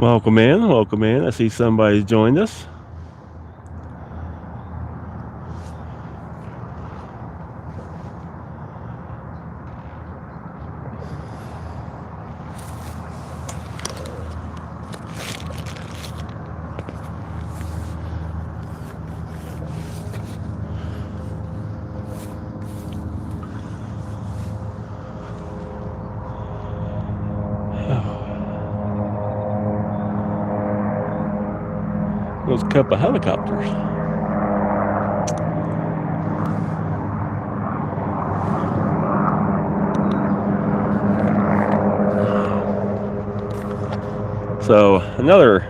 Welcome in, welcome in. I see somebody's joined us. There's a couple of helicopters. So another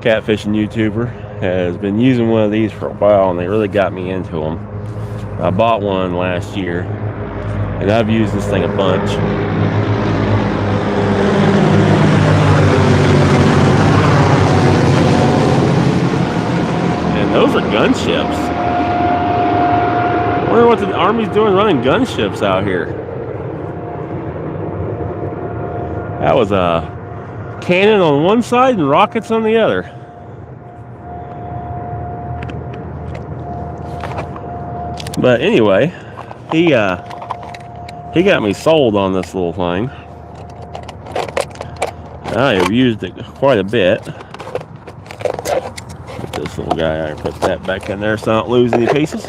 catfishing YouTuber has been using one of these for a while, and they really got me into them. I bought one last year, and I've used this thing a bunch. Those are gunships. I wonder what the Army's doing running gunships out here. That was a cannon on one side and rockets on the other. But anyway, he got me sold on this little thing. I have used it quite a bit. This little guy, I put that back in there so I don't lose any pieces.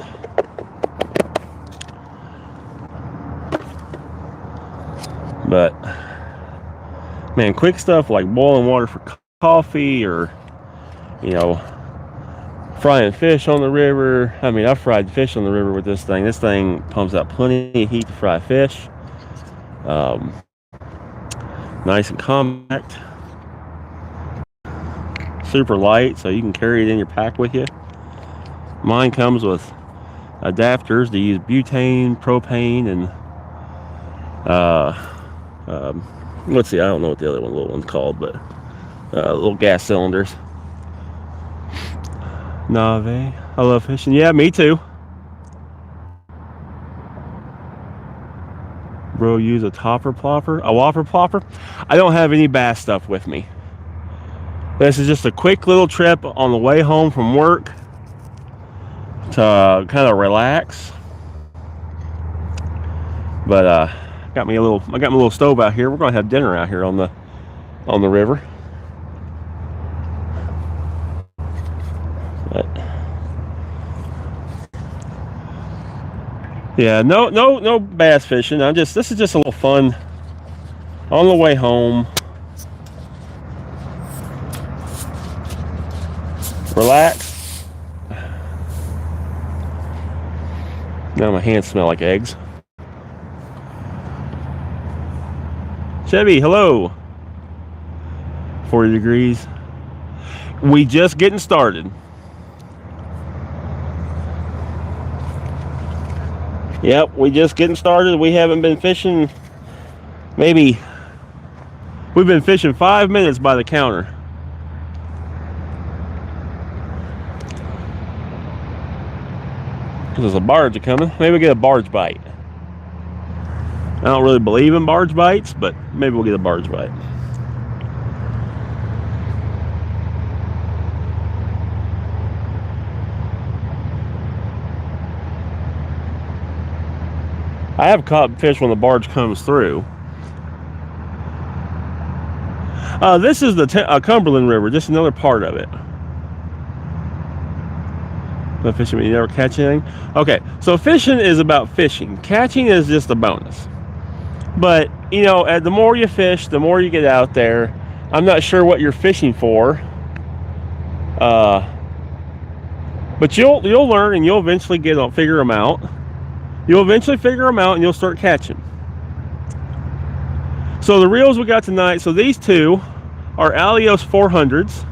But man, quick stuff like boiling water for coffee, or frying fish on the river. I mean, I've fried fish on the river with this thing. This thing pumps out plenty of heat to fry fish. Nice and compact. Super light, so you can carry it in your pack with you. Mine comes with adapters to use butane, propane, and let's see, I don't know what the other little one's called, but little gas cylinders. Nave, I love fishing. Yeah, me too. Bro, use a topper plopper, a whopper plopper. I don't have any bass stuff with me. This is just a quick little trip on the way home from work to kind of relax. But I got my little stove out here. We're gonna have dinner out here on the river. But yeah, no bass fishing. This is just a little fun on the way home. Relax. Now my hands smell like eggs. Chevy, hello. 40 degrees. We just getting started. Yep, we just getting started. We haven't been fishing. We've been fishing 5 minutes by the counter. There's a barge coming. Maybe we'll get a barge bite. I don't really believe in barge bites, but maybe we'll get a barge bite. I have caught fish when the barge comes through. This is the Cumberland River, just another part of it. No fishing, you never catch anything. Okay, so fishing is about fishing. Catching is just a bonus. But the more you fish, the more you get out there. I'm not sure what you're fishing for, but you'll learn, and you'll eventually figure them out. You'll eventually figure them out, and you'll start catching. So the reels we got tonight. So these two are Alios 400s,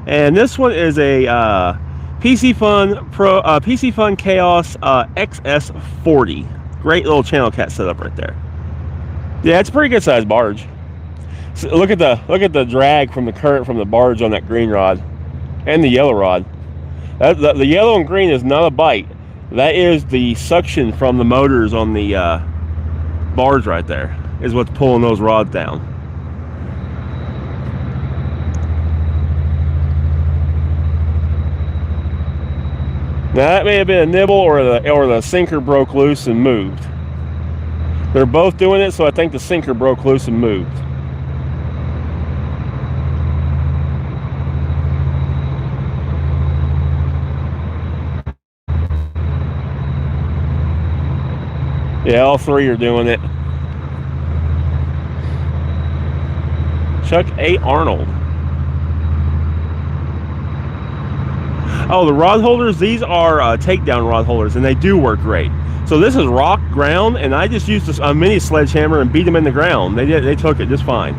and this one is a PC Fun Chaos XS40. Great little channel cat setup right there. Yeah, it's a pretty good sized barge. So look at the drag from the current from the barge on that green rod and the yellow rod. The yellow and green is not a bite. That is the suction from the motors on the barge right there, is what's pulling those rods down. Now that may have been a nibble, or the sinker broke loose and moved. They're both doing it, so I think the sinker broke loose and moved. Yeah, all three are doing it. Chuck A. Arnold. Oh, the rod holders, these are takedown rod holders, and they do work great. So this is rock ground, and I just used a mini sledgehammer and beat them in the ground. They took it just fine.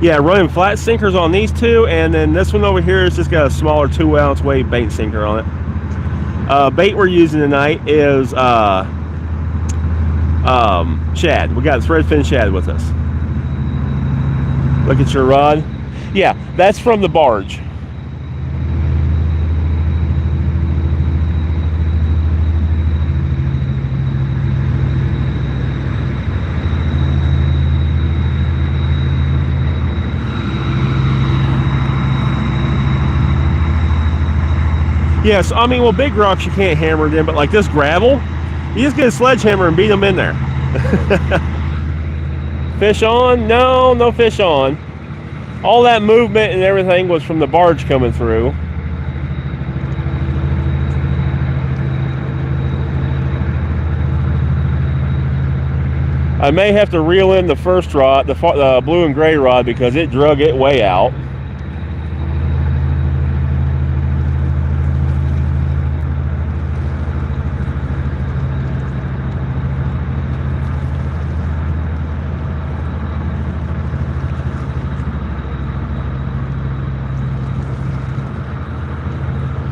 Yeah, running flat sinkers on these two, and then this one over here has just got a smaller 2-ounce weight bait sinker on it. Bait we're using tonight is shad. We got threadfin shad with us. Look at your rod. Yeah, that's from the barge. Yes, I mean, well, big rocks you can't hammer it in, but like this gravel, you just get a sledgehammer and beat them in there. Fish on? No, no fish on. All that movement and everything was from the barge coming through. I may have to reel in the first rod, the blue and gray rod, because it drug it way out.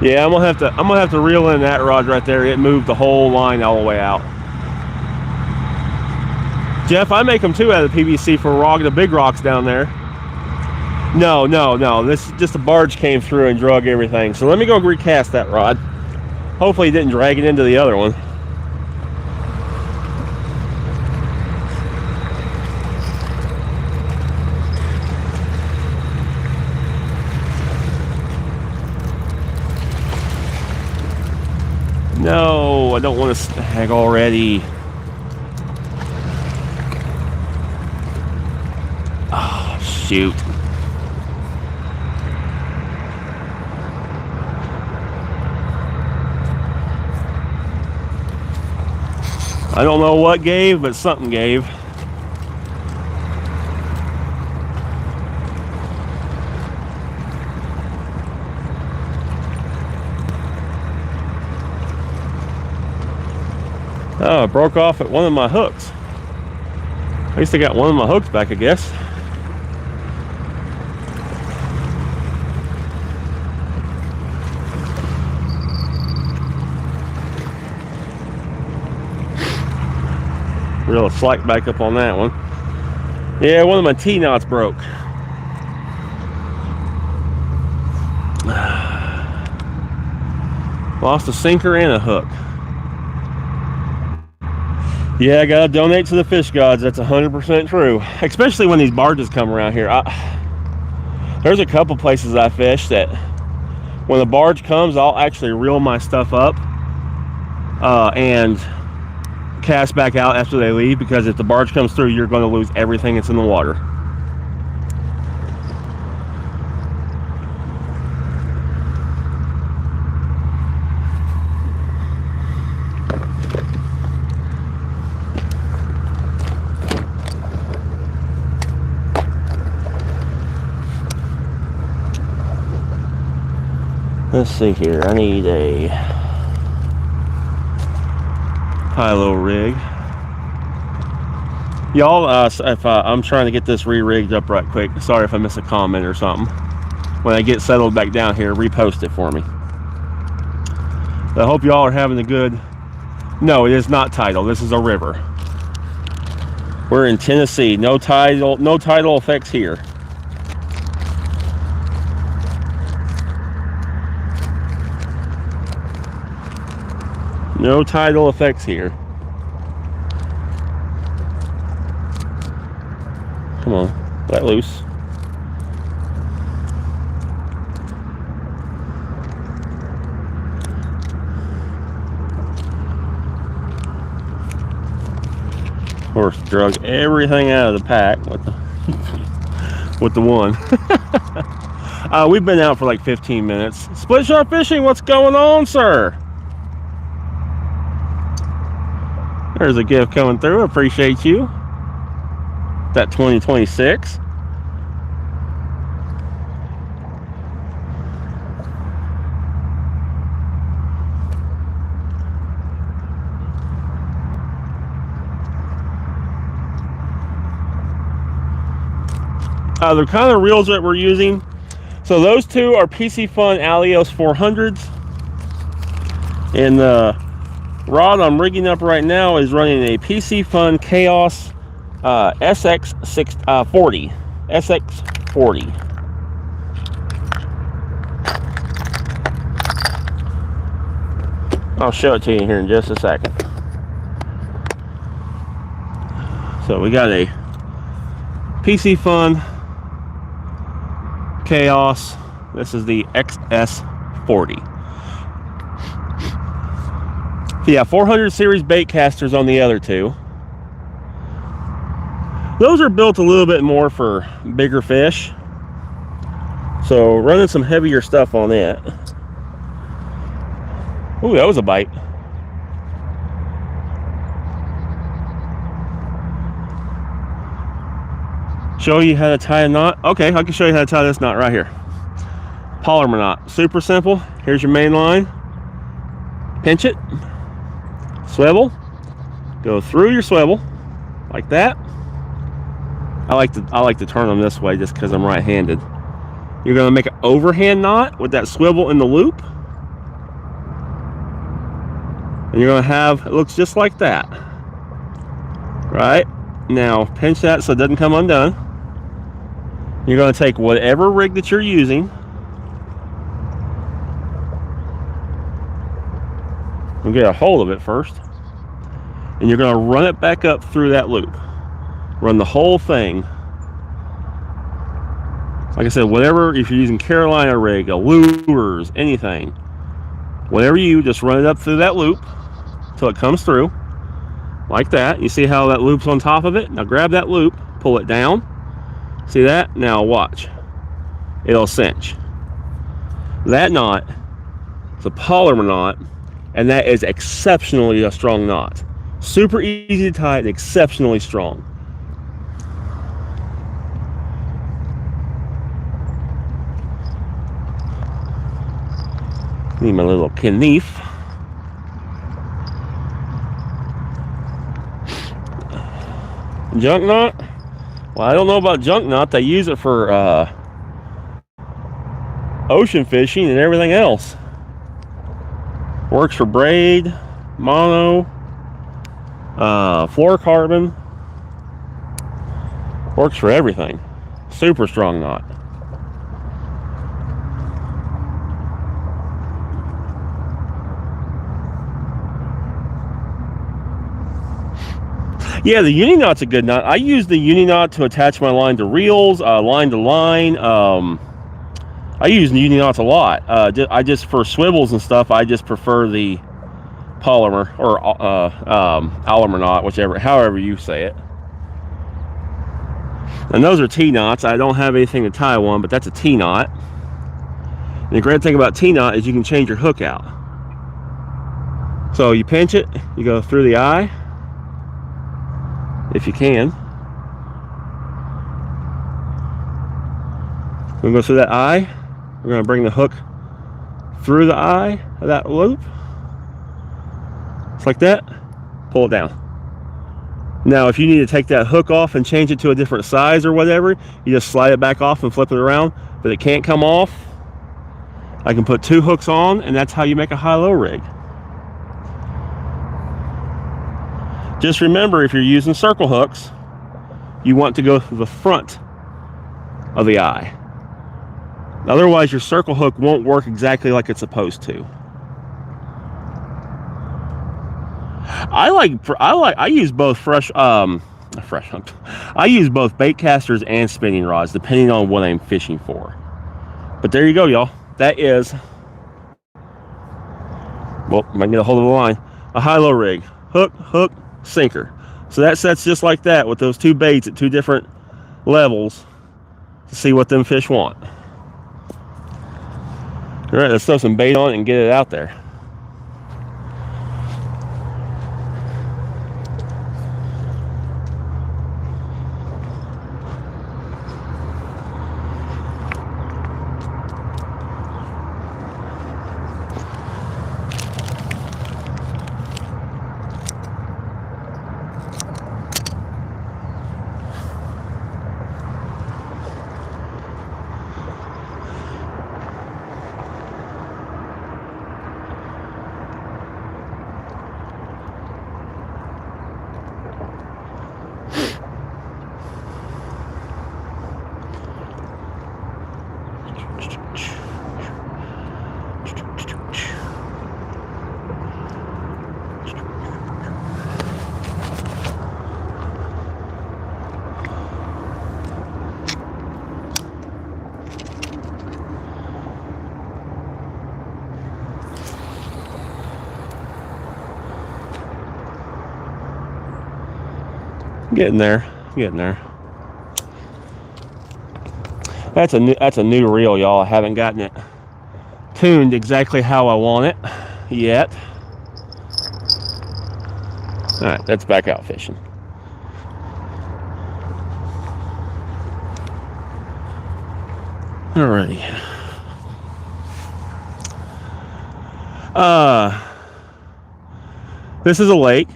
Yeah, I'm gonna have to reel in that rod right there. It moved the whole line all the way out. Jeff, I make them too out of PVC for the big rocks down there. No. This just the barge came through and drug everything. So let me go recast that rod. Hopefully it didn't drag it into the other one. No, I don't want to snag already. Oh, shoot. I don't know what gave, but something gave. Oh, it broke off at one of my hooks. At least I got one of my hooks back, I guess. Real slack back up on that one. Yeah, one of my T-knots broke. Lost a sinker and a hook. Yeah, I gotta donate to the fish gods. That's 100% true. Especially when these barges come around here. There's a couple places I fish that when the barge comes, I'll actually reel my stuff up and cast back out after they leave, because if the barge comes through, you're going to lose everything that's in the water. Let's see here. I need a Pilo rig. Y'all, if I'm trying to get this re-rigged up right quick. Sorry if I miss a comment or something. When I get settled back down here, repost it for me. I hope y'all are having a good... No, it is not tidal. This is a river. We're in Tennessee. No tidal effects here. No tidal effects here. Come on, let loose. course, drug everything out of the pack with the with the one. We've been out for like 15 minutes. Split shot fishing, what's going on, sir? There's a gift coming through. Appreciate you. That 2026. The kind of reels that we're using, so those two are PC Fun Alios 400s, and the rod I'm rigging up right now is running a PC Fun Chaos SX40. SX40. I'll show it to you here in just a second. So we got a PC Fun Chaos. This is the XS40. Yeah, 400 series bait casters on the other two. Those are built a little bit more for bigger fish, so running some heavier stuff on it. Ooh, that was a bite. Show you how to tie a knot. Okay, I can show you how to tie this knot right here. Polymer knot, super simple. Here's your main line. Pinch it, swivel, go through your swivel like that. I like to turn them this way just because I'm right-handed. You're going to make an overhand knot with that swivel in the loop, and you're going to have, it looks just like that. Right now, pinch that so it doesn't come undone. You're going to take whatever rig that you're using and get a hold of it first, and you're going to run it back up through that loop. Run the whole thing. Like I said, whatever, if you're using Carolina rig, lures, anything, whatever you just run it up through that loop till it comes through like that. You see how that loop's on top of it? Now grab that loop, pull it down. See that? Now watch. It'll cinch. That knot is a polymer knot, and that is exceptionally a strong knot. Super easy to tie and exceptionally strong. Need my little knife. Junk knot? Well, I don't know about junk knot. They use it for ocean fishing and everything else. Works for braid, mono, fluorocarbon. Works for everything. Super strong knot. Yeah, the uni knot's a good knot. I use the uni knot to attach my line to reels, line to line. I use uni knots a lot. I just, for swivels and stuff, I just prefer the polymer or Allimer knot, however you say it. And those are T knots. I don't have anything to tie one, but that's a T knot. And the great thing about T knot is you can change your hook out. So you pinch it, you go through the eye, if you can. We're going to go through that eye. We're going to bring the hook through the eye of that loop. Just like that. Pull it down. Now, if you need to take that hook off and change it to a different size or whatever, you just slide it back off and flip it around. But it can't come off. I can put two hooks on, and that's how you make a high-low rig. Just remember, if you're using circle hooks, you want to go through the front of the eye. Otherwise, your circle hook won't work exactly like it's supposed to. I use both I use both bait casters and spinning rods, depending on what I'm fishing for. But there you go, y'all. That is, well, might get a hold of the line. A high-low rig. Hook, hook, sinker. So that sets just like that with those two baits at two different levels to see what them fish want. All right, let's throw some bait on it and get it out there. Getting there, getting there. That's a new reel, y'all. I haven't gotten it tuned exactly how I want it yet. All right, that's back out fishing. Alrighty. This is a lake.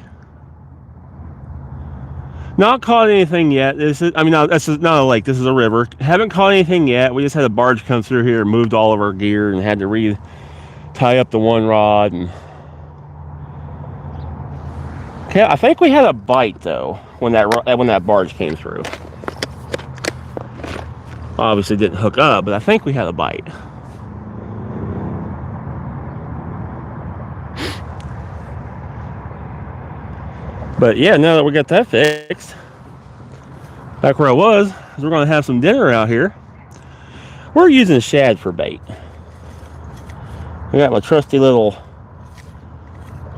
Not caught anything yet. This is not a lake. This is a river. Haven't caught anything yet. We just had a barge come through here and moved all of our gear and had to tie up the one rod. And okay, I think we had a bite though when that barge came through. Obviously didn't hook up, but I think we had a bite. But yeah, now that we got that fixed, back where I was, we're going to have some dinner out here. We're using shad for bait. I got my trusty little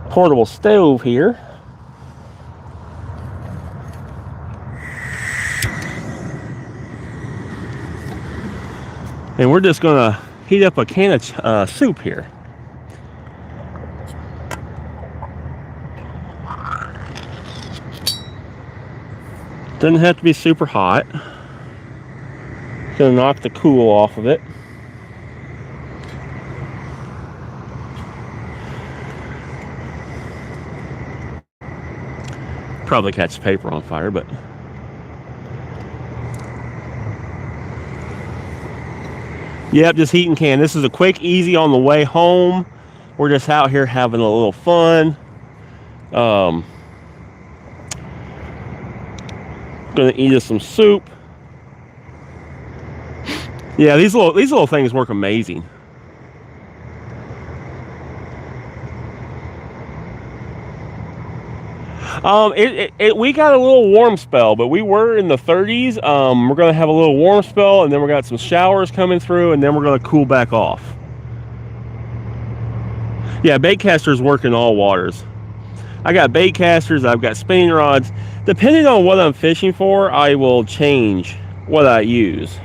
portable stove here. And we're just going to heat up a can of soup here. Doesn't have to be super hot. Gonna knock the cool off of it. Probably catch paper on fire, but yep, just heat and can. This is a quick, easy on the way home. We're just out here having a little fun. Gonna eat us some soup. Yeah, these little things work amazing. We got a little warm spell, but we were in the 30s. We're gonna have a little warm spell, and then we got some showers coming through, and then we're gonna cool back off. Yeah, bait casters work in all waters. I got bait casters, I've got spinning rods. Depending on what I'm fishing for, I will change what I use.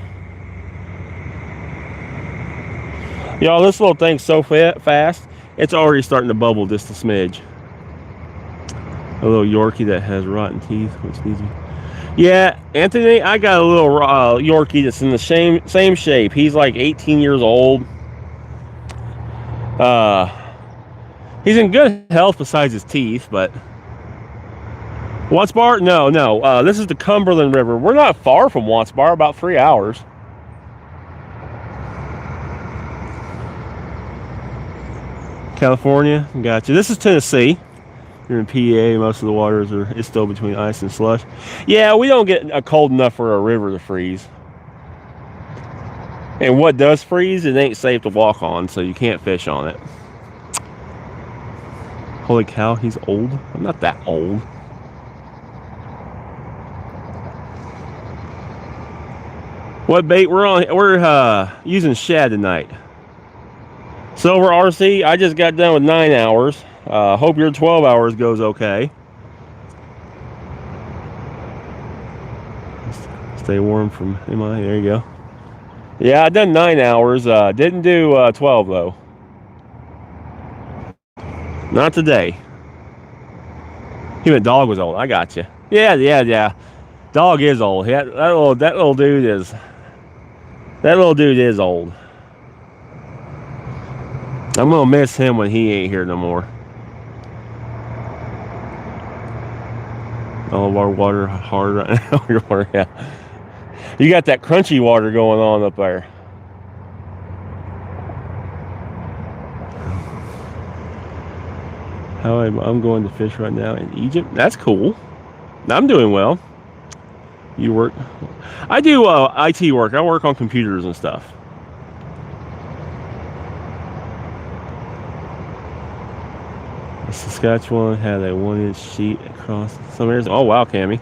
Y'all, this little thing's so fast, it's already starting to bubble just a smidge. A little Yorkie that has rotten teeth, which needs. Yeah, Anthony, I got a little Yorkie that's in the same shape. He's like 18 years old. He's in good health besides his teeth, but Watts Bar? No. This is the Cumberland River. We're not far from Watts Bar, about 3 hours. California, gotcha. This is Tennessee. You're in PA. Most of the waters is still between ice and slush. Yeah, we don't get cold enough for a river to freeze. And what does freeze, it ain't safe to walk on, so you can't fish on it. Holy cow, he's old. I'm not that old. What bait we're on? We're using shad tonight. Silver RC, I just got done with 9 hours. Hope your 12 hours goes okay. Stay warm from MI. There you go. Yeah, I done 9 hours. Didn't do 12 though. Not today. Even dog was old. I got you. Yeah. Dog is old. That little dude is old. I'm gonna miss him when he ain't here no more. All of our water hard right now. Your water, yeah. You got that crunchy water going on up there. I'm going to fish right now in Egypt. That's cool. I'm doing well. You work? I do IT work. I work on computers and stuff. Saskatchewan had a 1-inch sheet across some areas. Oh wow, Cammy.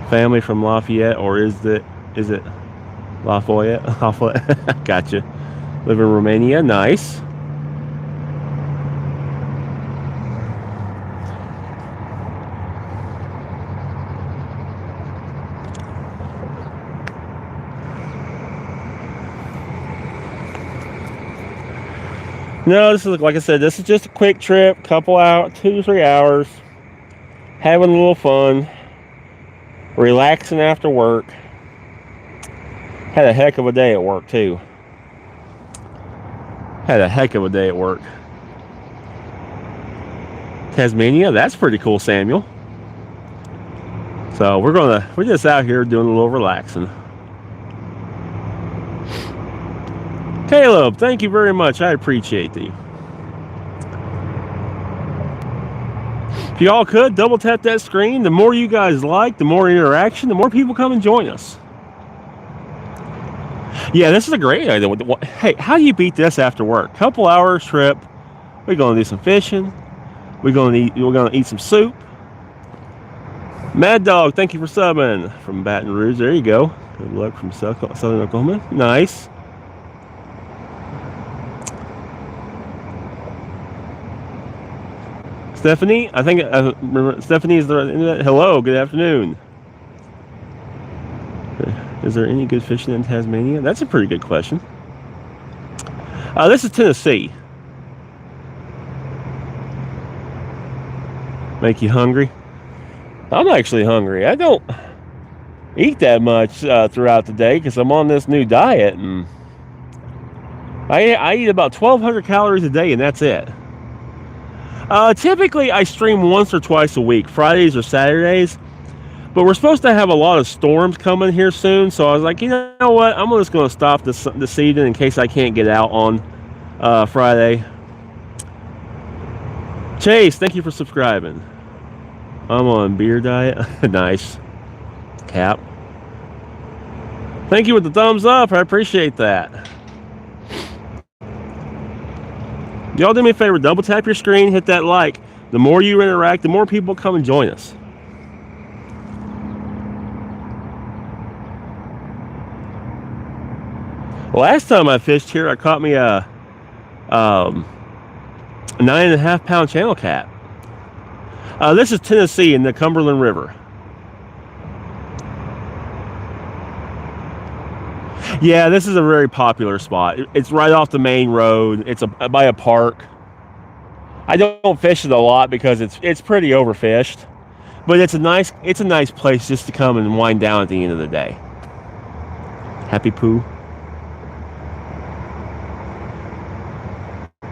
Family from Lafayette, or is it Lafayette? Lafayette. Gotcha. Live in Romania. Nice. No, this is, like I said, this is just a quick trip, couple out, 2 to 3 hours, having a little fun, relaxing after work. Had a heck of a day at work too. Tasmania, that's pretty cool, Samuel. So we're just out here doing a little relaxing. Caleb, thank you very much. I appreciate you. If y'all could double tap that screen, the more you guys like, the more interaction, the more people come and join us. Yeah, this is a great idea. Hey, how do you beat this after work? Couple hours trip. We're gonna do some fishing. We're gonna eat some soup. Mad Dog, thank you for subbing from Baton Rouge. There you go. Good luck from Southern Oklahoma. Nice. Stephanie, I think remember Stephanie is the internet. Hello, good afternoon. Is there any good fishing in Tasmania? That's a pretty good question. This is Tennessee. Make you hungry? I'm actually hungry. I don't eat that much throughout the day because I'm on this new diet, and I eat about 1,200 calories a day, and that's it. Typically, I stream once or twice a week, Fridays or Saturdays. But we're supposed to have a lot of storms coming here soon, so I was like, you know what? I'm just going to stop this evening in case I can't get out on Friday. Chase, thank you for subscribing. I'm on beer diet. Nice. Cap. Thank you with the thumbs up. I appreciate that. Y'all do me a favor, double tap your screen, hit that like. The more you interact, the more people come and join us. Last time I fished here, I caught me a 9.5 pound channel cat. This is Tennessee in the Cumberland River. Yeah, this is a very popular spot. It's right off the main road. It's by a park. I don't fish it a lot because it's pretty overfished, but it's a nice place just to come and wind down at the end of the day. Happy Poo.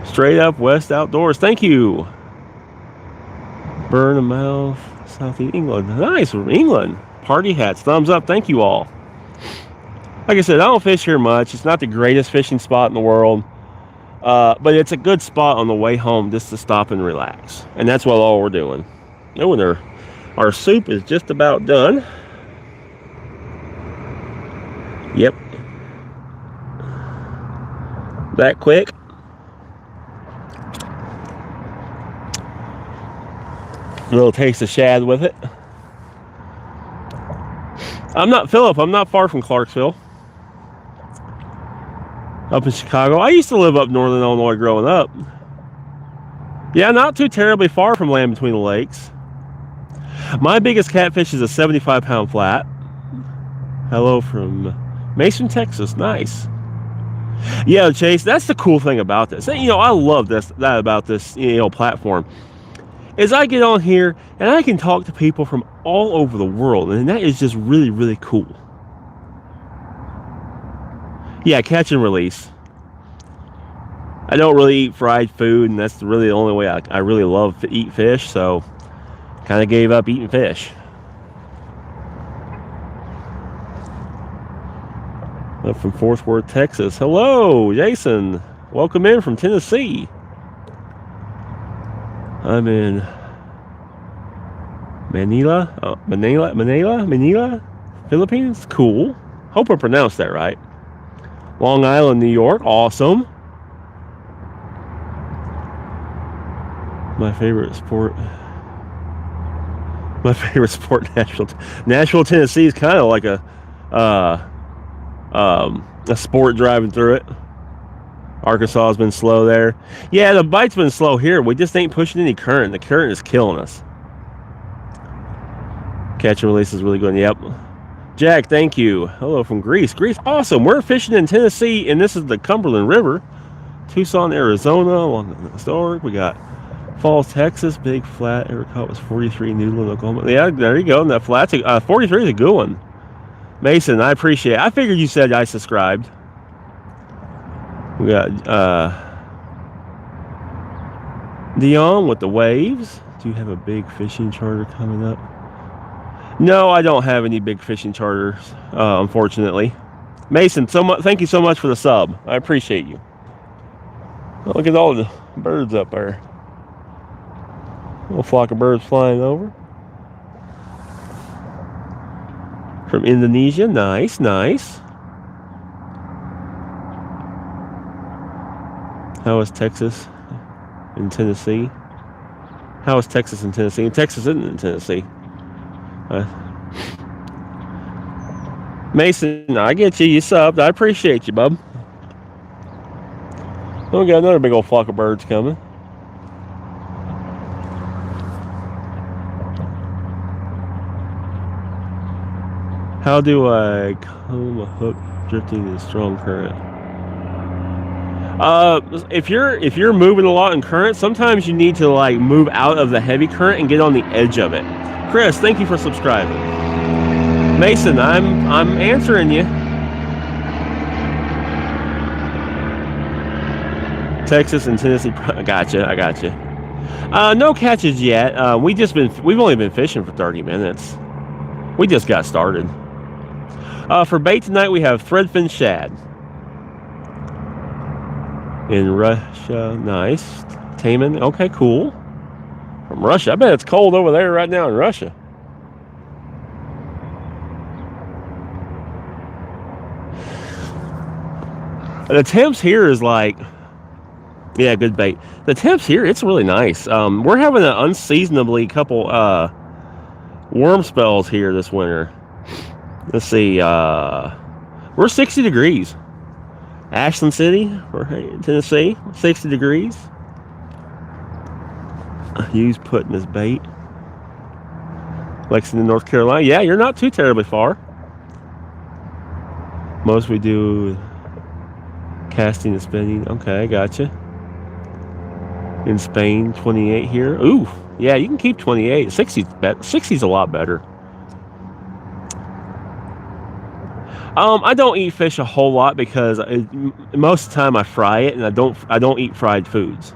Straight up West Outdoors. Thank you. Bournemouth, Southeast England. Nice, England. Party hats. Thumbs up. Thank you all. Like I said, I don't fish here much. It's not the greatest fishing spot in the world, but it's a good spot on the way home just to stop and relax. And that's all we're doing. Oh, our soup is just about done. Yep. That quick. A little taste of shad with it. I'm not Philip. I'm not far from Clarksville. Up in Chicago. I used to live up northern Illinois growing up. Yeah, not too terribly far from Land Between the Lakes. My biggest catfish is a 75-pound flat. Hello from Mason, Texas. Nice. Yeah, Chase, that's the cool thing about this. You know, I love that about this, you know, platform. Is I get on here and I can talk to people from all over the world, and that is just really, really cool. Yeah, catch and release. I don't really eat fried food, and that's really the only way I really love to eat fish, so kind of gave up eating fish. Up from Fort Worth, Texas. Hello, Jason. Welcome in from Tennessee. I'm in Manila, Philippines. Cool. Hope I pronounced that right. Long Island, New York. Awesome. My favorite sport, Nashville, Tennessee is kind of like a sport driving through it. Arkansas has been slow there. Yeah, the bite's been slow here. We just ain't pushing any current. The current is killing us. Catch and release is really good. Yep. Jack, thank you. Hello from Greece. Greece, awesome. We're fishing in Tennessee, and this is the Cumberland River. Tucson, Arizona, along the historic. We got Falls, Texas. Big flat. Ever caught was 43. Noodle, Oklahoma. Yeah, there you go. And that flat's 43 is a good one. Mason, I appreciate it. I figured you said I subscribed. We got Dion with the waves. Do you have a big fishing charter coming up? No, I don't have any big fishing charters, unfortunately. Mason, thank you so much for the sub. I appreciate you. Oh, look at all the birds up there. A little flock of birds flying over. From Indonesia. Nice, nice. How is Texas in Tennessee? How is Texas in Tennessee? Texas isn't in Tennessee. Mason, I get you. You subbed. I appreciate you, bub. Oh, we got another big old flock of birds coming. How do I comb a hook drifting in strong current? If you're moving a lot in current, sometimes you need to like move out of the heavy current and get on the edge of it. Chris, thank you for subscribing. Mason, I'm answering you. Texas and Tennessee. I gotcha. No catches yet. We've only been fishing for 30 minutes. We just got started. For bait tonight, we have threadfin shad. In Russia, nice. Taman, okay, cool. From Russia, I bet it's cold over there right now in Russia. The temps here is like, yeah, good bait. The temps here, it's really nice. We're having an unseasonably couple worm spells here this winter. Let's see, we're 60 degrees. Ashland City, Tennessee, 60 degrees. Hughes putting his bait. Lexington, North Carolina. Yeah, you're not too terribly far. Most we do casting and spinning. Okay, gotcha. In Spain, 28 here. Ooh, yeah, you can keep 28. 60's a lot better. I don't eat fish a whole lot because most of the time I fry it, and I don't eat fried foods.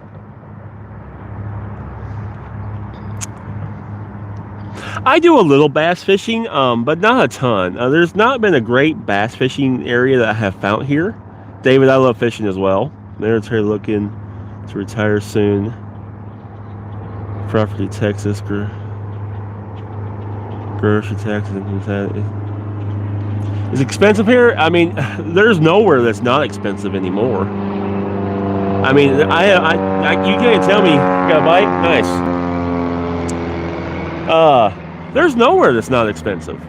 I do a little bass fishing, but not a ton. There's not been a great bass fishing area that I have found here. David, I love fishing as well. Military looking to retire soon. Property, Texas. Grocery taxes. Is it expensive here? I mean, there's nowhere that's not expensive anymore. I mean, you can't tell me you got a bite? Nice. There's nowhere that's not expensive.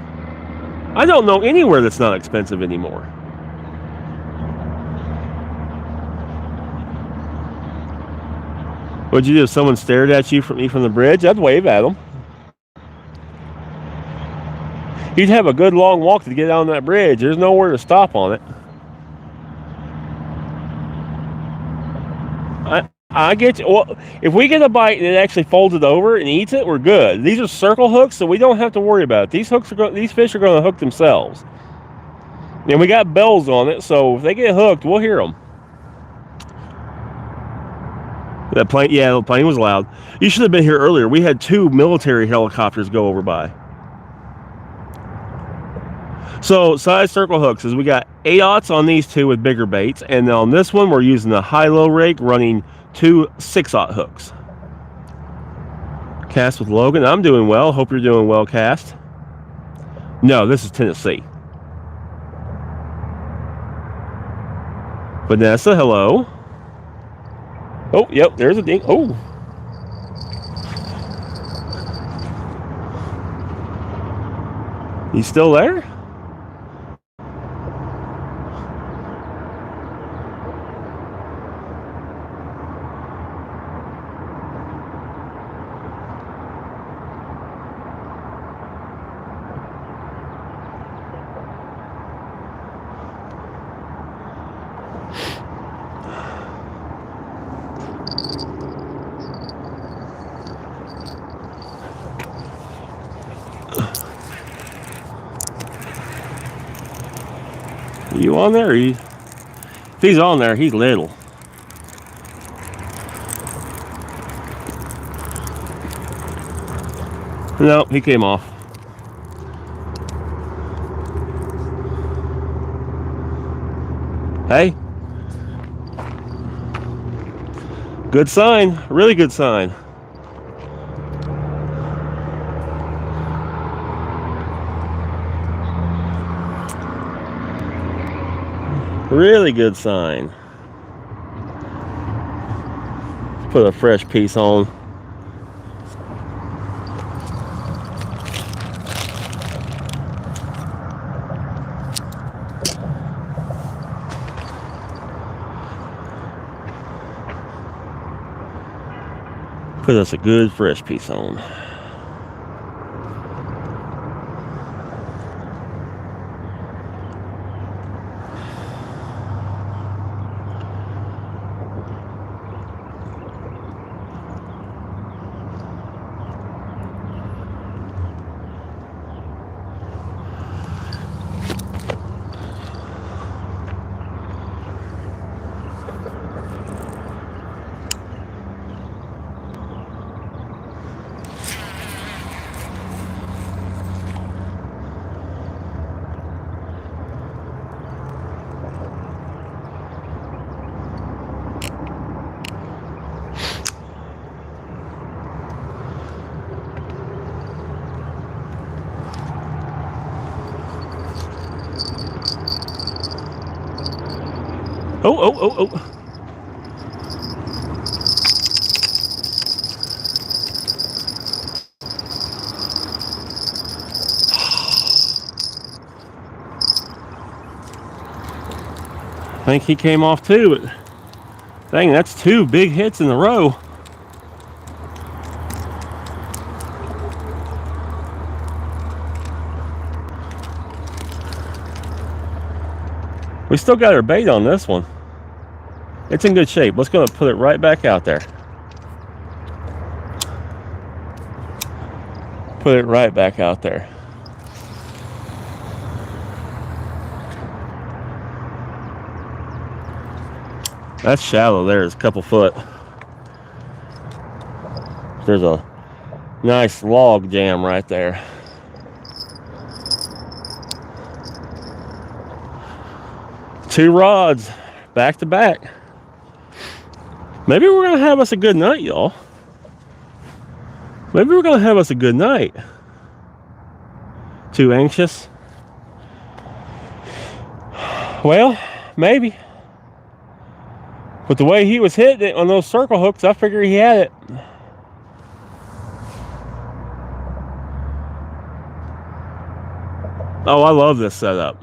I don't know anywhere that's not expensive anymore. What'd you do? If someone stared at you from the bridge, I'd wave at them. You'd have a good long walk to get down that bridge. There's nowhere to stop on it. I get you. Well, if we get a bite and it actually folds it over and eats it, we're good. These are circle hooks, so we don't have to worry about it. These fish are going to hook themselves. And we got bells on it, so if they get hooked, we'll hear them. That plane, yeah, the plane was loud. You should have been here earlier. We had 2 military helicopters go over by. So size circle hooks is we got 8/0 on these 2 with bigger baits, and on this one we're using a high-low rig running 2 6/0 hooks. Cast with Logan. I'm doing well. Hope you're doing well, Cast. No, this is Tennessee. Vanessa, hello. Oh, yep, there's a ding. Oh. He's still there? Are you on there? If he's on there, he's little. No, he came off. Hey. Good sign. Really good sign. Really good sign. Put a fresh piece on. Put us a good fresh piece on. Oh. I think he came off too, but dang, that's 2 big hits in a row. We still got our bait on this one. It's in good shape. Let's go put it right back out there. Put it right back out there. That's shallow there. It's a couple foot. There's a nice log jam right there. Two rods back to back. Maybe we're gonna have us a good night, y'all. Maybe we're gonna have us a good night. Too anxious? Well, maybe. But the way he was hitting it on those circle hooks, I figure he had it. Oh, I love this setup.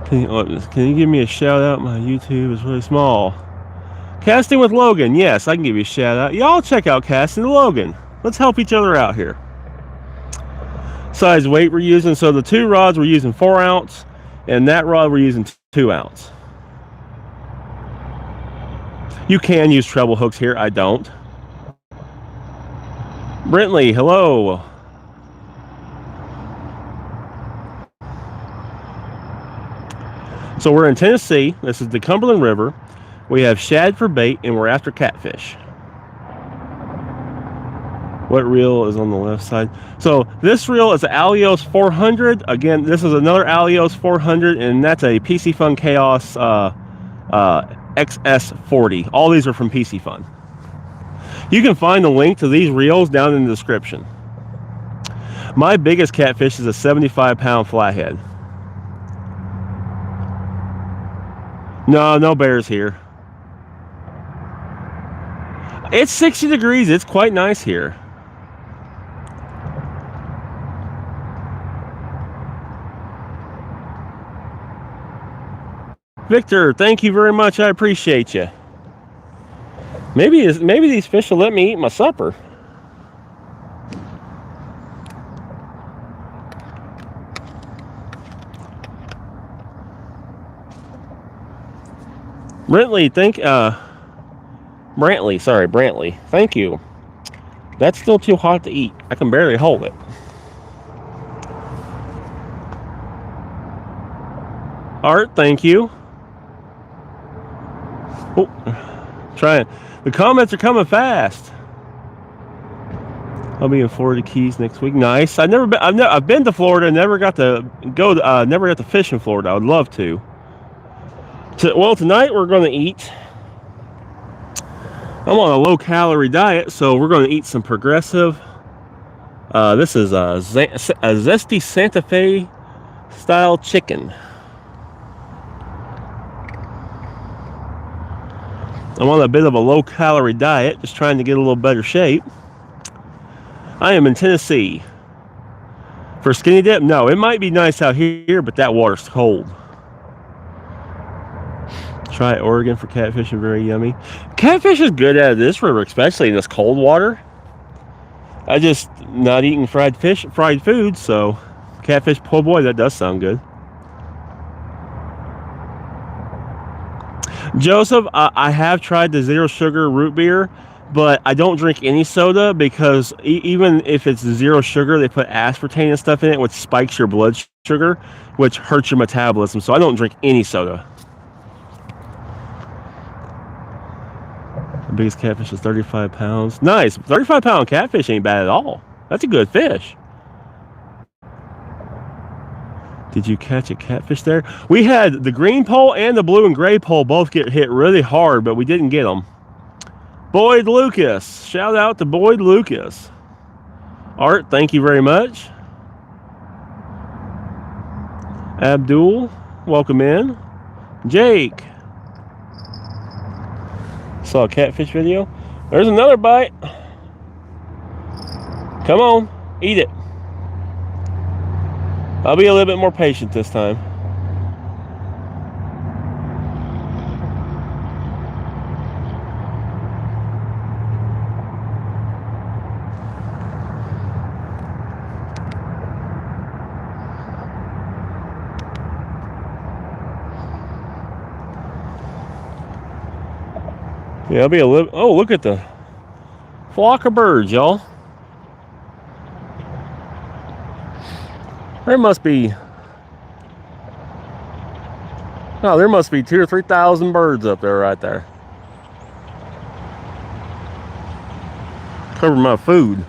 Can you give me a shout out? My YouTube is really small. Casting with Logan. Yes, I can give you a shout out. Y'all check out Casting with Logan. Let's help each other out here. size weight we're using. So the two rods we're using 4 ounce, and that rod we're using 2 ounce. You can use treble hooks here. I don't. Brentley, hello. So we're in Tennessee. This is the Cumberland River. We have shad for bait, and we're after catfish. What reel is on the left side? So this reel is an Alios 400. Again, this is another Alios 400, and that's a PC Fun Chaos XS40. All these are from PC Fun. You can find the link to these reels down in the description. My biggest catfish is a 75-pound flathead. No bears here. It's 60 degrees. It's quite nice here. Victor, thank you very much. I appreciate you. Maybe these fish will let me eat my supper. Brantley, Brantley, thank you. That's still too hot to eat. I can barely hold it. Art, thank you. Oh, trying. The comments are coming fast. I'll be in Florida Keys next week. Nice. I've been to Florida. Never got to go. Never got to fish in Florida. I would love to. Well, tonight we're going to eat. I'm on a low-calorie diet, so we're going to eat some Progressive. This is a zesty Santa Fe style chicken. I'm on a bit of a low-calorie diet, just trying to get a little better shape. I am in Tennessee. For skinny dip, no, it might be nice out here, but that water's cold. Try Oregon for catfish, and very yummy. Catfish is good out of this river, especially in this cold water. I just not eating fried food, so catfish, oh boy, that does sound good. Joseph, I have tried the zero sugar root beer, but I don't drink any soda because even if it's zero sugar, they put aspartame and stuff in it, which spikes your blood sugar, which hurts your metabolism. So I don't drink any soda. The biggest catfish is 35 pounds. Nice. 35-pound catfish ain't bad at all. That's a good fish. Did you catch a catfish there? We had the green pole and the blue and gray pole both get hit really hard, but we didn't get them. Boyd Lucas. Shout out to Boyd Lucas. Art, thank you very much. Abdul, welcome in. Jake. Saw a catfish video. There's another bite. Come on, eat it. I'll be a little bit more patient this time. Yeah, I'll be a little. Oh, look at the flock of birds, y'all. There must be. Oh, there must be 2,000 or 3,000 birds up there, right there. Cover my food.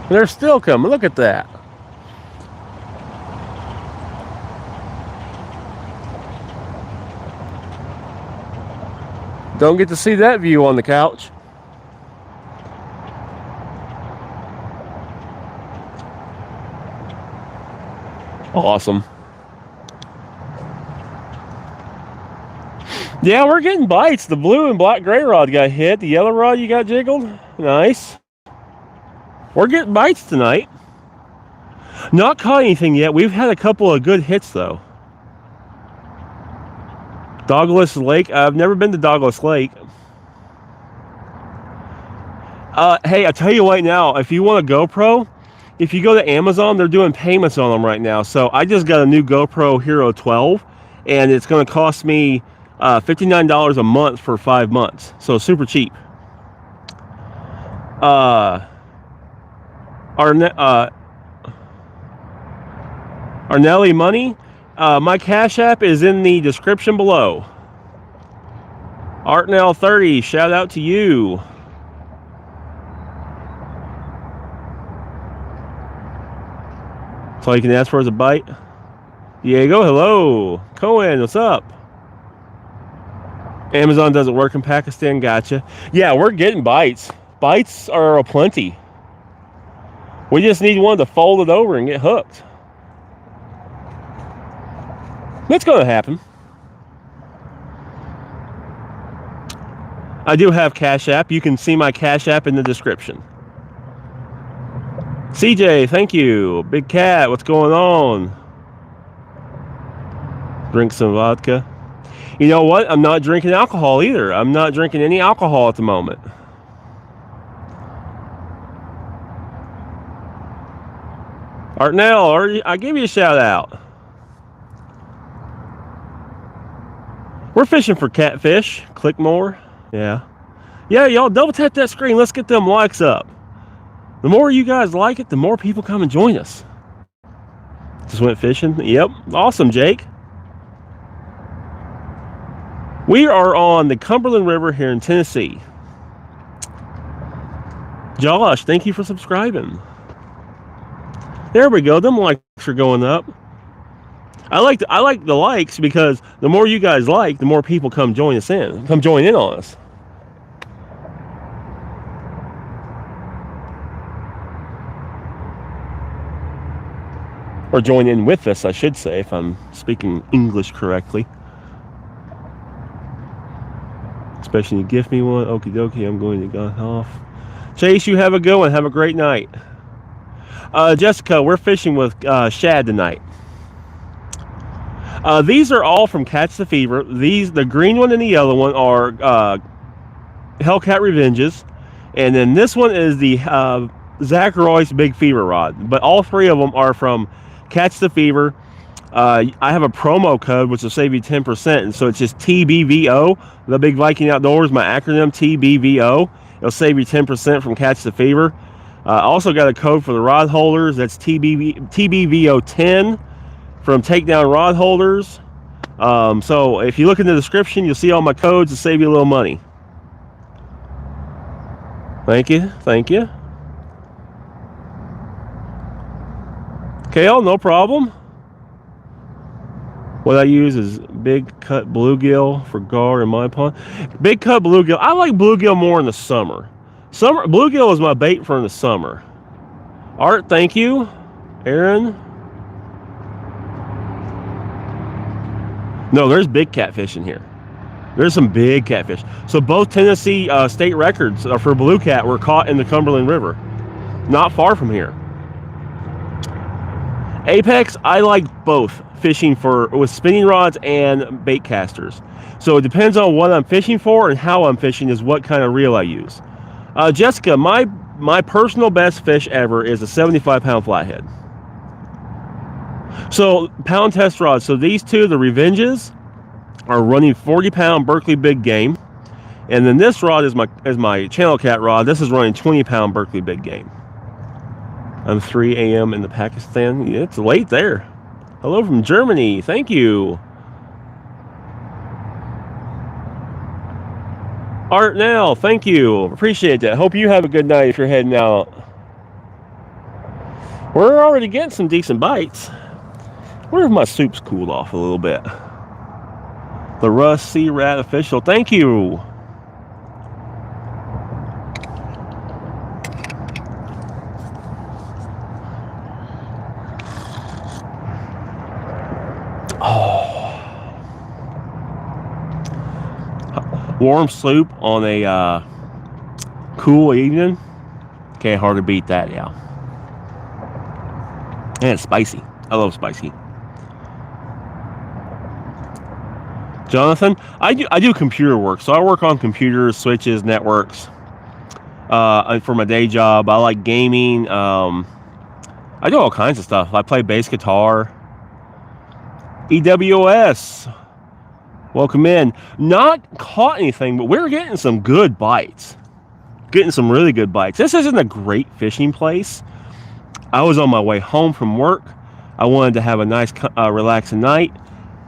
And they're still coming. Look at that. Don't get to see that view on the couch. Awesome. Yeah, we're getting bites. The blue and black gray rod got hit. The yellow rod you got jiggled. Nice. We're getting bites tonight. Not caught anything yet. We've had a couple of good hits though. Douglas Lake. I've never been to Douglas Lake. Hey, I tell you right now, if you want a GoPro, if you go to Amazon, they're doing payments on them right now. So I just got a new GoPro Hero 12, and it's going to cost me $59 a month for 5 months. So super cheap. Our Nelly Money, my Cash App is in the description below. Artnell30, shout out to you. That's all you can ask for is a bite. Diego, hello. Cohen, what's up? Amazon doesn't work in Pakistan, gotcha. Yeah, we're getting bites. Bites are aplenty. We just need one to fold it over and get hooked. It's going to happen. I do have Cash App. You can see my Cash App in the description. CJ, thank you. Big Cat, what's going on? Drink some vodka. You know what? I'm not drinking alcohol either. I'm not drinking any alcohol at the moment. Artnell, I gave you a shout out. We're fishing for catfish. Click more. Yeah. Yeah, y'all double tap that screen. Let's get them likes up. The more you guys like it, the more people come and join us. Just went fishing. Yep. Awesome, Jake. We are on the Cumberland River here in Tennessee. Josh, thank you for subscribing. There we go. Them likes are going up. I like the likes because the more you guys like, the more people come join in on us. Or join in with us, I should say, if I'm speaking English correctly. Especially you gift me one. Okie dokie, I'm going to go off. Chase, you have a good one. Have a great night. Jessica, we're fishing with shad tonight. These are all from Catch the Fever. The green one and the yellow one are Hellcat Revenges. And then this one is the Zach Royce Big Fever Rod. But all three of them are from Catch the Fever. I have a promo code which will save you 10%, and so it's just TBVO, the Big Viking Outdoors, my acronym TBVO. It'll save you 10% from Catch the Fever. I also got a code for the rod holders. That's TBVO 10 from Takedown Rod Holders. So if you look in the description, you'll see all my codes to save you a little money. Thank you. Thank you. Kale, no problem. What I use is big cut bluegill for gar in my pond. Big cut bluegill. I like bluegill more in the summer. Bluegill is my bait for in the summer. Art, thank you. Aaron. No, there's big catfish in here. There's some big catfish. So both Tennessee state records for blue cat were caught in the Cumberland River. Not far from here. Apex, I like both fishing with spinning rods and bait casters. So it depends on what I'm fishing for, and how I'm fishing is what kind of reel I use. Jessica, my personal best fish ever is a 75-pound flathead. So pound test rods. So these two, the Revenges, are running 40-pound Berkley Big game, and then this rod is my Channel Cat rod. This is running 20-pound Berkley Big game. I'm 3 a.m. in the Pakistan. Yeah, it's late there. Hello from Germany. Thank you. Art now. Thank you. Appreciate that. Hope you have a good night if you're heading out. We're already getting some decent bites. I wonder if my soup's cooled off a little bit. The Russ Sea Rat official. Thank you. Warm soup on a cool evening. Can't hardly beat that, yeah. And it's spicy. I love spicy. Jonathan, I do computer work, so I work on computers, switches, networks. for my day job. I like gaming. I do all kinds of stuff. I play bass guitar. EWS, welcome in. Not caught anything, but we're getting some good bites. Getting some really good bites. This isn't a great fishing place. I was on my way home from work. I wanted to have a nice, relaxing night.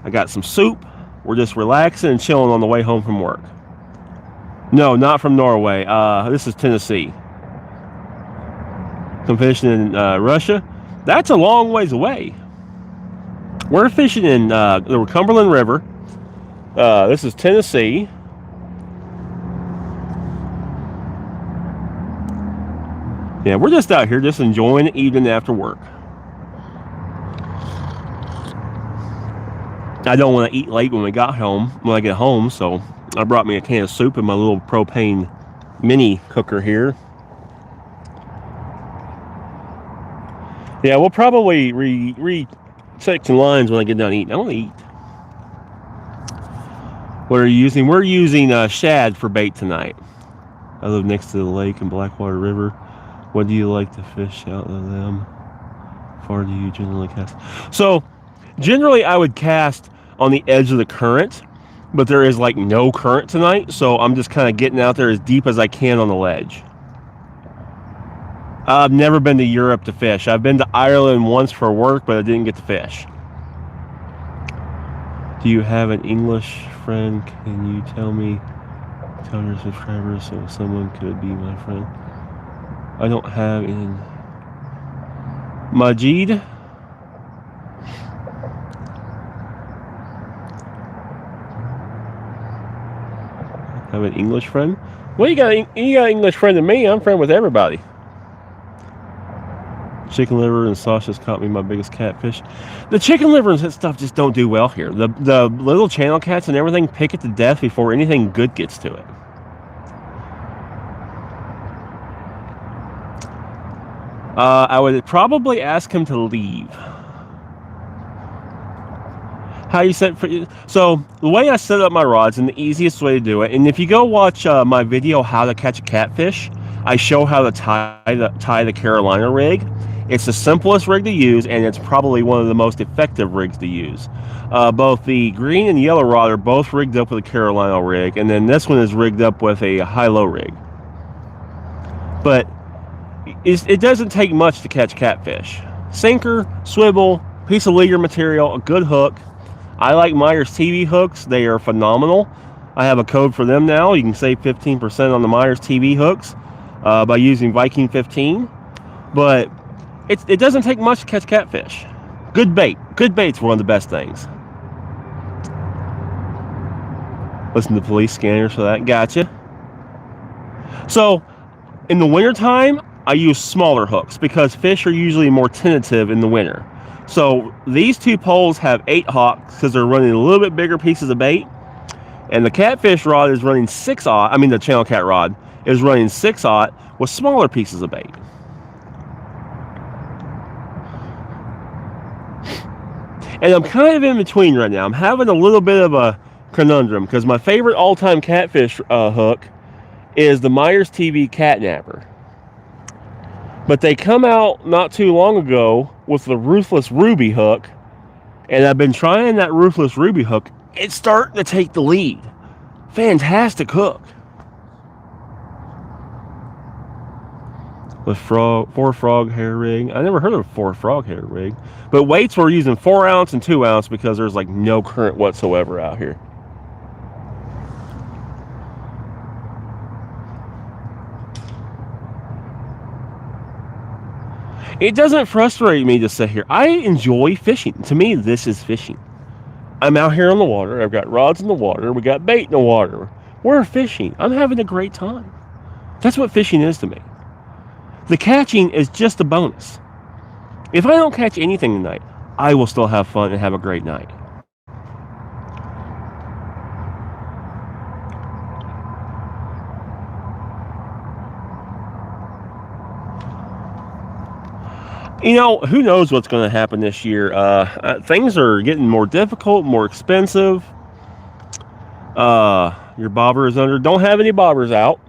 I got some soup. We're just relaxing and chilling on the way home from work. No, not from Norway. This is Tennessee. I'm fishing in Russia. That's a long ways away. We're fishing in the Cumberland River. This is Tennessee. Yeah, we're just out here just enjoying the evening after work. I don't want to eat late when I get home, so I brought me a can of soup in my little propane mini cooker here. Yeah, we'll probably re-section lines when I get done eating. I want to eat. What are you using? We're using shad for bait tonight. I live next to the lake and Blackwater River. What do you like to fish out of them? How far do you generally cast? So, generally I would cast on the edge of the current, but there is like no current tonight, so I'm just kind of getting out there as deep as I can on the ledge. I've never been to Europe to fish. I've been to Ireland once for work, but I didn't get to fish. Do you have an English friend? Can you tell your subscribers so someone could be my friend? I don't have any. Majid? Have an English friend? Well, you got an English friend in me. I'm friend with everybody. Chicken liver and sausage caught me my biggest catfish. The chicken liver and stuff just don't do well here. The little channel cats and everything pick it to death before anything good gets to it. I would probably ask him to leave. How you set for so the way I set up my rods and the easiest way to do it, and if you go watch my video how to catch a catfish, I show how to tie the Carolina rig. It's the simplest rig to use, and it's probably one of the most effective rigs to use. Both the green and yellow rod are both rigged up with a Carolina rig, and then this one is rigged up with a high-low rig. But it doesn't take much to catch catfish. Sinker, swivel, piece of leader material, a good hook. I like Meyers TV hooks. They are phenomenal. I have a code for them now. You can save 15% on the Meyers TV hooks by using Viking 15. But it doesn't take much to catch catfish. Good bait. Good bait's one of the best things. Listen to police scanners for that. Gotcha. So, in the wintertime, I use smaller hooks because fish are usually more tentative in the winter. So these two poles have 8-aught because they're running a little bit bigger pieces of bait, and the catfish rod is running 6-aught. I mean, the channel cat rod is running 6-aught with smaller pieces of bait. And I'm kind of in between right now. I'm having a little bit of a conundrum because my favorite all-time catfish hook is the Meyers TV catnapper. But they come out not too long ago with the Ruthless Ruby hook, and I've been trying that Ruthless Ruby hook. It's starting to take the lead. Fantastic hook. With 4-frog hair rig. I never heard of a 4-frog hair rig. But weights we're using 4-ounce and 2-ounce because there's like no current whatsoever out here. It doesn't frustrate me to sit here. I enjoy fishing. To me, this is fishing. I'm out here on the water. I've got rods in the water. We got bait in the water. We're fishing. I'm having a great time. That's what fishing is to me. The catching is just a bonus. If I don't catch anything tonight, I will still have fun and have a great night. You know, who knows what's going to happen this year. Things are getting more difficult, more expensive. Your bobber is under. Don't have any bobbers out.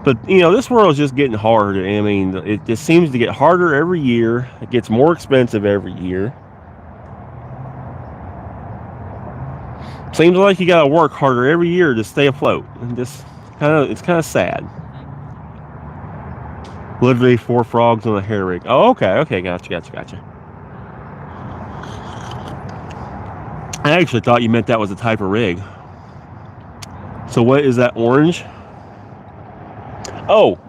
But, you know, this world is just getting harder. I mean, it just seems to get harder every year. It gets more expensive every year. Seems like you got to work harder every year to stay afloat. And just it's kind of sad. Literally 4 frogs on a hair rig. Oh, okay, gotcha. I actually thought you meant that was a type of rig. So what is that orange? Oh,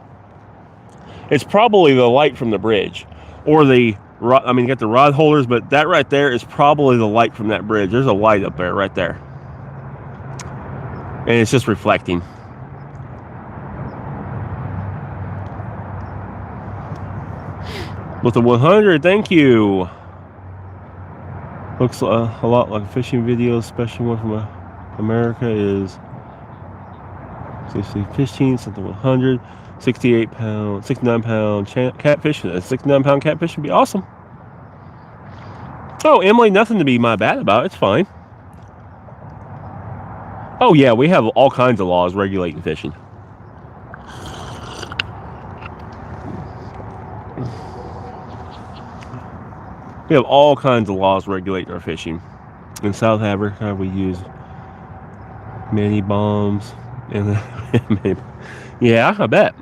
it's probably the light from the bridge, or the rod. I mean, you got the rod holders, but that right there is probably the light from that bridge. There's a light up there, right there, and it's just reflecting. With the 100, thank you. Looks a lot like a fishing video, especially one from America is 15, something 100, 68 pound, 69 pound catfish. A 69 pound catfish would be awesome. Oh, Emily, nothing to be bad about. It's fine. Oh yeah, we have all kinds of laws regulating fishing. We have all kinds of laws regulating our fishing. In South Africa, we use many bombs. And yeah, I bet.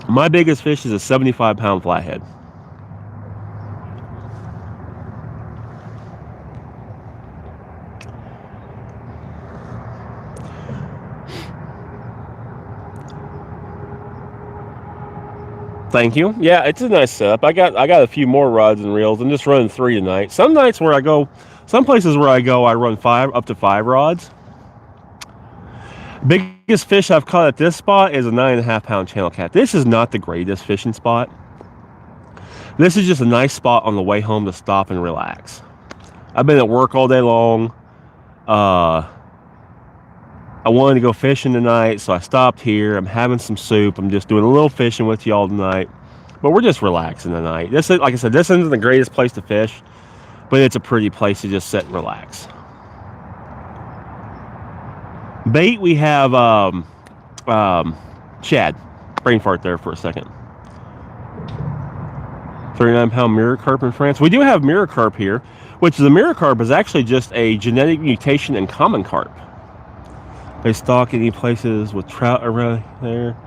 My biggest fish is a 75 pound flathead. Thank you. Yeah, it's a nice setup. I got a few more rods and reels. I'm just running 3 tonight. Some nights where I go, some places where I go, I run up to 5 rods. Biggest fish I've caught at this spot is a 9.5 pound channel cat. This is not the greatest fishing spot. This is just a nice spot on the way home to stop and relax. I've been at work all day long. I wanted to go fishing tonight, so I stopped here. I'm having some soup. I'm just doing a little fishing with y'all tonight. But we're just relaxing tonight. This is, like I said, this isn't the greatest place to fish, but it's a pretty place to just sit and relax. Bait, we have shad. Brain fart there for a second. 39 pound mirror carp in France. We do have mirror carp here, which the mirror carp is actually just a genetic mutation in common carp. They stock any places with trout around there.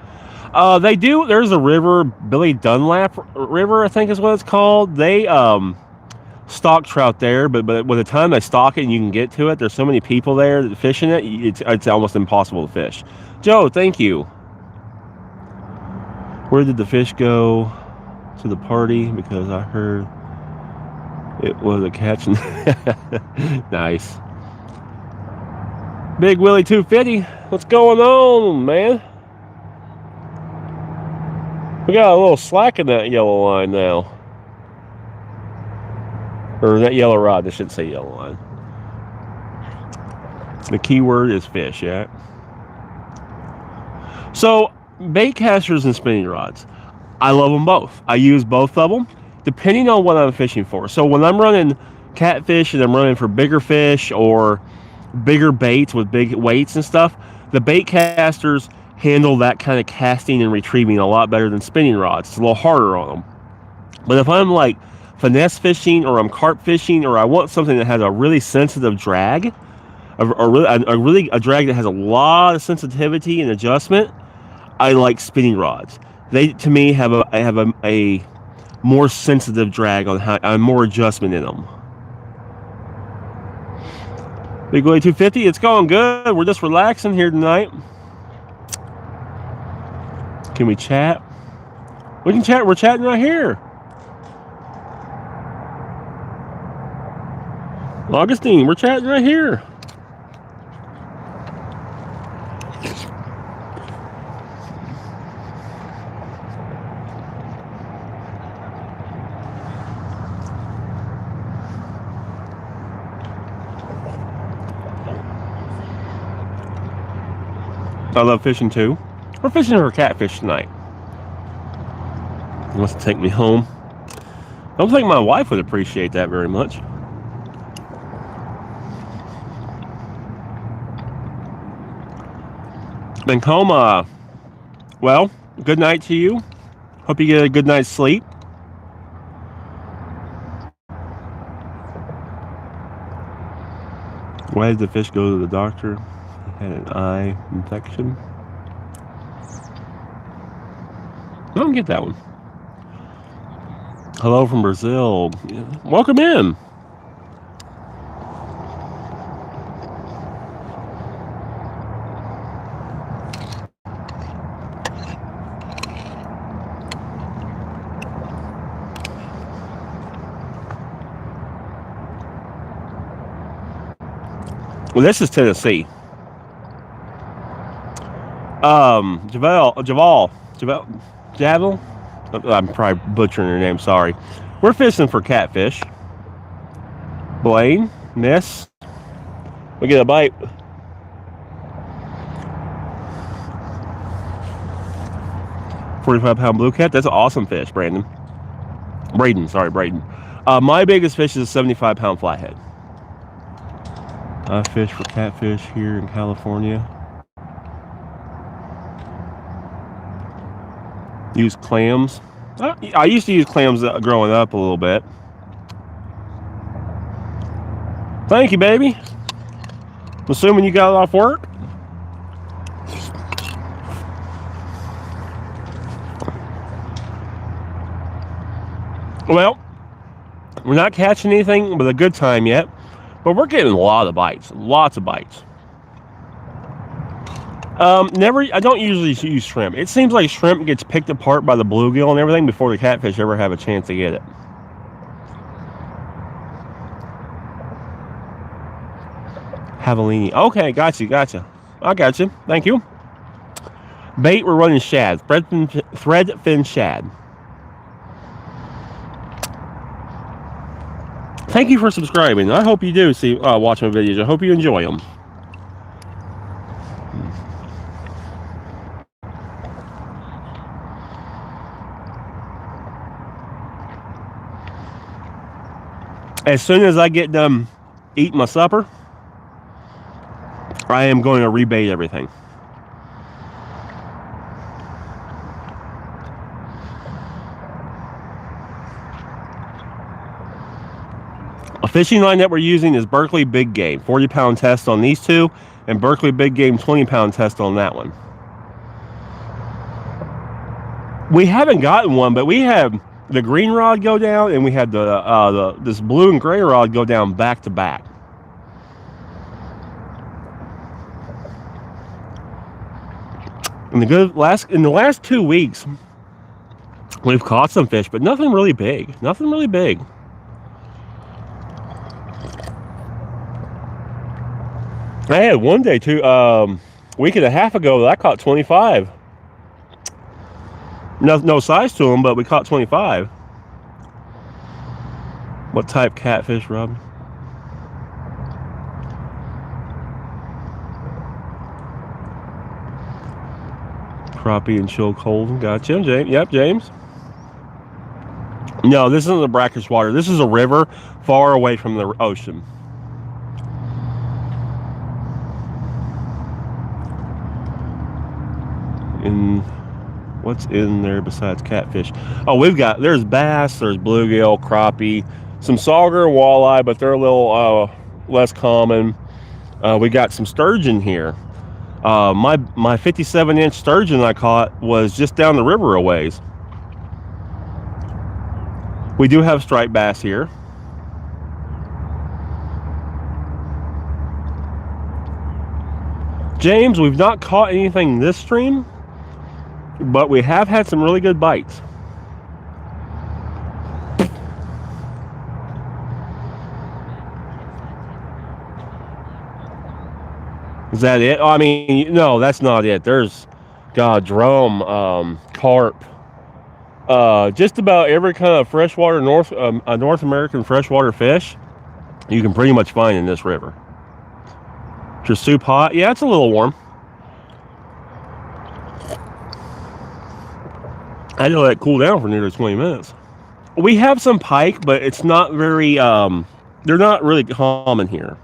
They do. There's a river, Billy Dunlap River, I think is what it's called. They stock trout there, but by the time they stock it and you can get to it, there's so many people there that fishing it, it's almost impossible to fish. Joe, thank you. Where did the fish go? To the party, because I heard it was a catch. Nice. Big Willie 250, what's going on, man? We got a little slack in that yellow line now. Or that yellow rod, I shouldn't say yellow line. The key word is fish, yeah? So, bait casters and spinning rods. I love them both. I use both of them, depending on what I'm fishing for. So when I'm running catfish and I'm running for bigger fish or bigger baits with big weights and stuff, the bait casters handle that kind of casting and retrieving a lot better than spinning rods. It's a little harder on them. But if I'm like finesse fishing or I'm carp fishing or I want something that has a really sensitive drag, a drag that has a lot of sensitivity and adjustment, I like spinning rods. They, to me, have a more sensitive drag on how, more adjustment in them. Big Willie 250, it's going good. We're just relaxing here tonight. Can we chat? We can chat. We're chatting right here. Augustine, we're chatting right here. I love fishing too. We're fishing for catfish tonight. He wants to take me home. I don't think my wife would appreciate that very much. Bencoma, well, good night to you. Hope you get a good night's sleep. Why did the fish go to the doctor? He had an eye infection. I don't get that one. Hello from Brazil. Welcome in. Well, this is Tennessee. Javel. I'm probably butchering your name, sorry. We're fishing for catfish. Blaine, miss. We get a bite. £45 blue cat. That's an awesome fish, Braden. My biggest fish is a 75-pound flathead. I fish for catfish here in California. Use clams. I used to use clams growing up a little bit. Thank you, baby. I'm assuming you got off work. Well, we're not catching anything with a good time yet, but we're getting a lot of bites. Lots of bites. I don't usually use shrimp. It seems like shrimp gets picked apart by the bluegill and everything before the catfish ever have a chance to get it. Javellini. Okay, gotcha. I got you. Thank you. Bait, we're running shad. Threadfin shad. Thank you for subscribing. I hope you do watch my videos. I hope you enjoy them. As soon as I get done eating my supper, I am going to rebait everything. A fishing line that we're using is Berkley Big Game. 40-pound test on these two, and Berkley Big Game 20-pound test on that one. We haven't gotten one, but we have the green rod go down, and we had this blue and gray rod go down back to back. In the last 2 weeks, we've caught some fish, but nothing really big. I had one day week and a half ago that I caught 25. No size to them, but we caught 25. What type catfish, Rob? Crappie and chill cold. Gotcha, James. Yep, James. No, this isn't the brackish water. This is a river far away from the ocean. What's in there besides catfish? Oh, there's bass, there's bluegill, crappie, some sauger, walleye, but they're a little less common. We got some sturgeon here. My 57-inch sturgeon I caught was just down the river a ways. We do have striped bass here. James, we've not caught anything this stream, but we have had some really good bites. Is that it? I mean, no, that's not it. There's, drum, carp, just about every kind of freshwater North American freshwater fish you can pretty much find in this river. Just soup hot. Yeah, it's a little warm. I had to let it cool down for nearly 20 minutes. We have some pike, but it's not very, they're not really common here.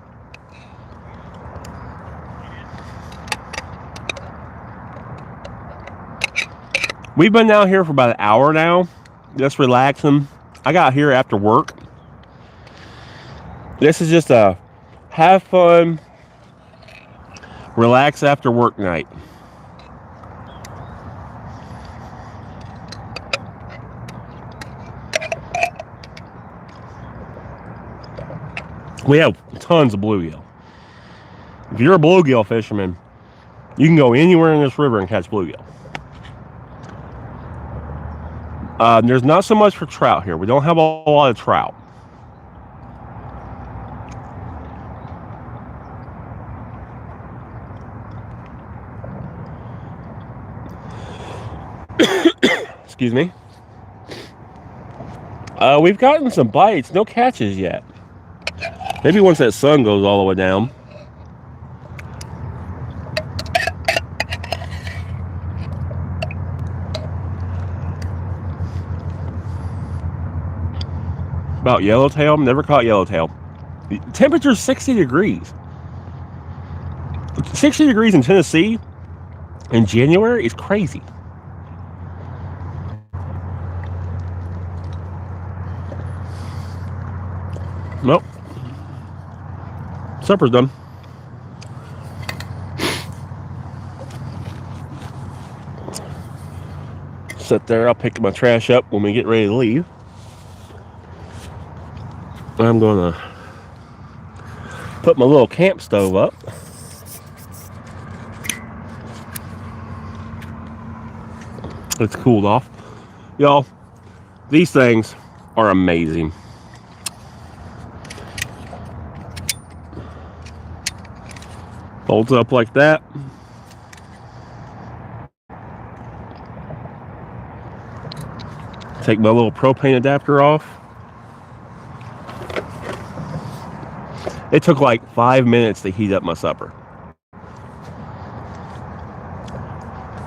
We've been down here for about an hour now, just relaxing. I got here after work. This is just a have fun, relax after work night. We have tons of bluegill. If you're a bluegill fisherman, you can go anywhere in this river and catch bluegill. There's not so much for trout here. We don't have a lot of trout. Excuse me. We've gotten some bites, no catches yet. Maybe once that sun goes all the way down. About yellowtail, never caught yellowtail. The temperature's 60 degrees. 60 degrees in Tennessee in January is crazy. Nope. Supper's done. Sit there, I'll pick my trash up when we get ready to leave. I'm gonna put my little camp stove up. It's cooled off. Y'all, these things are amazing. Folds up like that. Take my little propane adapter off. It took like 5 minutes to heat up my supper.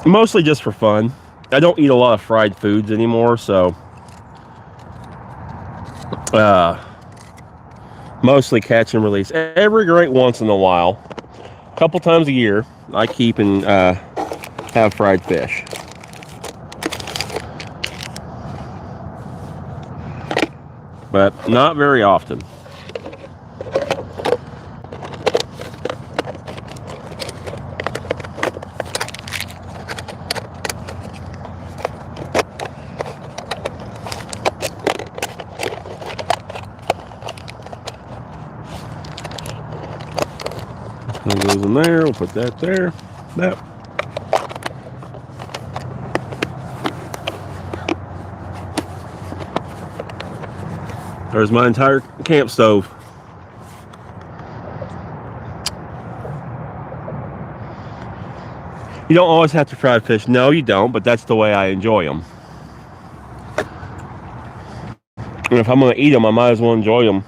Mostly just for fun. I don't eat a lot of fried foods anymore, so mostly catch and release. Every great once in a while, a couple times a year, I keep and have fried fish. But not very often. That goes in there. We'll put that there. That. There's my entire camp stove. You don't always have to fry fish. No, you don't, but that's the way I enjoy them. And if I'm going to eat them, I might as well enjoy them.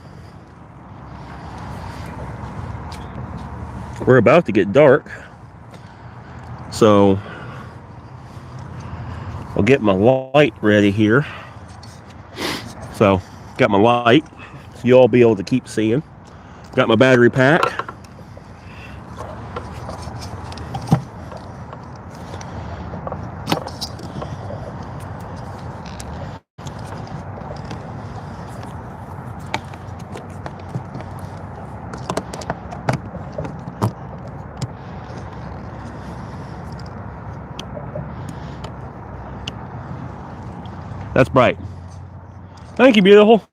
We're about to get dark, so I'll get my light ready here. So, got my light, so you'll all be able to keep seeing. Got my battery pack. That's bright. Thank you, beautiful.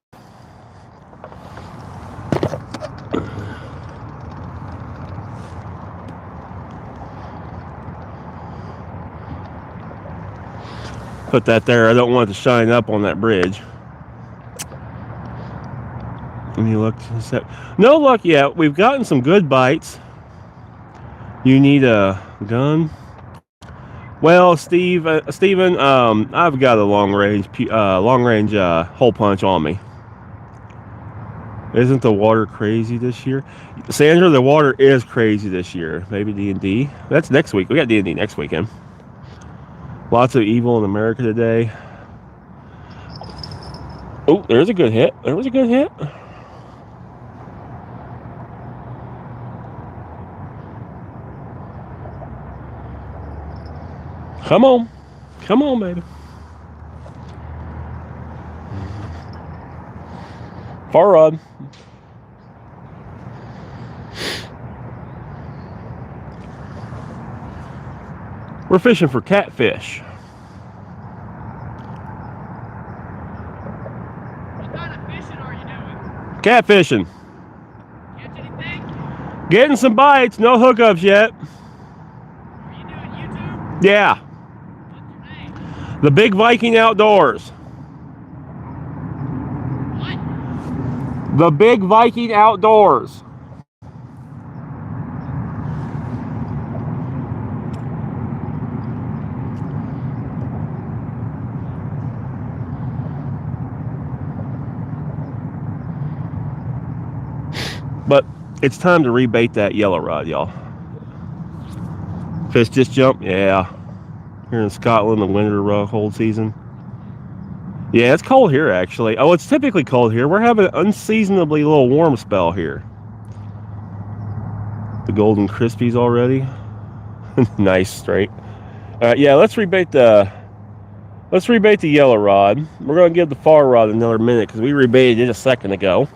Put that there. I don't want it to shine up on that bridge. Any luck? No luck yet. We've gotten some good bites. You need a gun? Well, Steven, I've got a long range hole punch on me. Isn't the water crazy this year? Sandra, the water is crazy this year. Maybe D&D. That's next week. We got D&D next weekend. Lots of evil in America today. Oh, there's a good hit. There was a good hit. Come on. Come on, baby. Far rod. We're fishing for catfish. What kind of fishing are you doing? Catfishing. Catch anything? Getting some bites, no hookups yet. Are you doing YouTube? Yeah. What's your name? The Big Viking Outdoors. What? The Big Viking Outdoors. But it's time to rebait that yellow rod, y'all. Fish just jumped? Yeah. Here in Scotland, the winter hold season. Yeah, it's cold here, actually. Oh, it's typically cold here. We're having an unseasonably little warm spell here. The golden crispies already. Nice, straight. Yeah, let's rebait the yellow rod. We're going to give the far rod another minute because we rebaited it a second ago.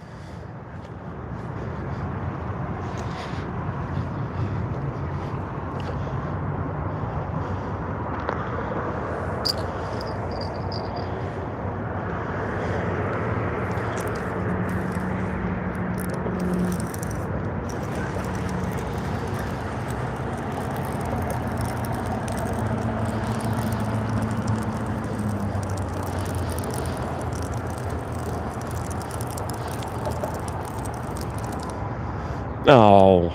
Oh,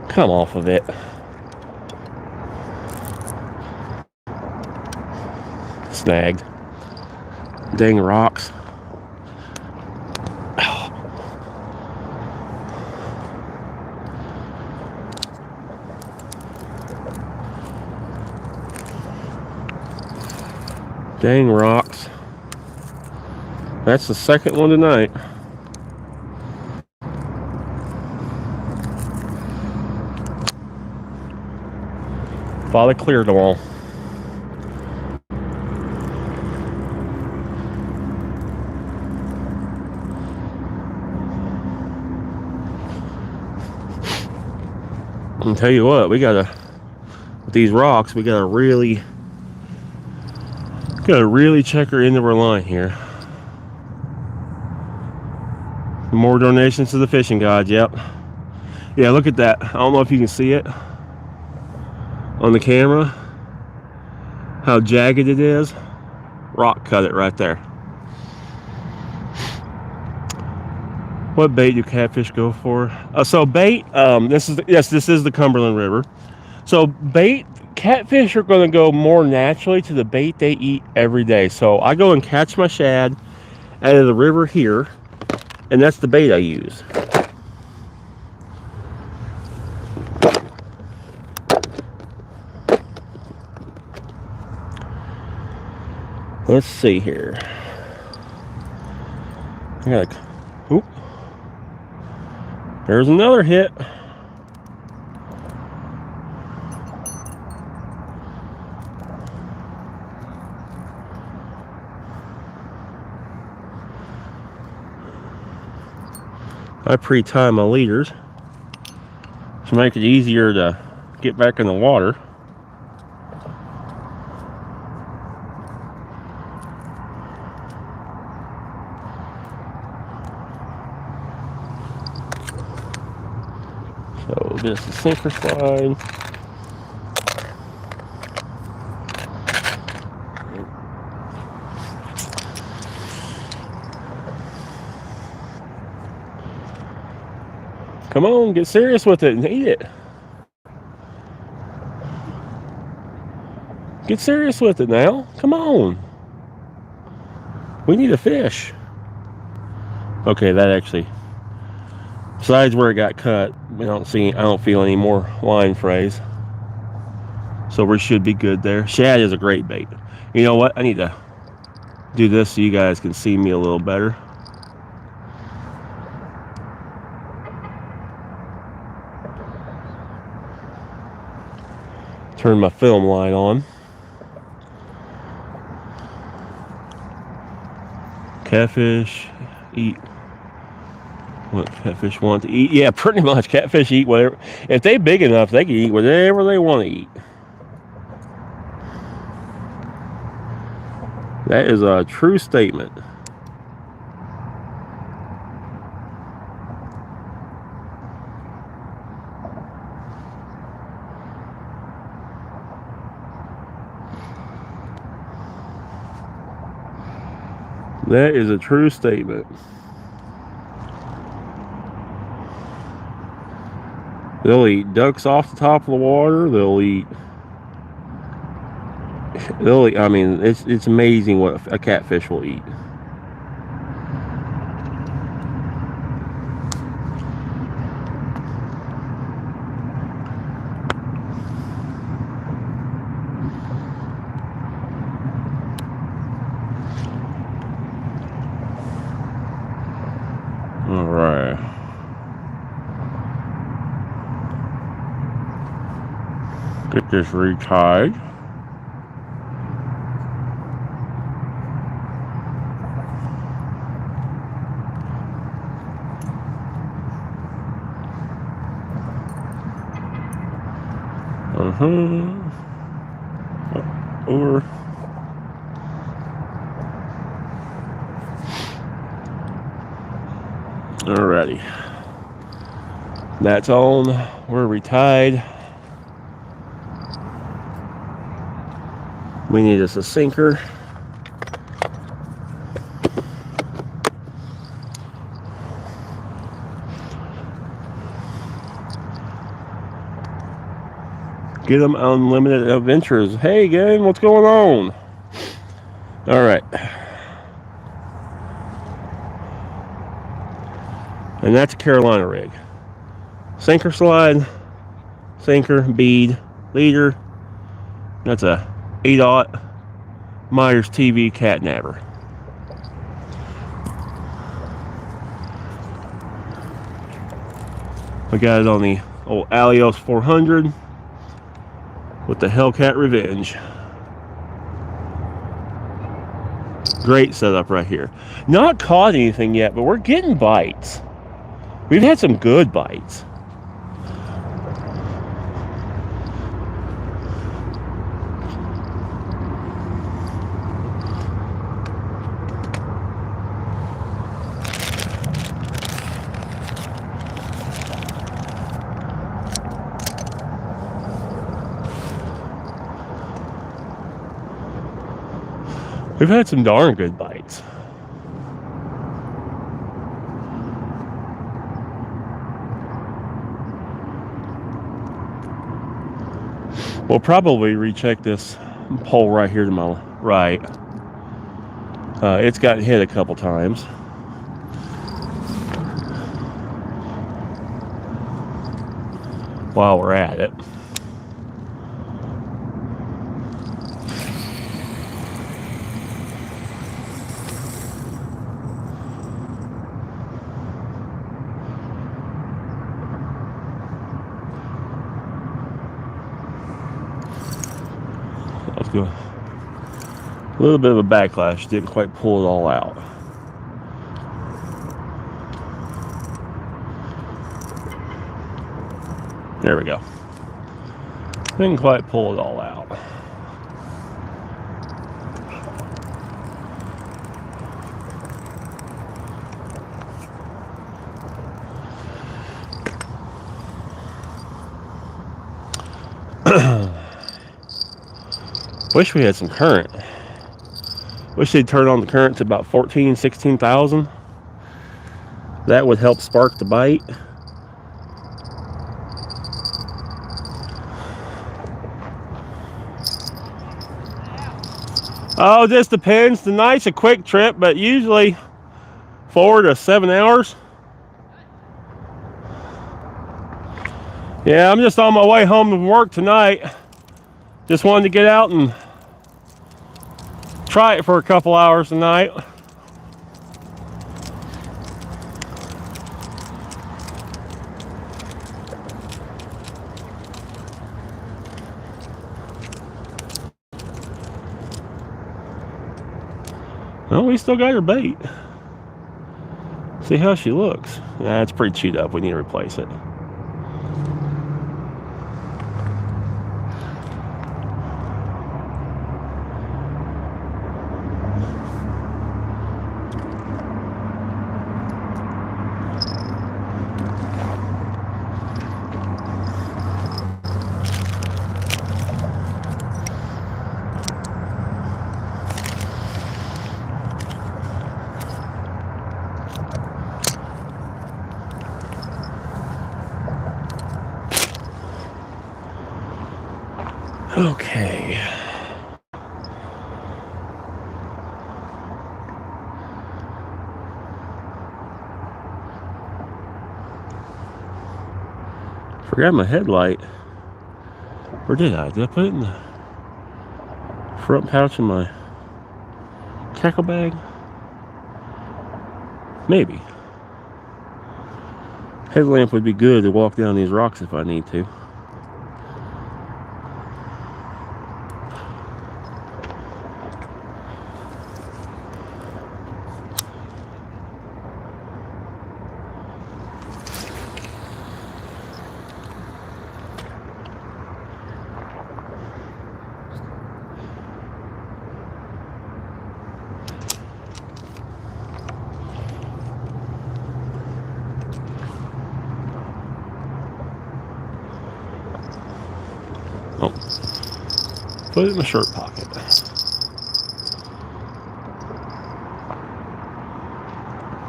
come off of it. Snagged. Dang rocks. Oh. Dang rocks. That's the second one tonight. Father cleared them all. I'll tell you what, with these rocks, we gotta really check her into our line here. More donations to the fishing gods, yep. Yeah, look at that. I don't know if you can see it on the camera, how jagged it is. Rock cut it right there. What bait do catfish go for? So bait, this is the Cumberland River. So bait, catfish are going to go more naturally to the bait they eat every day. So I go and catch my shad out of the river here, and that's the bait I use. Let's see here. I got oop. There's another hit. I pre-time my leaders to make it easier to get back in the water. So this is sinker slide. Come on, get serious with it and eat it. Get serious with it now. Come on. We need a fish. Okay, that actually, besides where it got cut, I don't feel any more line frays. So we should be good there. Shad is a great bait. You know what? I need to do this so you guys can see me a little better. Turn my film light on. Catfish eat what catfish want to eat. Yeah, pretty much. Catfish eat whatever. If they're big enough, they can eat whatever they want to eat. That is a true statement. That is a true statement. They'll eat ducks off the top of the water. They'll eat. I mean, it's amazing what a catfish will eat. All right. Get this retied. Over. Alrighty. That's on. We're retied. We need us a sinker. Get them unlimited adventures. Hey gang, what's going on? All right. And that's a Carolina rig. Sinker slide, sinker, bead, leader. That's a 8/0 Meyers TV cat nabber. We got it on the old Alios 400 with the Hellcat Revenge. Great setup right here. Not caught anything yet, but we're getting bites. We've had some good bites. We've had some darn good bites. We'll probably recheck this pole right here to my right. It's gotten hit a couple times. While we're at it. Let's go. A little bit of a backlash, didn't quite pull it all out. There we go. Didn't quite pull it all out. Wish we had some current. Wish they'd turn on the current to about 14, 16,000. That would help spark the bite. Oh, this depends. Tonight's a quick trip, but usually 4 to 7 hours. Yeah, I'm just on my way home from work tonight. Just wanted to get out and try it for a couple hours tonight. Well, we still got her bait. See how she looks. Nah, it's pretty chewed up. We need to replace it. Okay. Forgot my headlight. Or did I? Did I put it in the front pouch of my tackle bag? Maybe. Headlamp would be good to walk down these rocks if I need to. Oh, put it in my shirt pocket.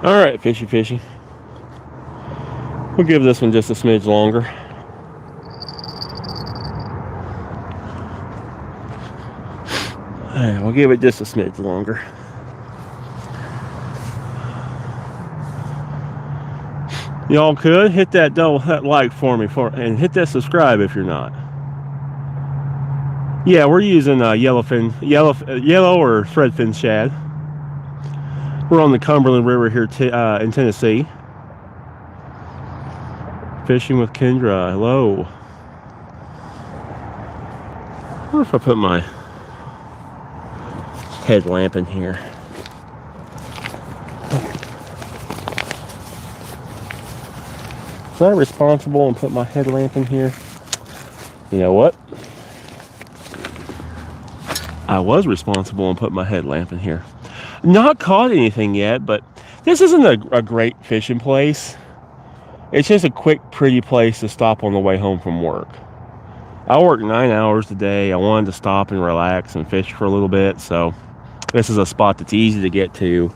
All right, fishy. We'll give this one just a smidge longer. All right, we'll give it just a smidge longer. Y'all could hit that like for me and hit that subscribe if you're not. Yeah, we're using yellow or threadfin shad. We're on the Cumberland River here in Tennessee. Fishing with Kendra. Hello. I wonder if I put my headlamp in here. Was I responsible and put my headlamp in here? You know what? I was responsible and put my headlamp in here. Not caught anything yet, but this isn't a great fishing place. It's just a quick, pretty place to stop on the way home from work. I work 9 hours a day. I wanted to stop and relax and fish for a little bit, so this is a spot that's easy to get to.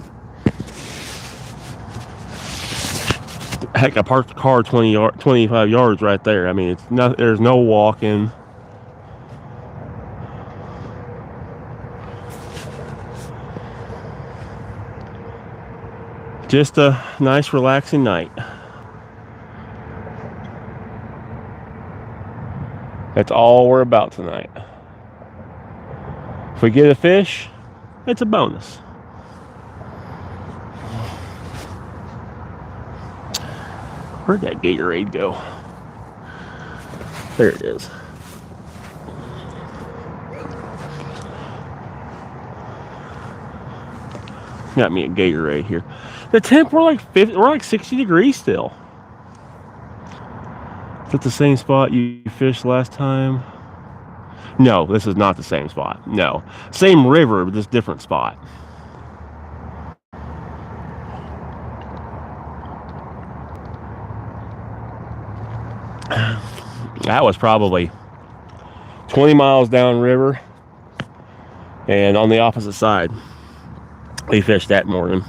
Heck, I parked the car 25 yards right there. I mean, it's not. There's no walking. Just a nice, relaxing night. That's all we're about tonight. If we get a fish, it's a bonus. Where'd that Gatorade go? There it is. Got me a Gatorade here. The temp, we're like 60 degrees still. Is that the same spot you fished last time? No, this is not the same spot. No. Same river, but just different spot. That was probably 20 miles downriver and on the opposite side. We fished that morning.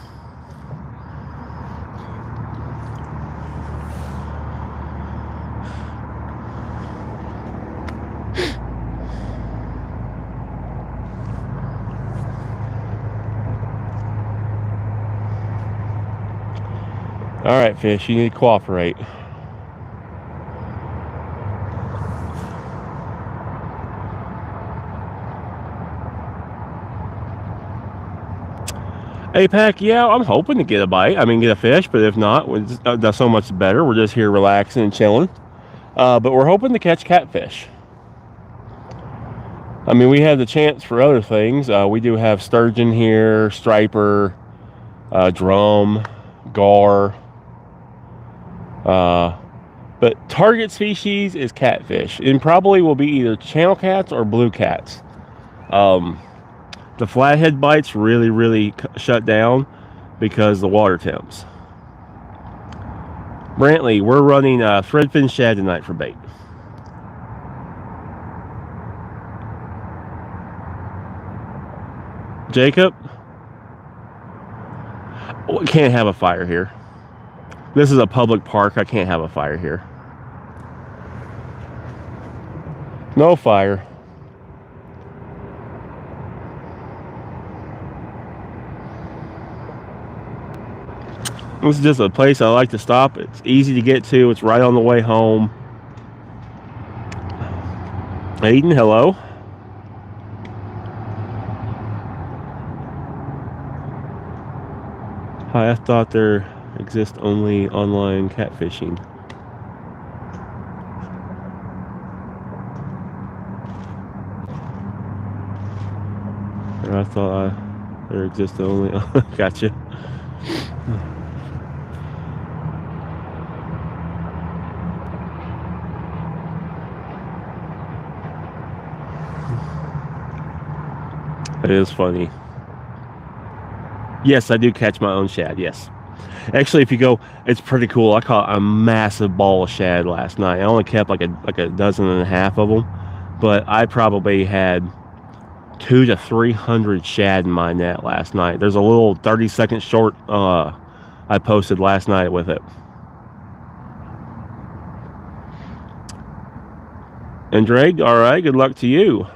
All right, fish, you need to cooperate. APAC, yeah, I'm hoping to get a bite. I mean, get a fish, but if not, that's so much better. We're just here relaxing and chilling. But we're hoping to catch catfish. I mean, we have the chance for other things. We do have sturgeon here, striper, drum, gar. But target species is catfish, and probably will be either channel cats or blue cats. The flathead bites really shut down because the water temps. Brantley, we're running threadfin shad tonight for bait. Jacob, we can't have a fire here. This is a public park. I can't have a fire here. No fire. This is just a place I like to stop. It's easy to get to. It's right on the way home. Aiden, hello. Hi, I thought there exists only online catfishing. I thought there exists only. Gotcha. It is funny. Yes, I do catch my own shad, yes. Actually, if you go, it's pretty cool. I caught a massive ball of shad last night. I only kept like a dozen and a half of them, but I probably had 200 to 300 shad in my net last night. There's a little 30-second short I posted last night with it. And Drake, all right, good luck to you.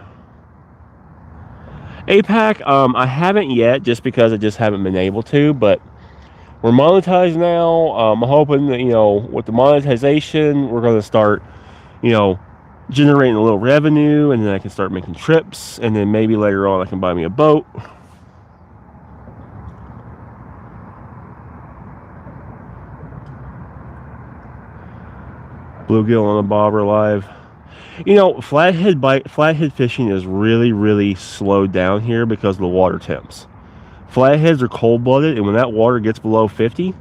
APAC, I haven't yet, just because I just haven't been able to, but we're monetized now. I'm hoping that, you know, with the monetization, we're going to start, you know, generating a little revenue, and then I can start making trips, and then maybe later on I can buy me a boat. Bluegill on a bobber live. You know, flathead fishing is really slowed down here because of the water temps. Flatheads are cold-blooded, and when that water gets below 50,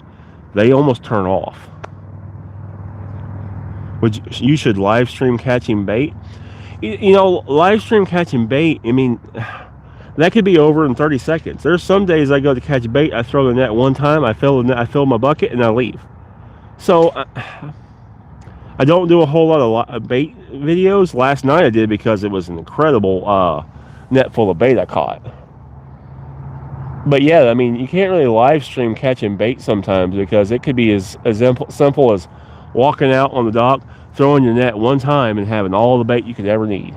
they almost turn off. You should live stream catching bait. You know, live stream catching bait, I mean, that could be over in 30 seconds. There's some days I go to catch bait, I throw the net one time, I fill my bucket, and I leave. So I don't do a whole lot of bait videos. Last night I did because it was an incredible net full of bait I caught. But yeah, I mean, you can't really live stream catching bait sometimes because it could be as simple as walking out on the dock, throwing your net one time, and having all the bait you could ever need.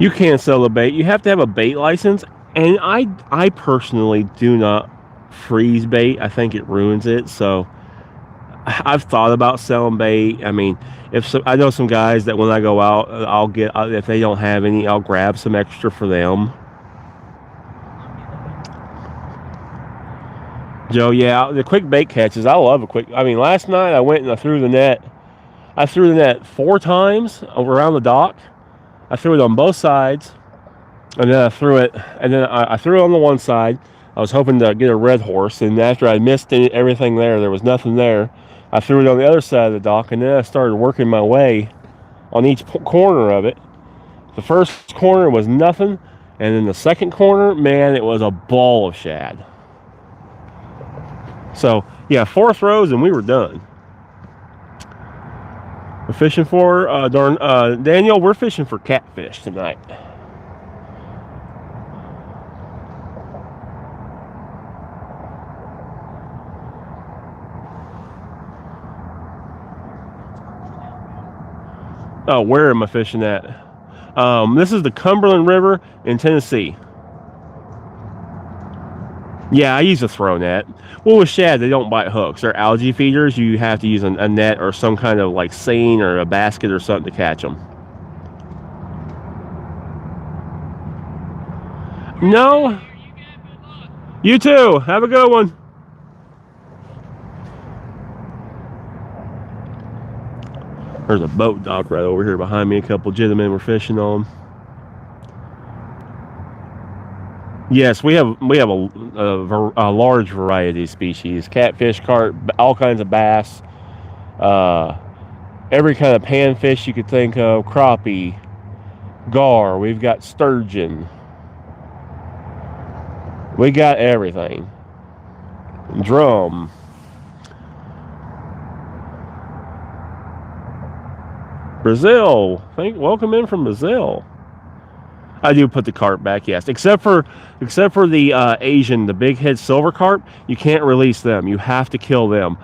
You can't sell a bait. You have to have a bait license, and I personally do not freeze bait. I think it ruins it. So I've thought about selling bait. I mean, I know some guys that when I go out, I'll get, if they don't have any, I'll grab some extra for them. Joe, yeah, the quick bait catches. I love a quick. I mean, last night I went and I threw the net. I threw the net 4 times around the dock. I threw it on both sides, and then I threw it on the one side. I was hoping to get a red horse, and after I missed everything there was nothing there. I threw it on the other side of the dock, and then I started working my way on each corner of it. The first corner was nothing, and then the second corner, man, it was a ball of shad. So yeah, 4 throws and we were done. We're fishing for Daniel, we're fishing for catfish tonight. Oh, where am I fishing at? This is the Cumberland River in Tennessee. Yeah, I use a throw net. Well, with shad, they don't bite hooks. They're algae feeders. You have to use a net or some kind of like seine or a basket or something to catch them. No. You got good luck. You too. Have a good one. There's a boat dock right over here behind me. A couple gentlemen were fishing on. Yes, we have a large variety of species: catfish, carp, all kinds of bass, every kind of panfish you could think of, crappie, gar. We've got sturgeon. We got everything. Drum. Brazil. Welcome in from Brazil. I do put the carp back, yes. Except for the Asian, the big head silver carp, you can't release them. You have to kill them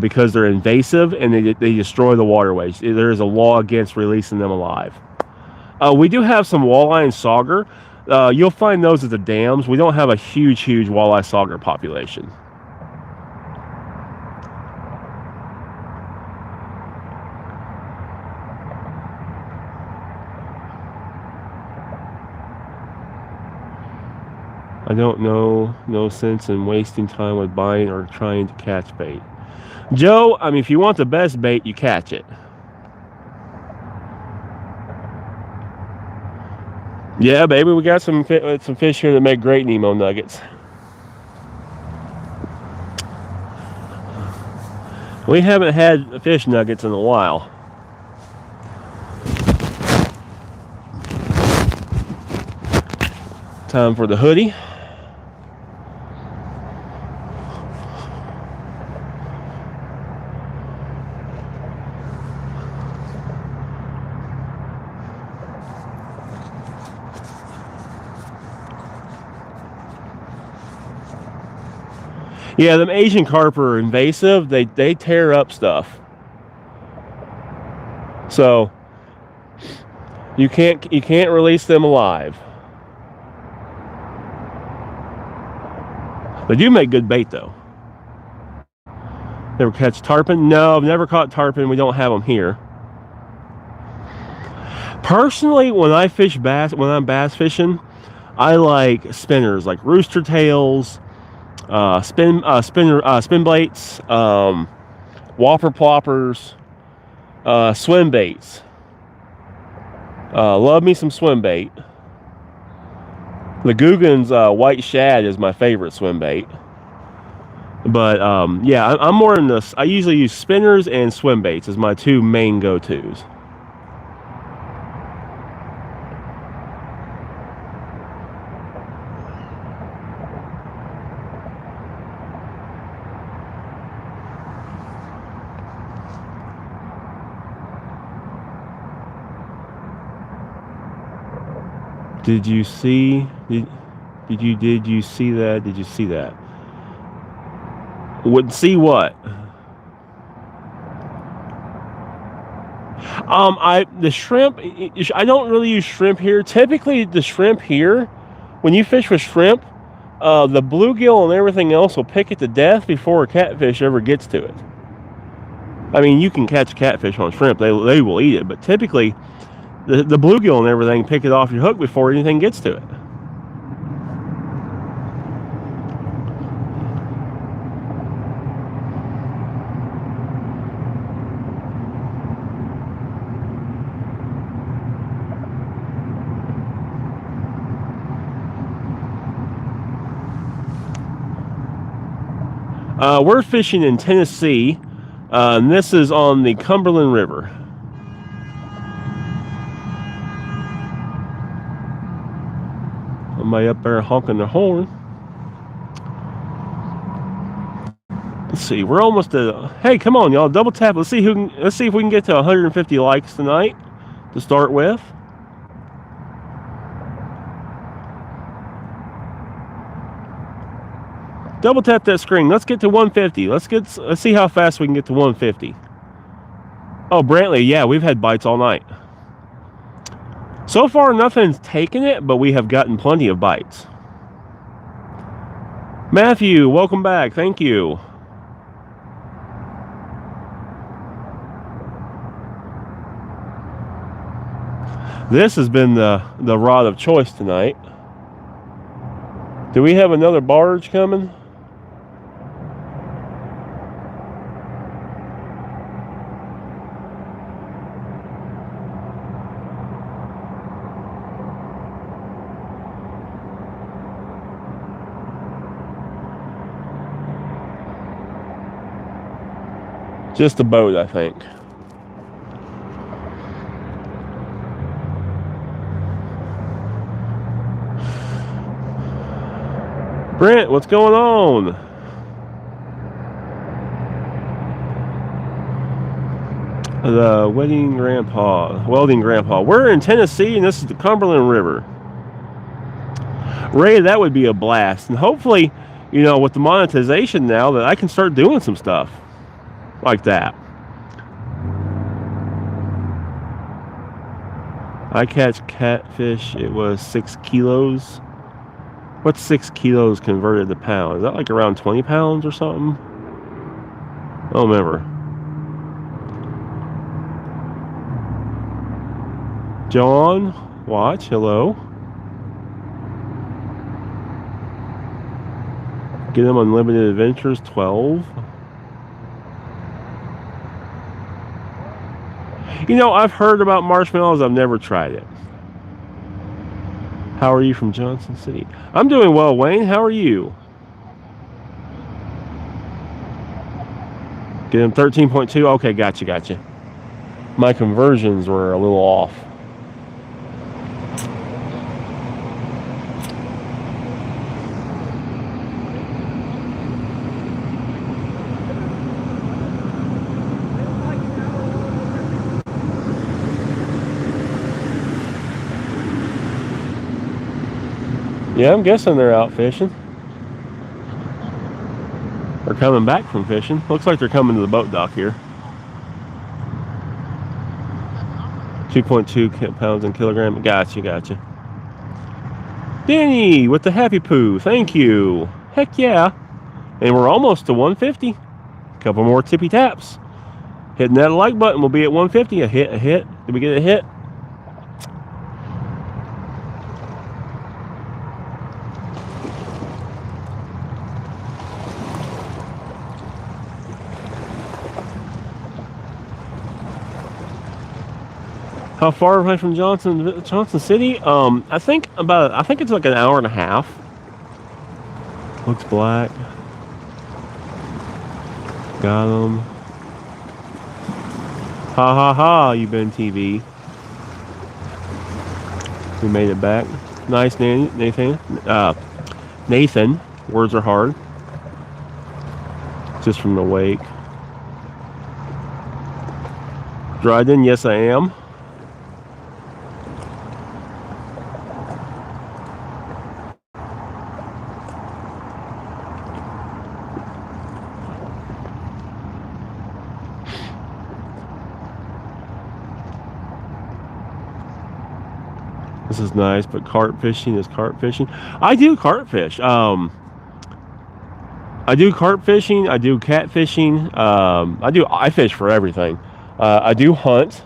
because they're invasive and they destroy the waterways. There is a law against releasing them alive. We do have some walleye and sauger. You'll find those at the dams. We don't have a huge walleye sauger population. I don't know, no sense in wasting time with buying or trying to catch bait. Joe, I mean, if you want the best bait, you catch it. Yeah, baby, we got some fish here that make great Nemo nuggets. We haven't had fish nuggets in a while. Time for the hoodie. Yeah, them Asian carp are invasive. They tear up stuff. So you can't release them alive. They do make good bait though. Never catch tarpon? No, I've never caught tarpon. We don't have them here. Personally, when I fish bass, when I'm bass fishing, I like spinners, like rooster tails, spin baits, whopper ploppers, swim baits. Love me some swim bait. The Guggen's white shad is my favorite swim bait. But yeah, I'm more in this. I usually use spinners and swim baits as my two main go-tos. Did you see that? Did you see that? Would see what? The shrimp, I don't really use shrimp here. Typically the shrimp here, when you fish with shrimp, the bluegill and everything else will pick it to death before a catfish ever gets to it. I mean, you can catch a catfish on shrimp, they will eat it, but typically the bluegill and everything pick it off your hook before anything gets to it. We're fishing in Tennessee, and this is on the Cumberland River. Somebody up there honking their horn. Let's see, we're almost at. Hey, come on, y'all! Double tap. Let's see if we can get to 150 likes tonight to start with. Double tap that screen. Let's get to 150. Let's see how fast we can get to 150. Oh, Brantley, yeah, we've had bites all night. So far, nothing's taken it, but we have gotten plenty of bites. Matthew, welcome back. Thank you. This has been the rod of choice tonight. Do we have another barge coming? Just a boat, I think. Brent, what's going on? The welding grandpa. We're in Tennessee, and this is the Cumberland River. Ray, that would be a blast. And hopefully, you know, with the monetization now, that I can start doing some stuff like that. I catch catfish. It was 6 kilos. What's 6 kilos converted to pounds? Is that like around 20 pounds or something? I don't remember. John, watch. Hello. Get them Unlimited Adventures 12. You know, I've heard about marshmallows. I've never tried it. How are you from Johnson City? I'm doing well, Wayne. How are you? Get him 13.2. Okay, gotcha. My conversions were a little off. Yeah, I'm guessing they're out fishing. They're coming back from fishing. Looks like they're coming to the boat dock here. 2.2 pounds in kilogram. Gotcha. Danny with the happy poo. Thank you. Heck yeah. And we're almost to 150. A couple more tippy taps. Hitting that like button, we'll be at 150. A hit. Did we get a hit? How far away from Johnson City? I think it's like an hour and a half. Looks black. Got him. Ha, you been TV. We made it back. Nice, Nathan. Nathan, words are hard. Just from the wake. Dryden, yes I am. This is nice, but carp fishing is carp fishing. I do carp fish. I do carp fishing. I do cat fishing. I fish for everything. I do hunt.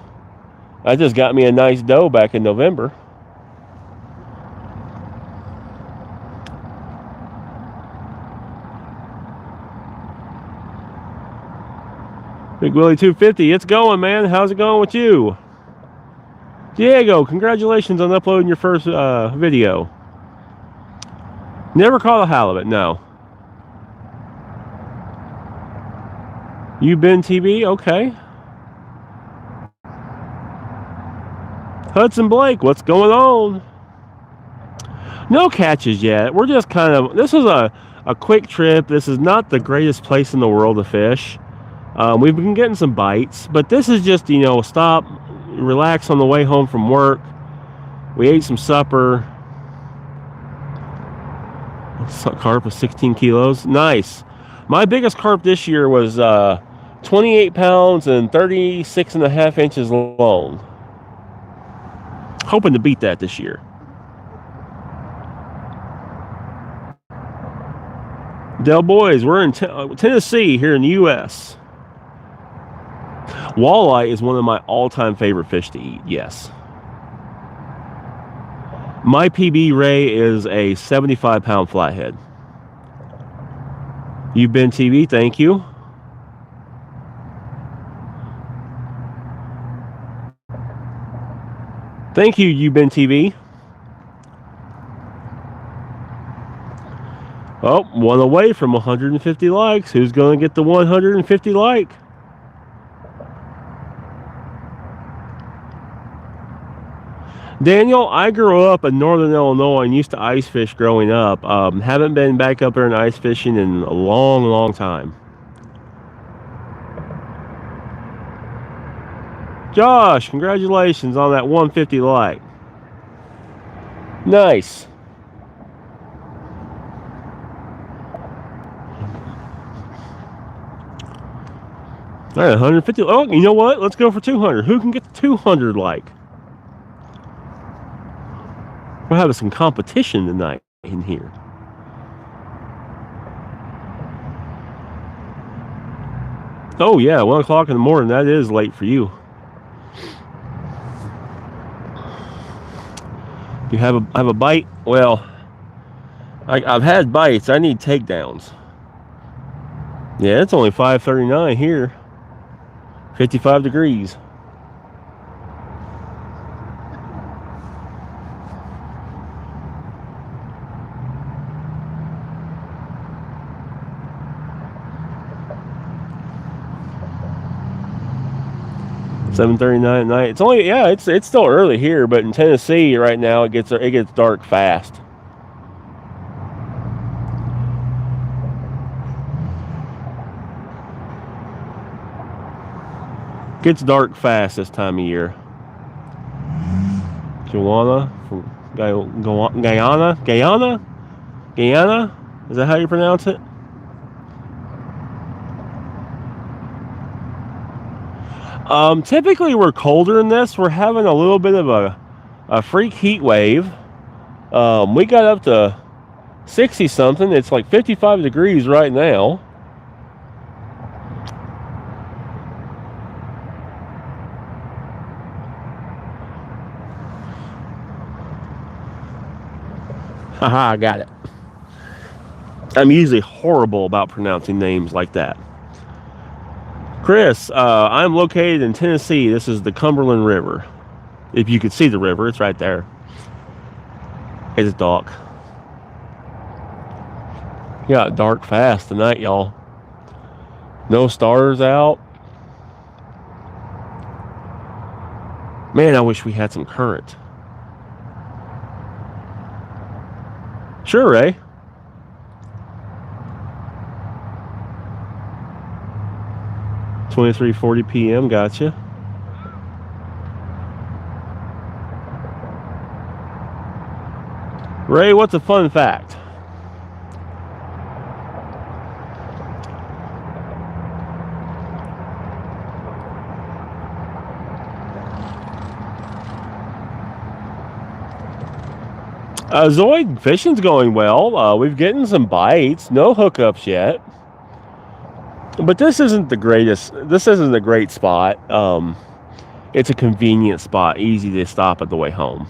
I just got me a nice doe back in November. Big Willie 250, it's going, man. How's it going with you? Diego, congratulations on uploading your first video. Never caught a halibut, no. You been TV? Okay. Hudson Blake, what's going on? No catches yet. We're just kind of, this is a quick trip. This is not the greatest place in the world to fish. We've been getting some bites, but this is just, you know, stop, relax on the way home from work. We ate some supper. Carp was 16 kilos. Nice. My biggest carp this year was 28 pounds and 36.5 inches long. Hoping to beat that this year. Del Boys, we're in Tennessee here in the U.S. Walleye is one of my all-time favorite fish to eat, yes. My PB Ray is a 75-pound flathead. You've been TV, thank you. Thank you, You've been TV. Oh, one away from 150 likes. Who's going to get the 150 like? Daniel, I grew up in northern Illinois and used to ice fish growing up. Haven't been back up there and ice fishing in a long, long time. Josh, congratulations on that 150 like. Nice. All right, 150. Oh, you know what? Let's go for 200. Who can get the 200 like? We're having some competition tonight in here. Oh yeah, 1 o'clock in the morning. That is late for you. You have a bite? Well, I've had bites. I need takedowns. Yeah, it's only 5:39 here. 55 degrees. $7:39 at night. It's only, yeah, it's still early here, but in Tennessee right now it gets dark fast. Gets dark fast this time of year. Guyana from Guyana. Is that how you pronounce it? Typically we're colder than this. We're having a little bit of a freak heat wave. We got up to 60 something. It's like 55 degrees right now. Haha, I got it. I'm usually horrible about pronouncing names like that. Chris, I'm located in Tennessee. This is the Cumberland River. If you could see the river, it's right there. It's dark. Yeah, dark fast tonight, y'all. No stars out. Man, I wish we had some current. Sure, Ray. $23:40 p.m. Gotcha. Ray, what's a fun fact? Zoid, fishing's going well. We've getting some bites. No hookups yet. But this isn't the greatest. This isn't a great spot. It's a convenient spot. Easy to stop at the way home.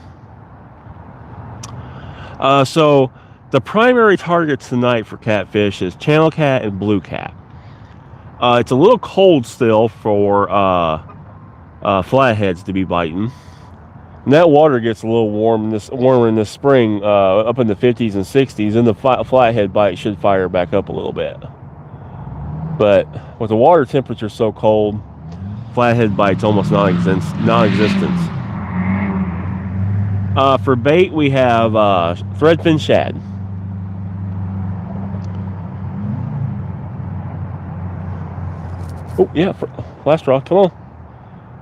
So the primary targets tonight for catfish is channel cat and blue cat. It's a little cold still for flatheads to be biting. And that water gets a little warmer in this spring, up in the 50s and 60s, and the flathead bite should fire back up a little bit. But with the water temperature so cold, flathead bites almost non-existent. For bait, we have threadfin shad. Oh yeah, last straw. Come on.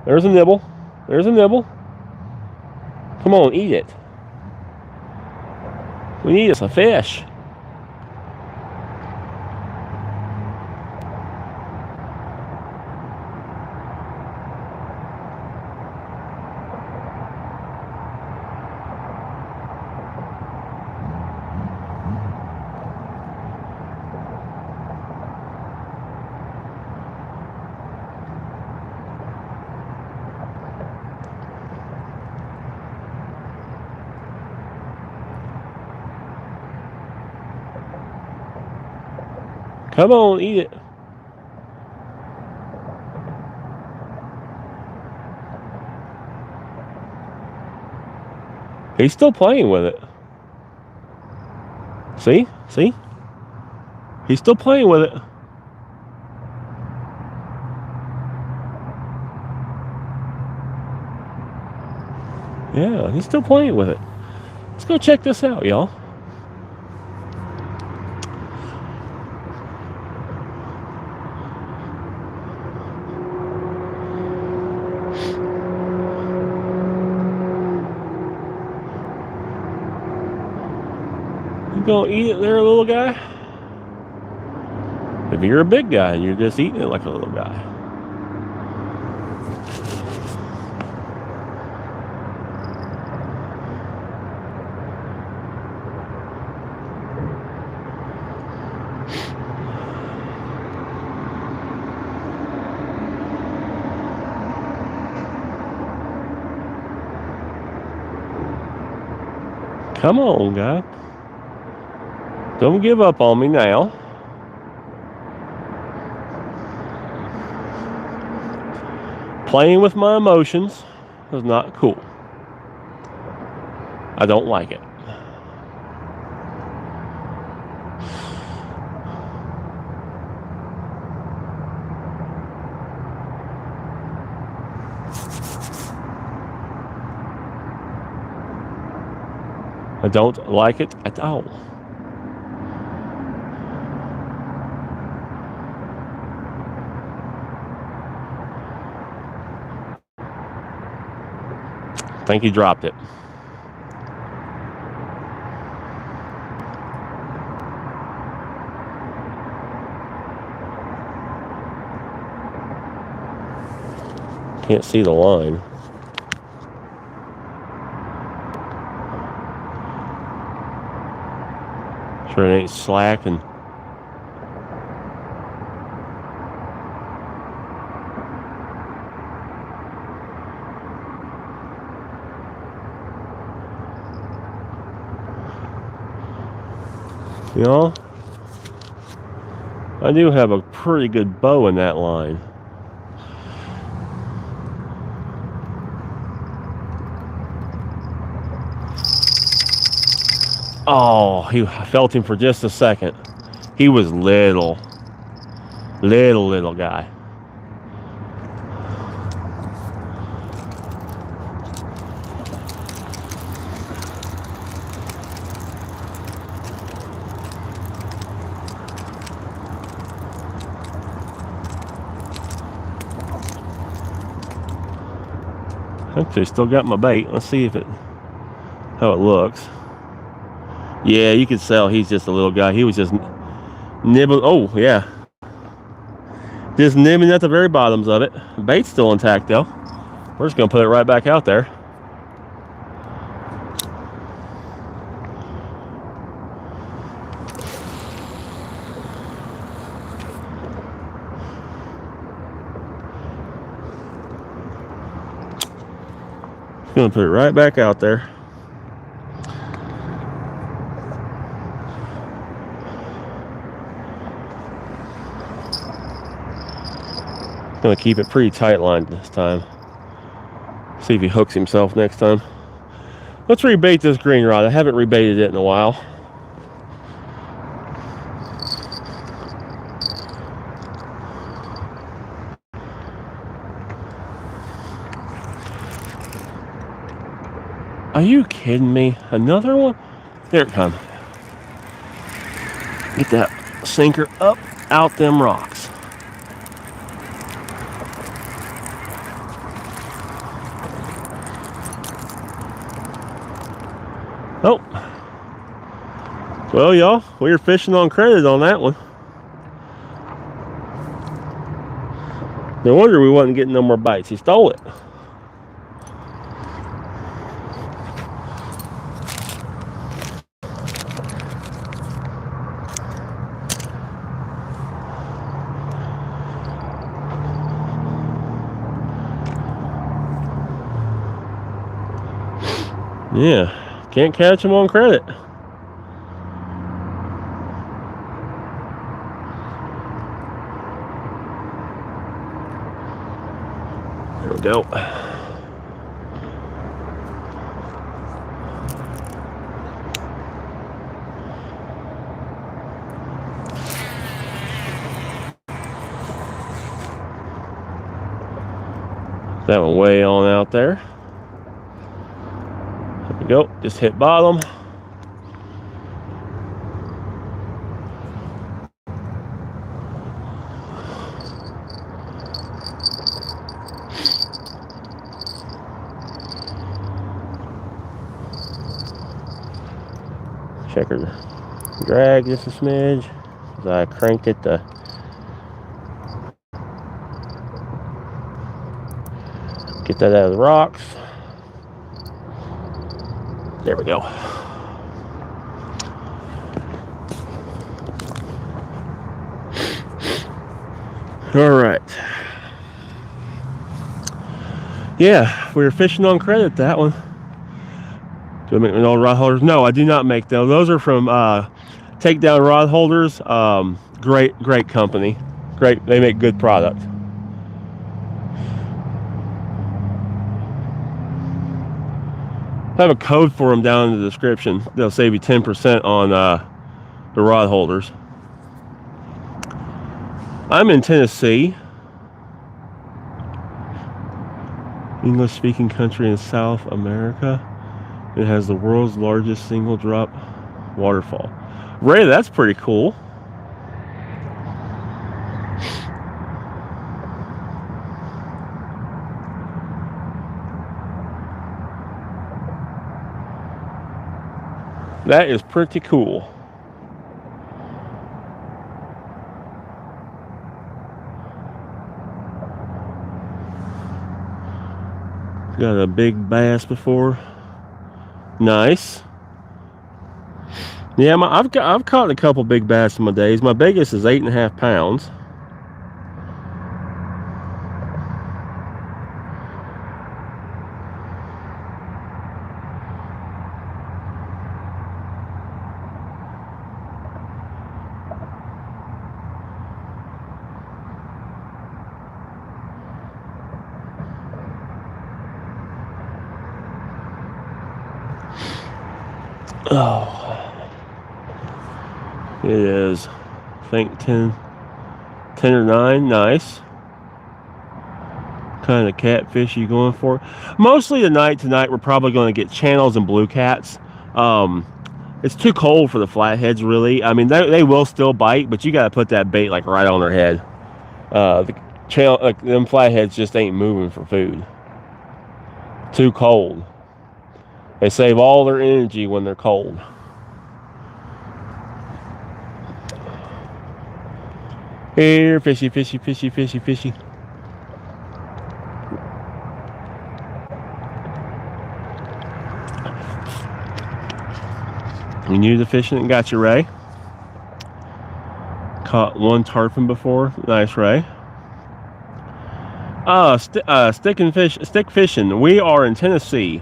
There's a nibble. There's a nibble. Come on, eat it. We need us a fish. Come on, eat it. He's still playing with it. See? See? He's still playing with it. Yeah, he's still playing with it. Let's go check this out, y'all. You gonna eat it there, little guy? If you're a big guy and you're just eating it like a little guy. Come on, guy. Don't give up on me now. Playing with my emotions is not cool. I don't like it. I don't like it at all. I think he dropped it. Can't see the line. Sure it ain't slacking. You know, I do have a pretty good bow in that line. Oh, I felt him for just a second. He was little guy. Actually, still got my bait. Let's see how it looks. Yeah, you can tell he's just a little guy. He was just nibbling. Oh, yeah. Just nibbling at the very bottoms of it. Bait's still intact, though. We're just going to put it right back out there. Going to put it right back out there. Going to keep it pretty tight lined this time. See if he hooks himself next time. Let's rebait this green rod. I haven't rebaited it in a while. Are you kidding me? Another one? There it comes. Get that sinker up out them rocks. Oh. Well, y'all, we were fishing on credit on that one. No wonder we wasn't getting no more bites. He stole it. Yeah. Can't catch him on credit. go. That one way on out there. There we go. Just hit bottom. Check her drag just a smidge. As I cranked it to get that out of the rocks. There we go. All right. Yeah, we were fishing on credit that one. Do I make my own rod holders? No, I do not make them. Those are from Takedown Rod Holders. Great company. Great, they make good product. I have a code for them down in the description. They'll save you 10% on the rod holders. I'm in Tennessee, English-speaking country in South America. It has the world's largest single drop waterfall. Ray, that's pretty cool. That is pretty cool. Got a big bass before. Nice. Yeah, I've caught a couple big bass in my days. My biggest is 8.5 pounds. Oh, it is, I think 10 or 9. Nice. Kind of catfish you going for? Mostly tonight we're probably going to get channels and blue cats. It's too cold for the flatheads, really. I mean, they will still bite, but you got to put that bait like right on their head. The channel, like them flatheads, just ain't moving for food. Too cold. They save all their energy when they're cold. Here, fishy, fishy, fishy, fishy, fishy. You knew the fishing and got you, Ray. Caught one tarpon before. Nice, Ray. Stick fishing. We are in Tennessee.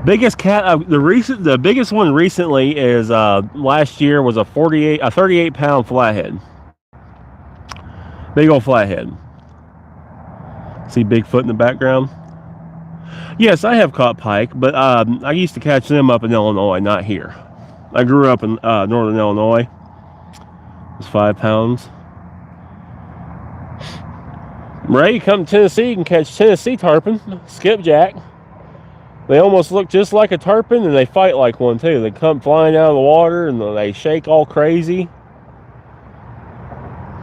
Biggest cat, the biggest one recently is last year was a 38 pound flathead. Big old flathead. See Bigfoot in the background? Yes, I have caught pike, but I used to catch them up in Illinois, not here. I grew up in northern Illinois. It was 5 pounds. Ray, you come to Tennessee, you can catch Tennessee tarpon, skipjack. They almost look just like a tarpon, and they fight like one too. They come flying out of the water and they shake all crazy.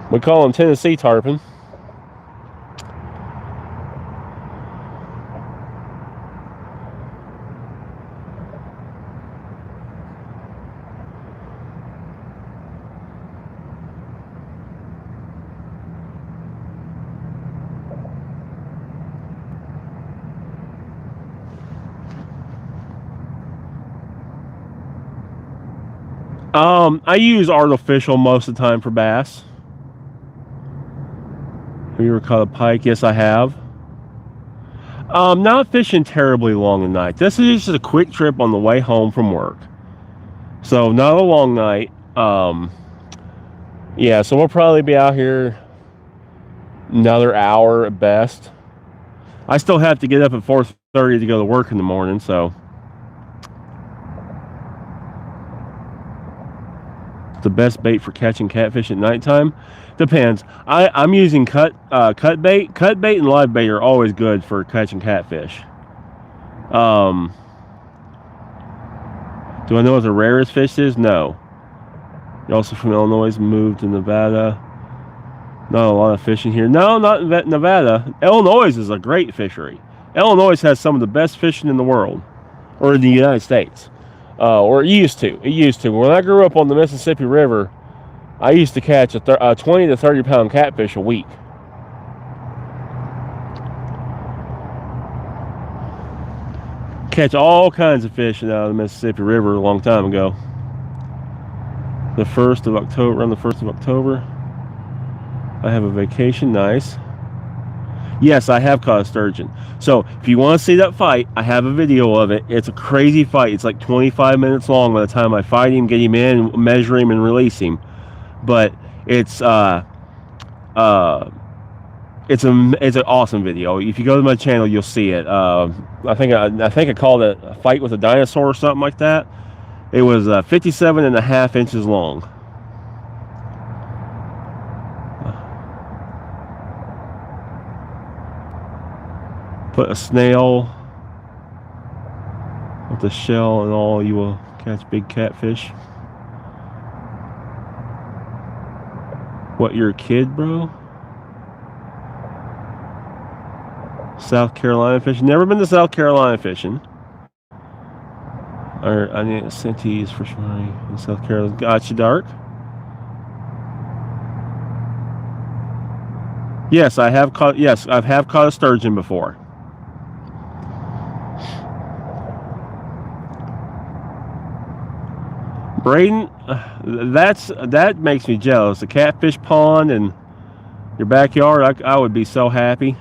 We call them Tennessee tarpon. I use artificial most of the time for bass. Have you ever caught a pike? Yes, I have. Not fishing terribly long at night. This is just a quick trip on the way home from work. So not a long night. Yeah, so we'll probably be out here another hour at best. I still have to get up at 4:30 to go to work in the morning, so the best bait for catching catfish at nighttime depends. I'm using cut bait. Cut bait and live bait are always good for catching catfish. Do I know what the rarest fish is? No. You're also from Illinois, moved to Nevada. Not a lot of fishing here. No, not in Nevada. Illinois is a great fishery. Illinois has some of the best fishing in the world, or in the United States. Or it used to. It used to. When I grew up on the Mississippi River, I used to catch a 20 to 30 pound catfish a week. Catch all kinds of fish out of the Mississippi River a long time ago. The 1st of October, around the 1st of October, I have a vacation. Nice. Yes, I have caught a sturgeon. So if you want to see that fight, I have a video of it. It's a crazy fight. It's like 25 minutes long by the time I fight him, get him in, measure him, and release him. But it's an awesome video. If you go to my channel, you'll see it. I think I called it a fight with a dinosaur or something like that. It was 57.5 inches long. Put a snail with the shell and all, you will catch big catfish. What, you're a kid, bro? South Carolina fishing. Never been to South Carolina fishing. Or I need Cinty's for sure in South Carolina. Gotcha, Dark. Yes, I have caught. Yes, I have caught a sturgeon before. Braden, that makes me jealous. The catfish pond and your backyard, I would be so happy.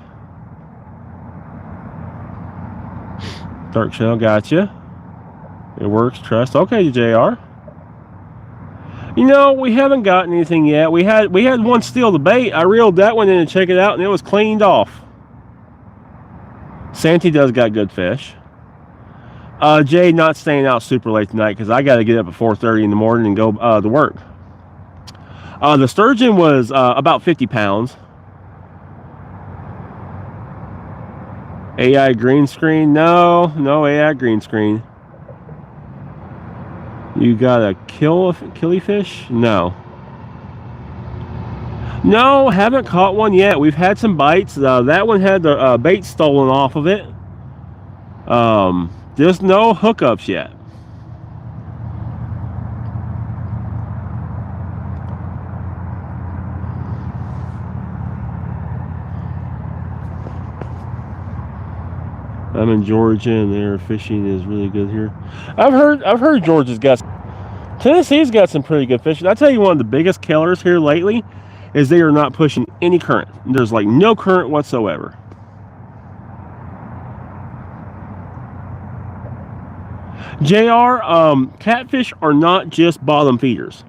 Dark shell, gotcha. It works, trust. Okay, JR. You know, we haven't gotten anything yet. We had one steal the bait. I reeled that one in and check it out, and it was cleaned off. Santy does got good fish. Jay not staying out super late tonight because I got to get up at 4:30 in the morning and go to work. The sturgeon was about 50 pounds. AI green screen? No AI green screen. You got a killifish? No, haven't caught one yet. We've had some bites. That one had the bait stolen off of it. There's no hookups yet. I'm in Georgia, and their fishing is really good here. I've heard Georgia's got, Tennessee's got some pretty good fishing. I tell you, one of the biggest killers here lately is they are not pushing any current. There's like no current whatsoever. JR, catfish are not just bottom feeders.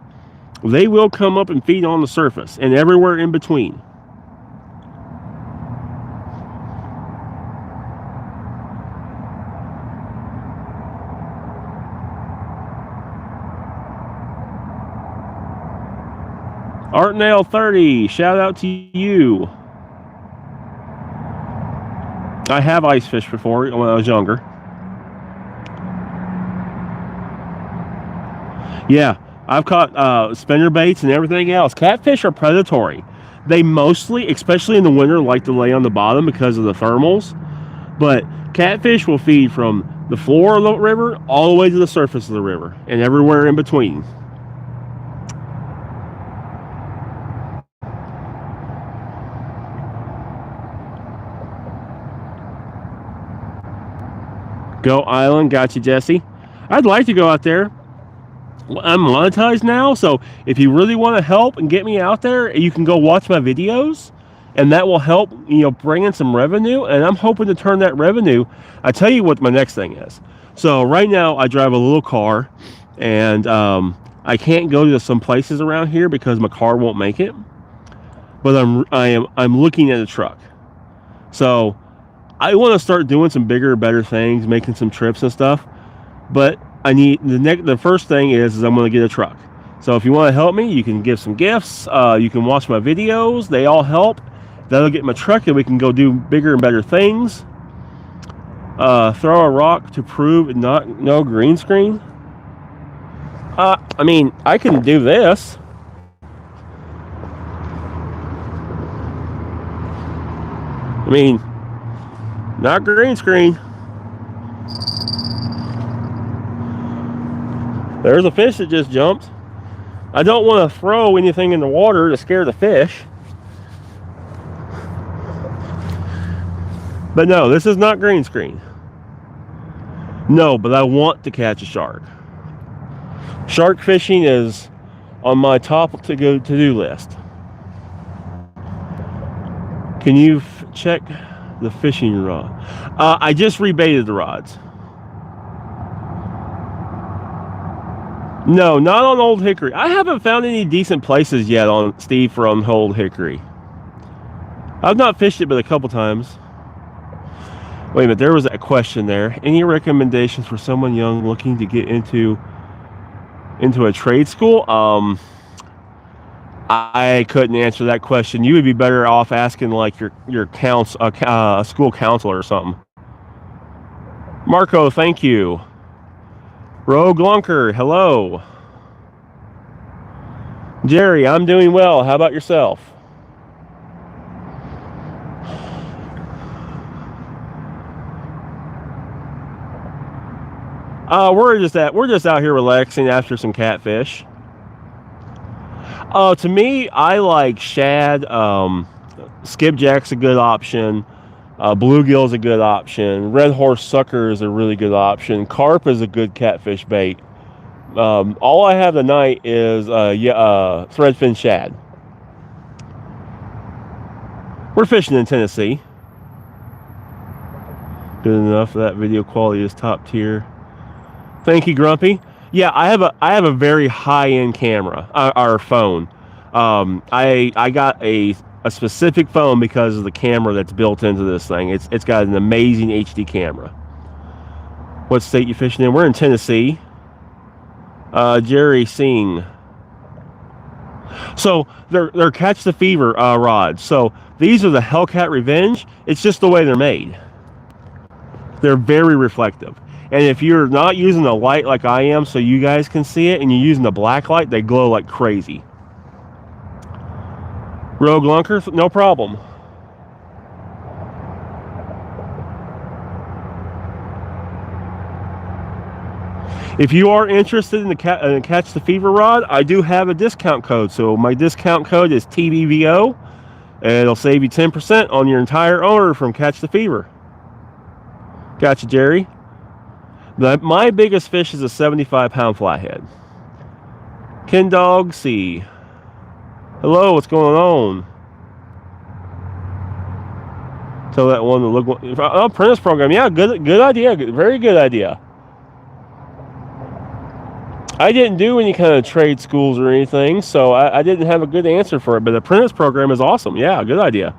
They will come up and feed on the surface and everywhere in between. Artnail30, shout out to you. I have ice fished before when I was younger. Yeah, I've caught spinner baits and everything else. Catfish are predatory. They mostly, especially in the winter, like to lay on the bottom because of the thermals. But catfish will feed from the floor of the river all the way to the surface of the river and everywhere in between. Go Island, got you, Jesse. I'd like to go out there. I'm monetized now, so if you really want to help and get me out there, you can go watch my videos, and that will help, bring in some revenue. And I'm hoping to turn that revenue. I tell you what my next thing is. So right now I drive a little car, and I can't go to some places around here because my car won't make it. but I'm looking at a truck. So I want to start doing some bigger, better things, making some trips and stuff. But I need the first thing is I'm going to get a truck. So if you want to help me, you can give some gifts. You can watch my videos. They all help. That'll get my truck, and we can go do bigger and better things. Throw a rock to prove no green screen. I mean, I can do this. I mean, not green screen. There's a fish that just jumped. I don't want to throw anything in the water to scare the fish. But no, this is not green screen. No, but I want to catch a shark. Shark fishing is on my top to-do list. Can you check the fishing rod? I just rebaited the rods. No, not on Old Hickory. I haven't found any decent places yet on Steve from Old Hickory. I've not fished it but a couple times. Wait a minute, there was a question there. Any recommendations for someone young looking to get into a trade school? I couldn't answer that question. You would be better off asking like your school counselor or something. Marco, thank you. Rogue Lunker, hello. Jerry, I'm doing well. How about yourself? We're just out here relaxing after some catfish. To me, I like shad. Skipjack's a good option. Bluegill's a good option. Red horse sucker is a really good option. Carp is a good catfish bait. All I have tonight is threadfin shad. We're fishing in Tennessee. Good enough. That video quality is top tier. Thank you, Grumpy. Yeah, I have a very high-end camera, our phone. I got a specific phone because of the camera that's built into this thing. It's got an amazing HD camera. What state you fishing in? We're in Tennessee. Jerry Singh. So they're Catch the Fever rods. So these are the Hellcat Revenge. It's just the way they're made. They're very reflective. And if you're not using a light like I am so you guys can see it, and you're using a black light, they glow like crazy. Rogue Lunker, no problem. If you are interested in the Catch the Fever rod, I do have a discount code. So my discount code is TBVO, and it'll save you 10% on your entire order from Catch the Fever. Gotcha, Jerry. My biggest fish is a 75-pound flathead. Ken Dog C. Hello, what's going on? Tell that one to look. Apprentice program, yeah, good idea, very good idea. I didn't do any kind of trade schools or anything, so I didn't have a good answer for it. But the apprentice program is awesome. Yeah, good idea.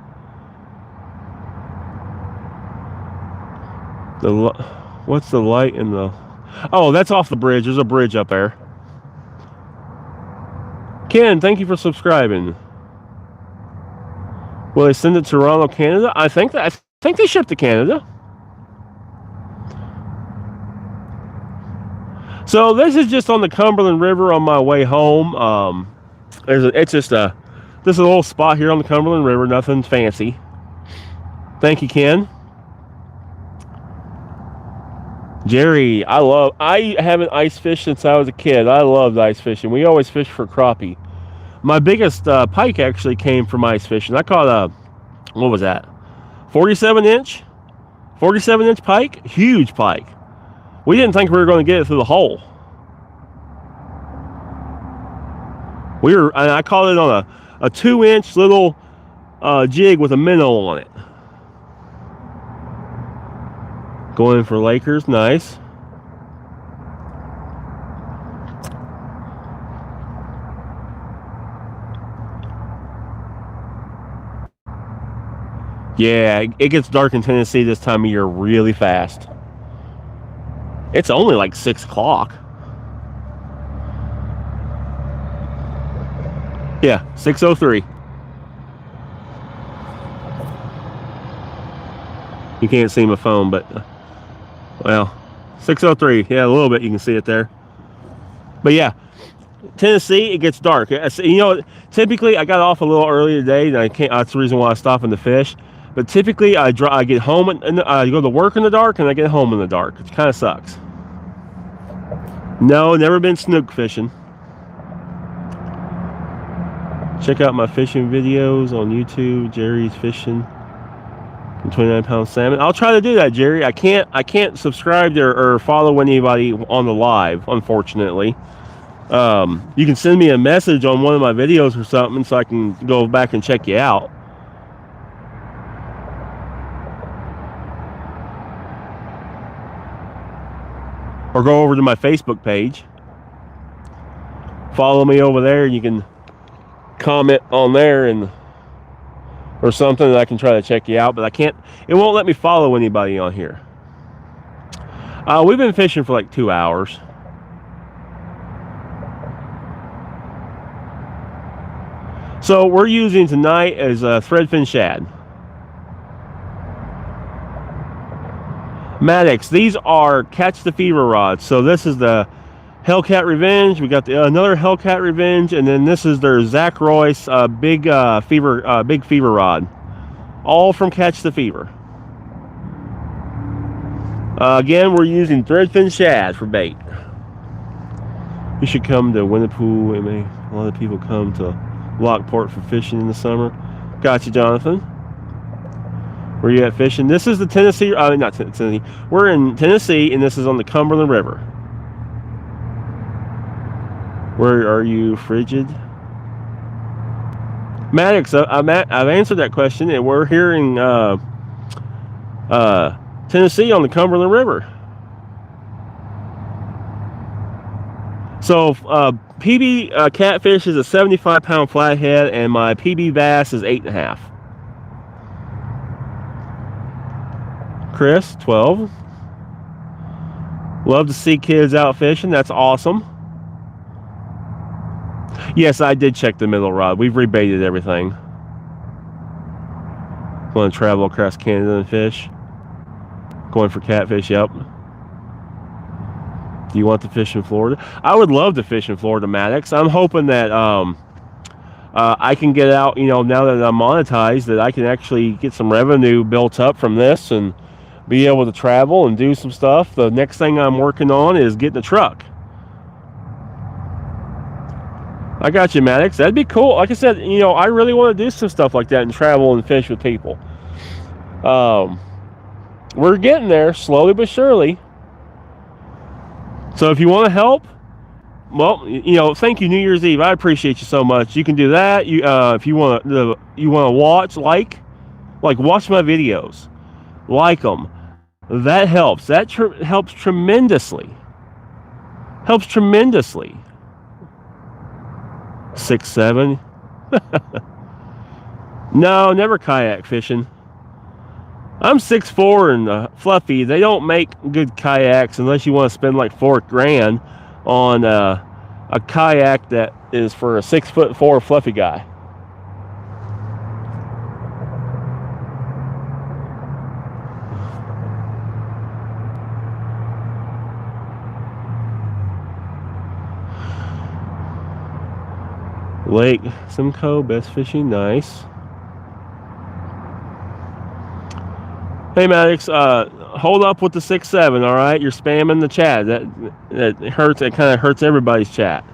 What's the light in the... Oh, that's off the bridge. There's a bridge up there. Ken, thank you for subscribing. Will they send it to Toronto, Canada? I think they ship to Canada. So this is just on the Cumberland River on my way home. It's just a little spot here on the Cumberland River. Nothing fancy. Thank you, Ken. Jerry, I haven't ice fished since I was a kid. I loved ice fishing. We always fished for crappie. My biggest pike actually came from ice fishing. I caught what was that? 47-inch pike? Huge pike. We didn't think we were going to get it through the hole. I caught it on a 2-inch little jig with a minnow on it. Going for Lakers, nice. Yeah, it gets dark in Tennessee this time of year really fast. It's only like 6 o'clock. Yeah, 6:03. You can't see my phone, but well, 6:03. Yeah, a little bit. You can see it there. But yeah, Tennessee, it gets dark. You know, typically I got off a little early today, and I can't. That's the reason why I stopped in to fish. But typically I get home and I go to work in the dark, and I get home in the dark. It kind of sucks. No, never been snook fishing. Check out my fishing videos on YouTube. Jerry's Fishing. 29-pound salmon. I'll try to do that, Jerry. I can't subscribe to or follow anybody on the live, unfortunately. You can send me a message on one of my videos or something so I can go back and check you out. Or go over to my Facebook page. Follow me over there, and you can comment on there and or something, that I can try to check you out, but I can't. It won't let me follow anybody on here. We've been fishing for like 2 hours. So we're using tonight as a threadfin shad. Maddox, these are Catch the Fever rods. So this is the Hellcat Revenge. We got another Hellcat Revenge, and then this is their Zach Royce big fever rod, all from Catch the Fever. Again, we're using threadfin shad for bait. You should come to Winnepool. A lot of people come to Lockport for fishing in the summer. Gotcha, Jonathan. Where you at fishing? This is the Tennessee. Not Tennessee. We're in Tennessee, and this is on the Cumberland River. Where are you, frigid? Maddox, I've answered that question, and we're here in Tennessee on the Cumberland River. So PB catfish is a 75-pound flathead, and my PB bass is 8.5. Chris, 12. Love to see kids out fishing. That's awesome. Yes, I did check the middle rod. We've rebaited everything. Want to travel across Canada and fish? Going for catfish, yep. Do you want to fish in Florida? I would love to fish in Florida, Maddox. I'm hoping that I can get out, you know, now that I'm monetized, that I can actually get some revenue built up from this and be able to travel and do some stuff. The next thing I'm working on is getting a truck. I got you, Maddox. That'd be cool. Like I said, you know, I really want to do some stuff like that and travel and fish with people. We're getting there, slowly but surely. So if you want to help, well, you know, thank you, New Year's Eve. I appreciate you so much. You can do that. You, if you want to, watch, watch my videos, like them. That helps. That helps tremendously. Helps tremendously. 6'7". No, never kayak fishing. I'm 6'4" and fluffy. They don't make good kayaks unless you want to spend like $4,000 on a kayak that is for a 6'4" fluffy guy. Lake Simcoe, best fishing, nice. Hey Maddox, hold up with the 6'7", all right? You're spamming the chat. That hurts. It kind of hurts everybody's chat.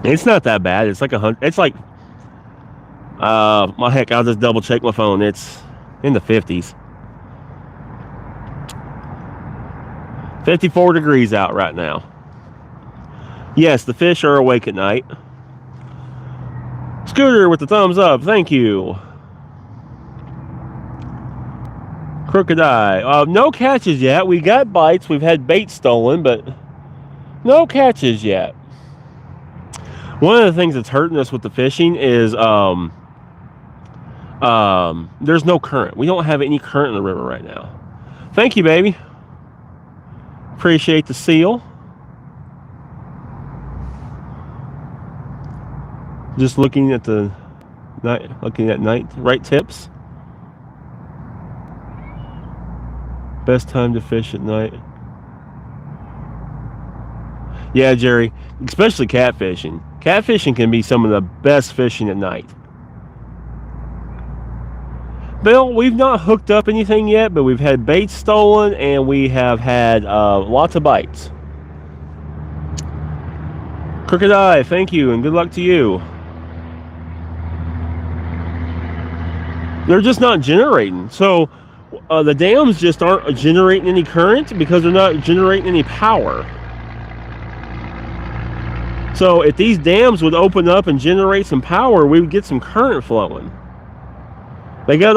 It's not that bad. It's like 100. It's like, my heck, I'll just double check my phone. It's in the 50s. 54 degrees out right now. Yes, the fish are awake at night. Scooter with the thumbs up, thank you. Crooked Eye. No catches yet. We got bites. We've had bait stolen, but no catches yet. One of the things that's hurting us with the fishing is there's no current. We don't have any current in the river right now. Thank you, baby. Appreciate the seal. Just looking at the night, right tips. Best time to fish at night. Yeah, Jerry, especially catfishing. Catfishing can be some of the best fishing at night. Bill, we've not hooked up anything yet, but we've had bait stolen and we have had lots of bites. Crooked Eye, thank you and good luck to you. They're just not generating. So the dams just aren't generating any current because they're not generating any power. So if these dams would open up and generate some power, we would get some current flowing. They got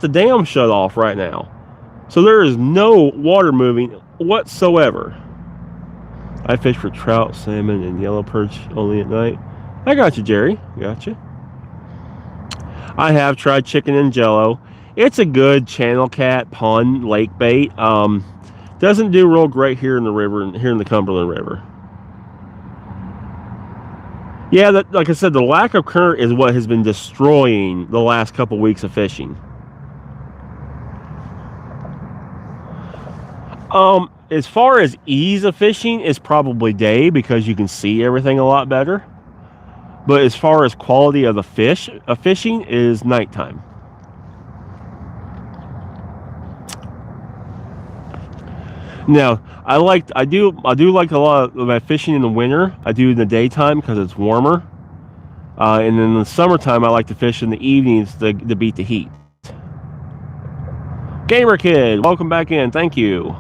the dam shut off right now. So there is no water moving whatsoever. I fish for trout, salmon, and yellow perch only at night. I got you, Jerry. Got you. I have tried chicken and jello. It's a good channel cat pond lake bait. Doesn't do real great here in the river, here in the Cumberland River. Yeah, like I said, the lack of current is what has been destroying the last couple weeks of fishing. As far as ease of fishing, is probably day because you can see everything a lot better. But as far as quality of the fishing is nighttime. Now, I do like a lot of my fishing in the winter. I do in the daytime because it's warmer. And then in the summertime, I like to fish in the evenings to beat the heat. Gamer Kid, welcome back in. Thank you.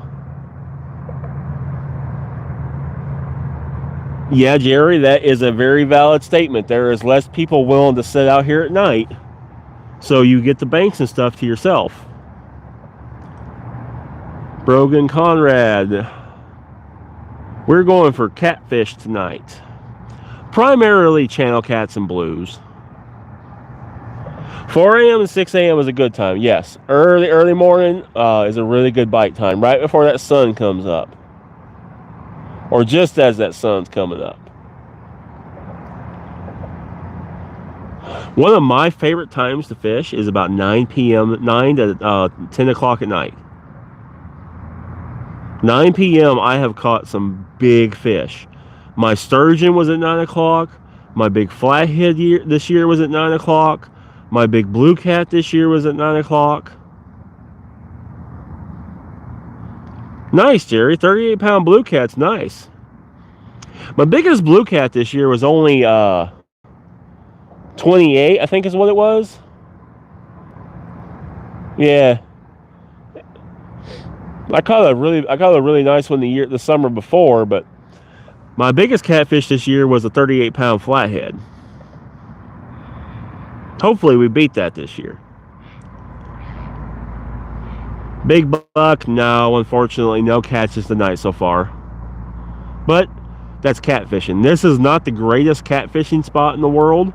Yeah, Jerry, that is a very valid statement. There is less people willing to sit out here at night, so you get the banks and stuff to yourself. Brogan Conrad, we're going for catfish tonight. Primarily channel cats and blues. 4 a.m. and 6 a.m. is a good time. Yes, early morning is a really good bite time, right before that sun comes up. Or just as that sun's coming up. One of my favorite times to fish is about 9 p.m., 9 to 10 o'clock at night. 9 p.m. I have caught some big fish. My sturgeon was at 9 o'clock. My big flathead this year was at 9 o'clock. My big blue cat this year was at 9 o'clock. Nice, Jerry. 38-pound blue cat's nice. My biggest blue cat this year was only 28, I think is what it was. Yeah. I caught a really nice one the summer before, but my biggest catfish this year was a 38-pound flathead. Hopefully we beat that this year. Big buck, no, unfortunately, no catches tonight so far. But that's catfishing. This is not the greatest catfishing spot in the world.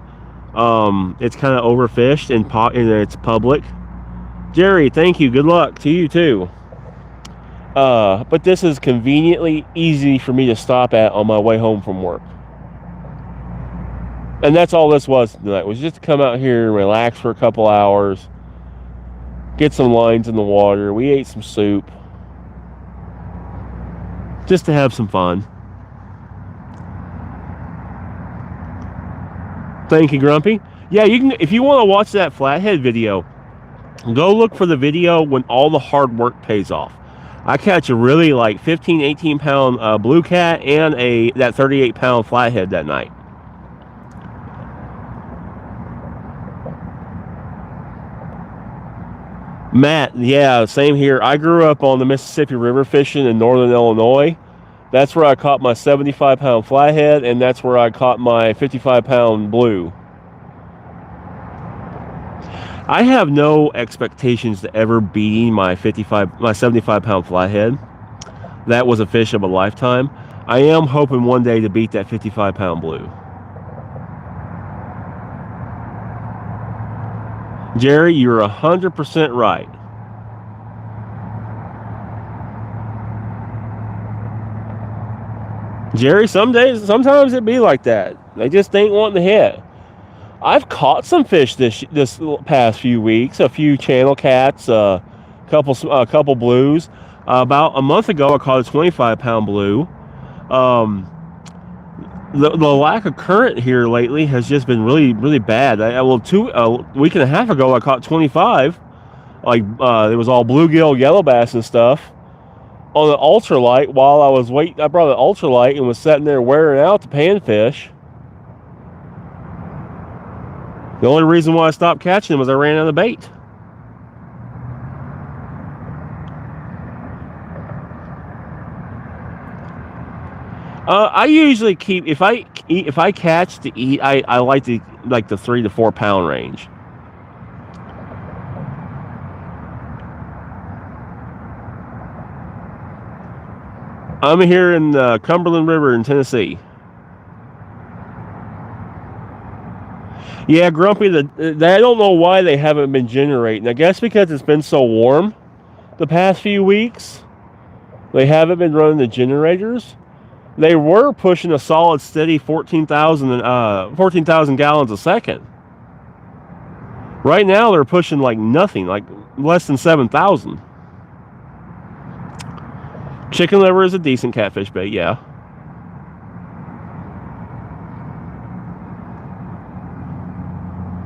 It's kind of overfished and it's public. Jerry, thank you. Good luck to you too. But this is conveniently easy for me to stop at on my way home from work. And that's all this was tonight, was just to come out here and relax for a couple hours. Get some lines in the water. We ate some soup. Just to have some fun. Thank you, Grumpy. Yeah, you can, if you want to watch that flathead video, go look for the video when all the hard work pays off. I catch a really like 15, 18 pound blue cat and that 38 pound flathead that night. Matt, yeah, same here. I grew up on the Mississippi River fishing in northern Illinois. That's where I caught my 75-pound flathead, and that's where I caught my 55-pound blue. I have no expectations to ever beating my 75-pound flathead. That was a fish of a lifetime. I am hoping one day to beat that 55-pound blue. Jerry, you're 100% right. Jerry, sometimes it be like that. They just ain't wanting to hit. I've caught some fish this past few weeks. A few channel cats, a couple blues. About a month ago, I caught a 25-pound blue. The lack of current here lately has just been really, really bad. A week and a half ago, I caught 25. It was all bluegill, yellow bass, and stuff on the ultralight. While I was waiting, I brought an ultralight and was sitting there wearing out the panfish. The only reason why I stopped catching them was I ran out of bait. I usually keep, if I catch to eat, I like the 3 to 4 pound range. I'm here in the Cumberland River in Tennessee. Yeah, Grumpy, I don't know why they haven't been generating. I guess because it's been so warm the past few weeks. They haven't been running the generators. They were pushing a solid, steady 14,000 gallons a second. Right now, they're pushing like nothing, like less than 7,000. Chicken liver is a decent catfish bait, yeah.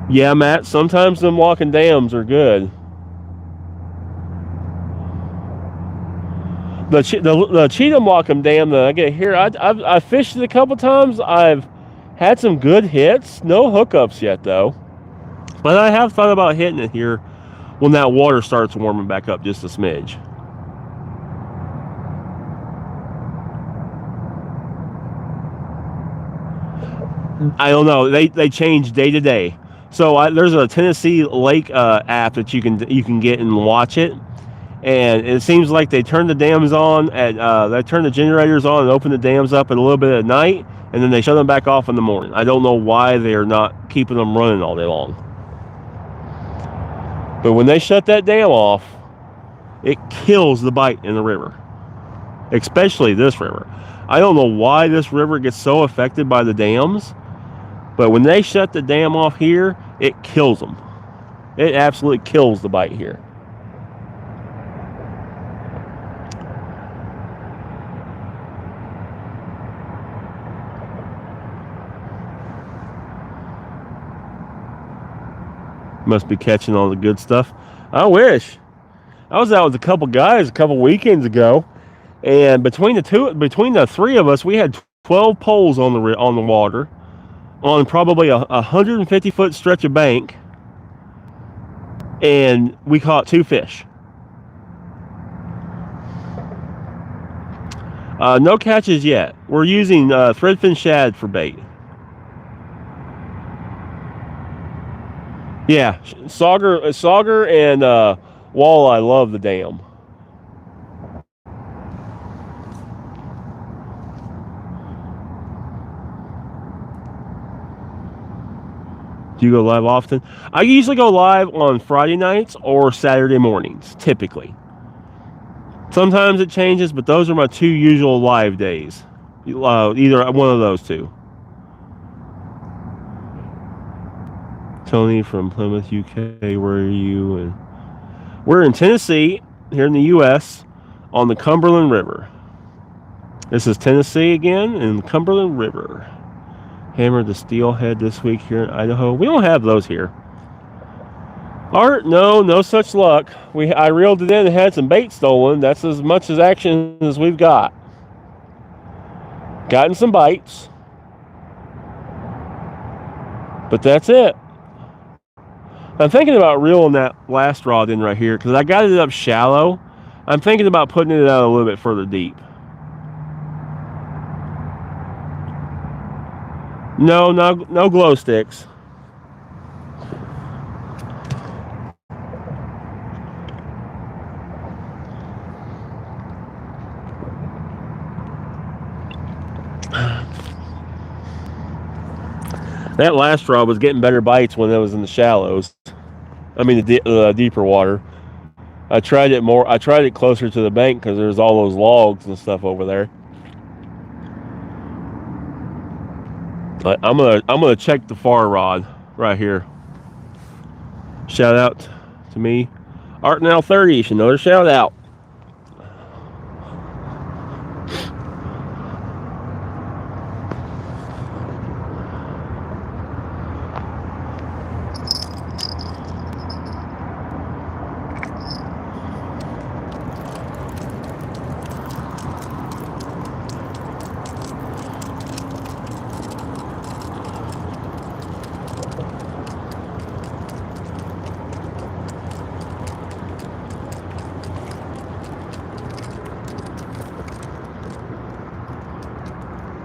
Yeah, Matt, sometimes them walking dams are good. The Cheatham Walkham Dam that I get here, I've fished it a couple times. I've had some good hits. No hookups yet, though. But I have thought about hitting it here when that water starts warming back up just a smidge. I don't know. They change day to day. So there's a Tennessee Lake app that you can get and watch it. And it seems like they turn the dams on they turn the generators on and open the dams up at a little bit at night, and then they shut them back off in the morning. I don't know why they're not keeping them running all day long. But when they shut that dam off, it kills the bite in the river, especially this river. I don't know why this river gets so affected by the dams, but when they shut the dam off here, it kills them. It absolutely kills the bite here. Must be catching all the good stuff. I wish. I was out with a couple guys a couple weekends ago, and between the three of us, we had 12 poles on the water, on probably a 150-foot stretch of bank, and we caught 2 fish. No catches yet. We're using threadfin shad for bait. Yeah, sauger and walleye love the dam. Do you go live often? I usually go live on Friday nights or Saturday mornings, typically. Sometimes it changes, but those are my 2 usual live days. Either one of those 2. Tony from Plymouth, UK. Where are you? And we're in Tennessee, here in the U.S., on the Cumberland River. This is Tennessee again, in the Cumberland River. Hammered the steelhead this week here in Idaho. We don't have those here. Art, no such luck. I reeled it in and had some bait stolen. That's as much as action as we've got. Gotten some bites, but that's it. I'm thinking about reeling that last rod in right here because I got it up shallow. I'm thinking about putting it out a little bit further deep. No glow sticks. That last rod was getting better bites when it was in the shallows. I mean the deeper water. I tried it more. I tried it closer to the bank because there's all those logs and stuff over there. I'm gonna check the far rod right here. Shout out to me, Art Now 30. You should know to shout out.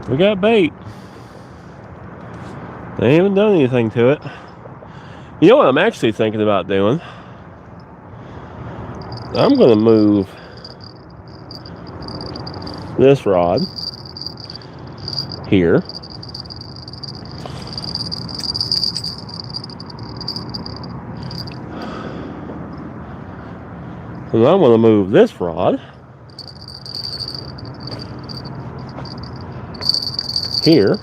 We got bait. They haven't done anything to it. You know what I'm actually thinking about doing? I'm going to move this rod here. And I'm going to move this rod here.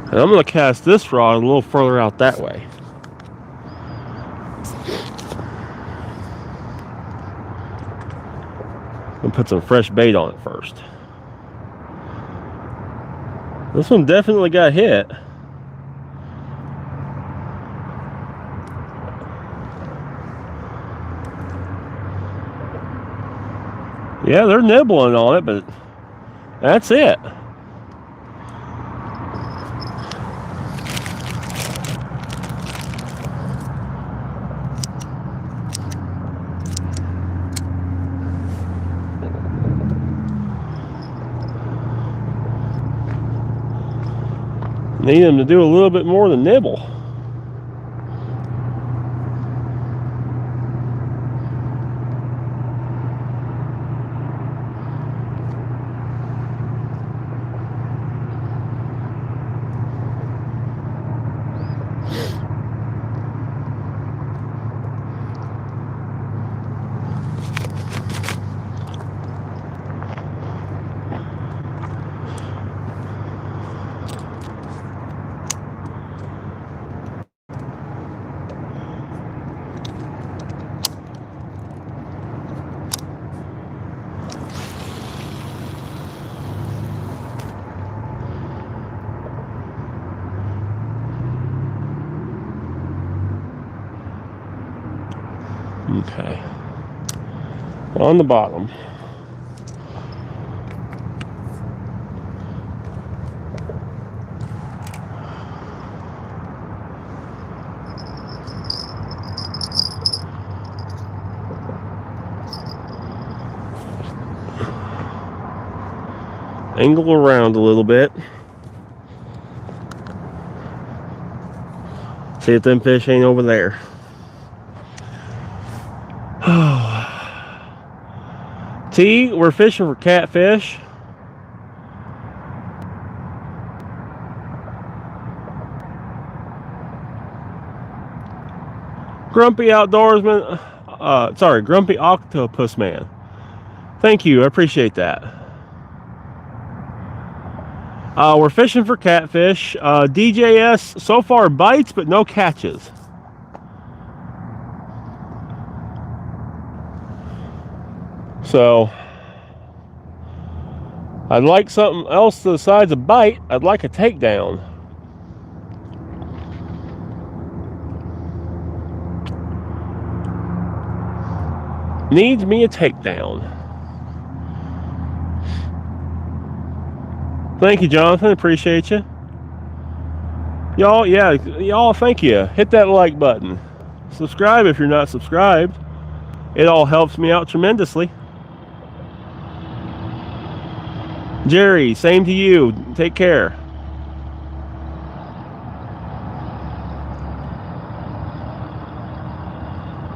And I'm going to cast this rod a little further out that way. And put some fresh bait on it first. This one definitely got hit. Yeah, they're nibbling on it, but that's it. Need them to do a little bit more than nibble. Okay. On the bottom. Angle around a little bit. See if them fish ain't over there. T, we're fishing for catfish. Grumpy Outdoorsman, sorry, Grumpy Octopus Man. Thank you, I appreciate that. We're fishing for catfish. DJS so far bites, but no catches. So I'd like something else besides a bite. I'd like a takedown. Needs me a takedown. Thank you, Jonathan. Appreciate you. Y'all, yeah, y'all, thank you. Hit that like button. Subscribe if you're not subscribed. It all helps me out tremendously. Jerry, same to you. Take care.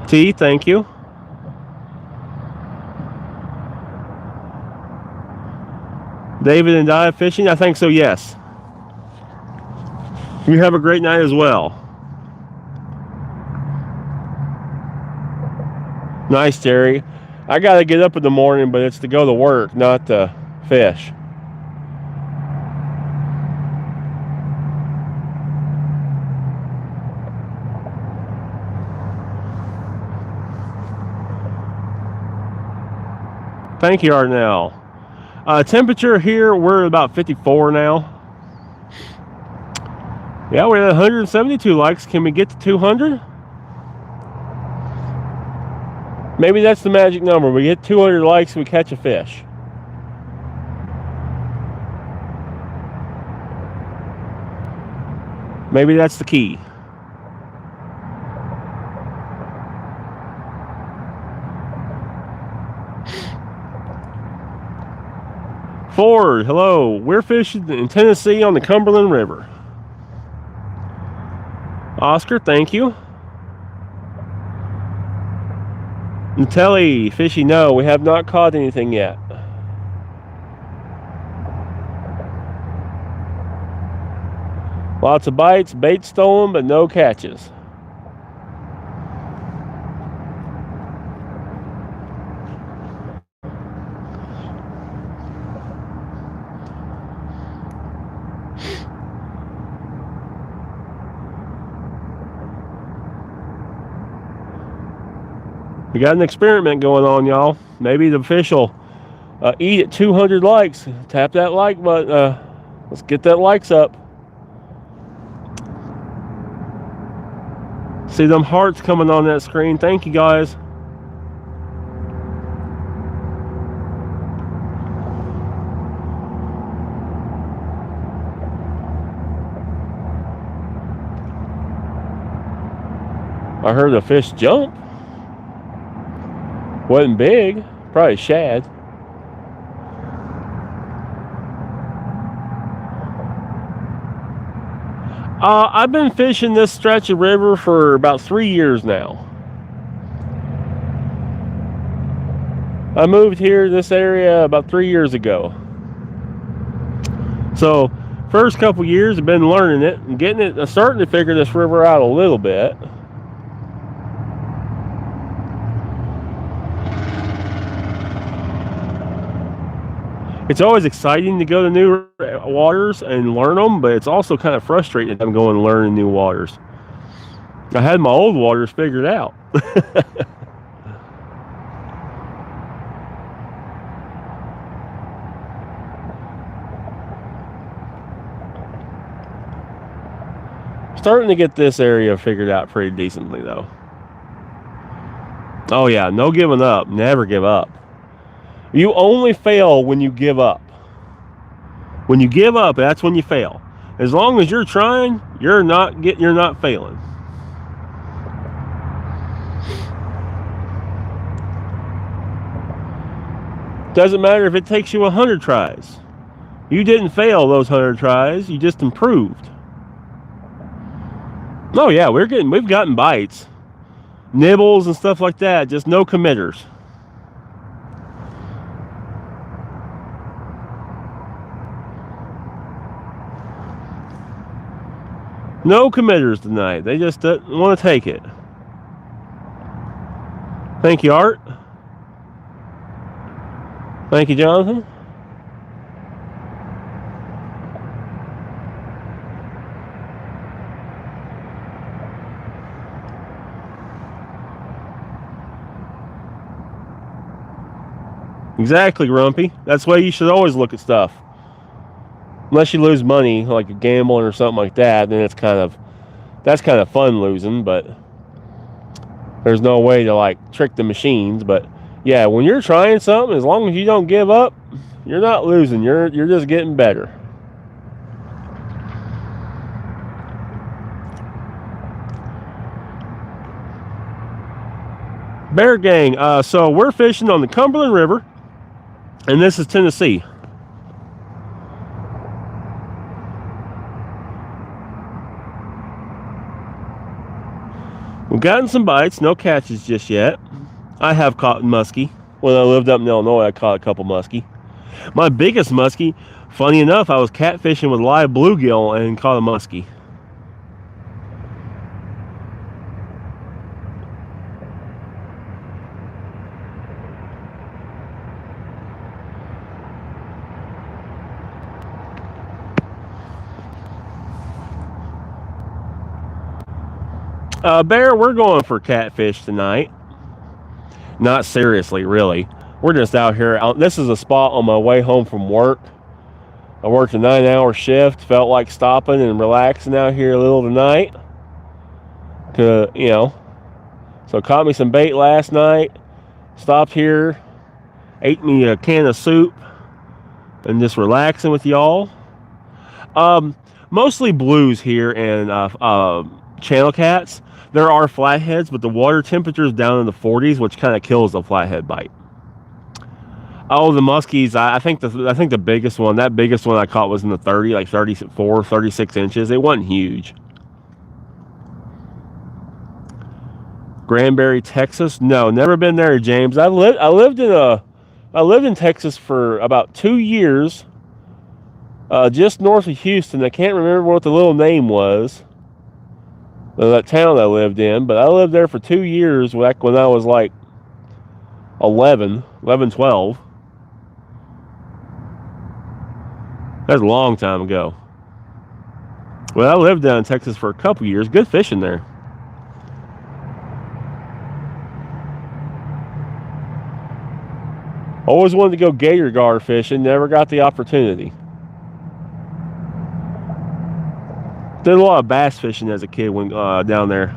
T, thank you. David and Dive Fishing? I think so, yes. You have a great night as well. Nice, Jerry. I got to get up in the morning, but it's to go to work, not to fish. Thank you, Arnell. Temperature here, we're about 54 now. Yeah, we're at 172 likes. Can we get to 200? Maybe that's the magic number. We get 200 likes, we catch a fish. Maybe that's the key. Ford, hello. We're fishing in Tennessee on the Cumberland River. Oscar, thank you. Natelli, fishy, no, we have not caught anything yet. Lots of bites, bait stolen, but no catches. We got an experiment going on, y'all. Maybe the fish will eat at 200 likes. Tap that like button. Let's get that likes up. See them hearts coming on that screen. Thank you, guys. I heard a fish jump. Wasn't big, probably shad. I've been fishing this stretch of river for about 3 years now. I moved here, this area, about 3 years ago. So, first couple years I've been learning it and getting it, starting to figure this river out a little bit. It's always exciting to go to new waters and learn them, but it's also kind of frustrating that I'm going and learning new waters. I had my old waters figured out. Starting to get this area figured out pretty decently, though. Oh yeah, no giving up. Never give up. You only fail when you give up. When you give up, that's when you fail. As long as you're trying, you're not failing. Doesn't matter if it takes you 100 tries. You didn't fail those 100 tries, you just improved. Oh yeah, we've gotten bites. Nibbles and stuff like that, just no committers. No committers tonight. They just don't want to take it. Thank you, Art. Thank you, Jonathan. Exactly, Rumpy. That's the way you should always look at stuff. Unless you lose money, like a gambling or something like that, then that's kind of fun losing, but there's no way to like trick the machines. But yeah, when you're trying something, as long as you don't give up, you're not losing. You're just getting better. Bear Gang. So we're fishing on the Cumberland River, and this is Tennessee. We've gotten some bites, no catches just yet. I have caught muskie. When I lived up in Illinois, I caught a couple muskie. My biggest muskie, funny enough, I was catfishing with live bluegill and caught a muskie. Bear, we're going for catfish tonight. Not seriously, really. We're just out here. This is a spot on my way home from work. I worked a 9-hour shift. Felt like stopping and relaxing out here a little tonight. So caught me some bait last night. Stopped here. Ate me a can of soup. And just relaxing with y'all. Mostly blues here and channel cats. There are flatheads, but the water temperature is down in the 40s, which kind of kills the flathead bite. Oh, the muskies, I think the biggest one, that biggest one I caught was in the 30, like 34, 36 inches. It wasn't huge. Granbury, Texas? No, never been there, James. I lived in Texas for about 2 years, just north of Houston. I can't remember what the little name was. That town I lived in, but I lived there for 2 years back when I was like 11, 12. That's a long time ago. Well, I lived down in Texas for a couple years. Good fishing there. Always wanted to go gator gar fishing, never got the opportunity. Did a lot of bass fishing as a kid when down there.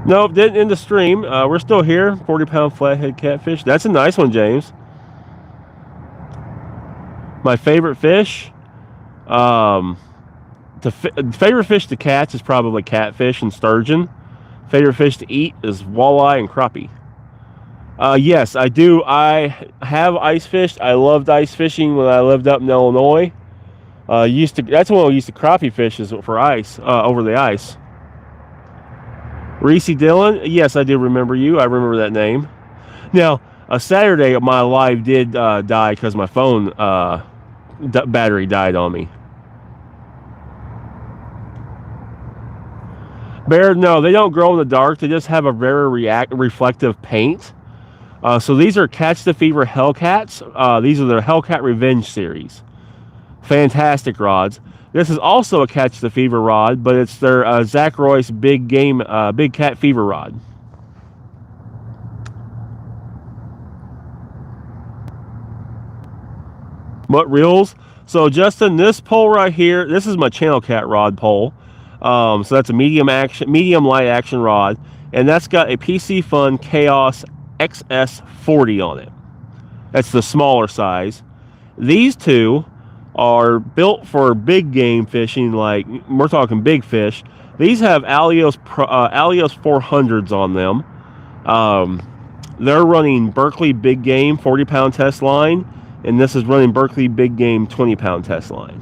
Nope, didn't end the stream. We're still here. 40-pound flathead catfish. That's a nice one, James. My favorite fish. Favorite fish to catch is probably catfish and sturgeon. Favorite fish to eat is walleye and crappie. Yes, I do. I have ice fished. I loved ice fishing when I lived up in Illinois. That's when I used to crappie fish is for ice, over the ice. Reese Dillon, yes, I do remember you. I remember that name. Now, Saturday, my live did die because my phone battery died on me. Bear, no, they don't grow in the dark. They just have a very reflective paint. So these are Catch the Fever Hellcats. These are their Hellcat Revenge series. Fantastic rods. This is also a Catch the Fever rod, but it's their Zach Royce Big Cat Fever rod. What reels? So Justin, this pole right here, this is my Channel Cat rod pole. So that's a medium light action rod, and that's got a PC Fun Chaos XS40 on it. That's the smaller size. These two are built for big game fishing, like we're talking big fish. These have Alios 400s on them. They're running Berkley Big Game 40-pound test line, and this is running Berkley Big Game 20-pound test line.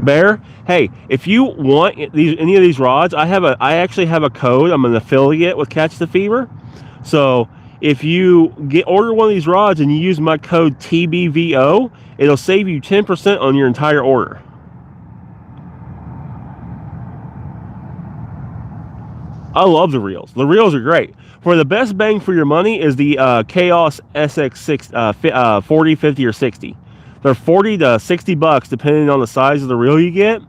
Bear, hey, if you want any of these rods, I actually have a code. I'm an affiliate with Catch the Fever. So if you order one of these rods and you use my code TBVO, it'll save you 10% on your entire order. I love the reels. The reels are great. For the best bang for your money is the Chaos SX 40, 50, or 60. They're 40 to 60 bucks depending on the size of the reel you get,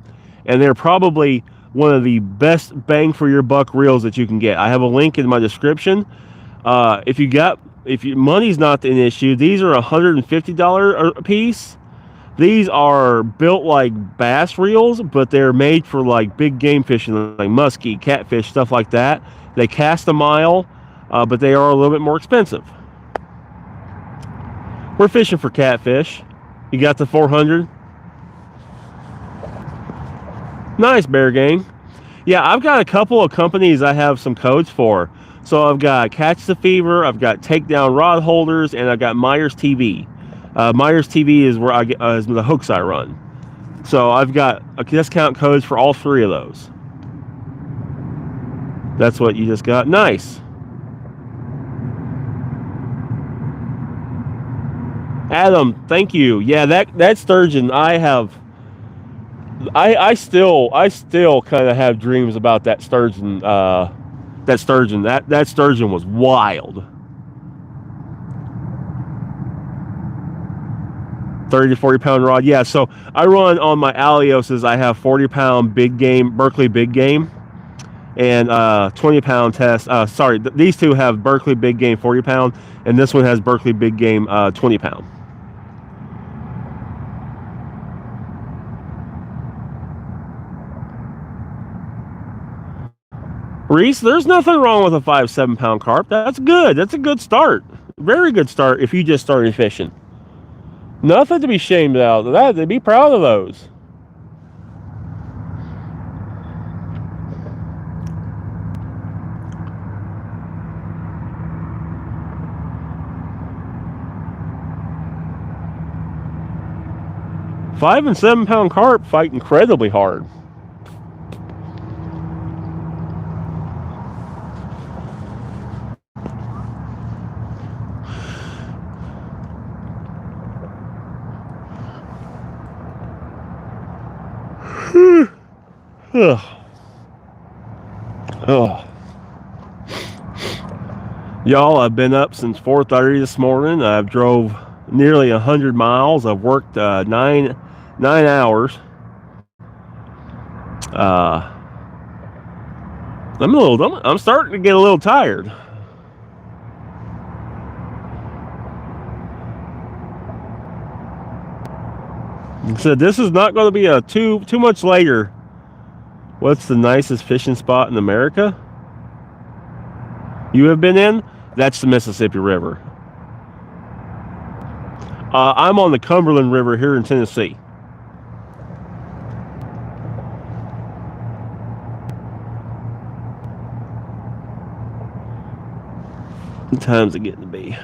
and they're probably one of the best bang for your buck reels that you can get. I have a link in my description. If money's not an issue, these are $150 a piece. These are built like bass reels, but they're made for like big game fishing, like muskie, catfish, stuff like that. They cast a mile, but they are a little bit more expensive. We're fishing for catfish. You got the 400? Nice, Bear Gang. Yeah, I've got a couple of companies I have some codes for. So I've got Catch the Fever, I've got Takedown Rod Holders, and I've got Meyers TV. Meyers TV is where I get is the hooks I run. So I've got a discount codes for all three of those. That's what you just got. Nice. Adam, thank you. Yeah, that sturgeon I still kind of have dreams about that sturgeon. That sturgeon was wild. 30 to 40 pound rod. Yeah, so I run on my Alioses. I have 40 pound big game, Berkley Big Game, and 20 pound test. Sorry, these two have Berkley Big Game 40 pound, and this one has Berkley Big Game 20 pound. Reese, there's nothing wrong with a 5-7 pound carp. That's good. That's a good start. Very good start if you just started fishing. Nothing to be ashamed of that. They'd be proud of those. Five and 7 pound carp fight incredibly hard. Oh. Y'all, I've been up since 4:30 this morning. I've drove nearly 100 miles. I've worked 9 hours. I'm starting to get a little tired. So this is not going to be a too much later. What's the nicest fishing spot in America you have been in? That's the Mississippi River. I'm on the Cumberland River here in Tennessee. What time's it getting to be?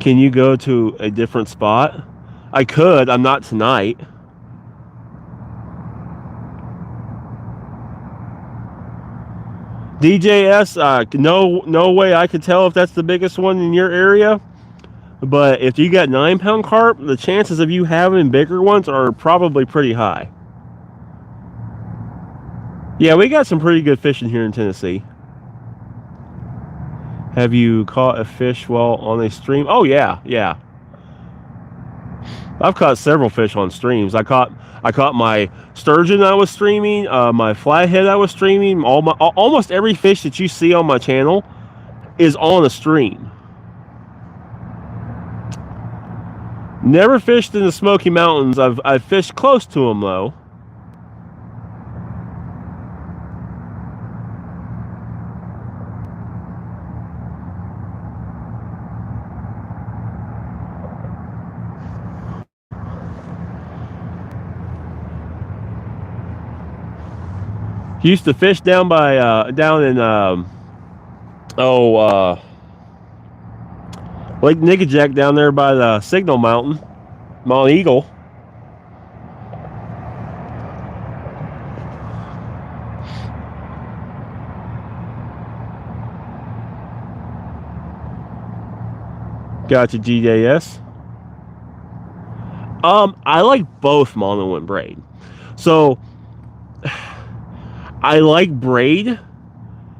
Can you go to a different spot? I could. I'm not tonight. DJS, no way I could tell if that's the biggest one in your area. But if you got 9 pound carp, the chances of you having bigger ones are probably pretty high. Yeah, we got some pretty good fishing here in Tennessee. Have you caught a fish while on a stream? Oh yeah. I've caught several fish on streams. I caught my sturgeon I was streaming, my flathead I was streaming. Almost every fish that you see on my channel is on a stream. Never fished in the Smoky Mountains. I've fished close to them though. Used to fish down by down in Lake Nickajack down there by the Signal Mountain, Mount Eagle. Gotcha, GJS. I like both mono and braid. So I like braid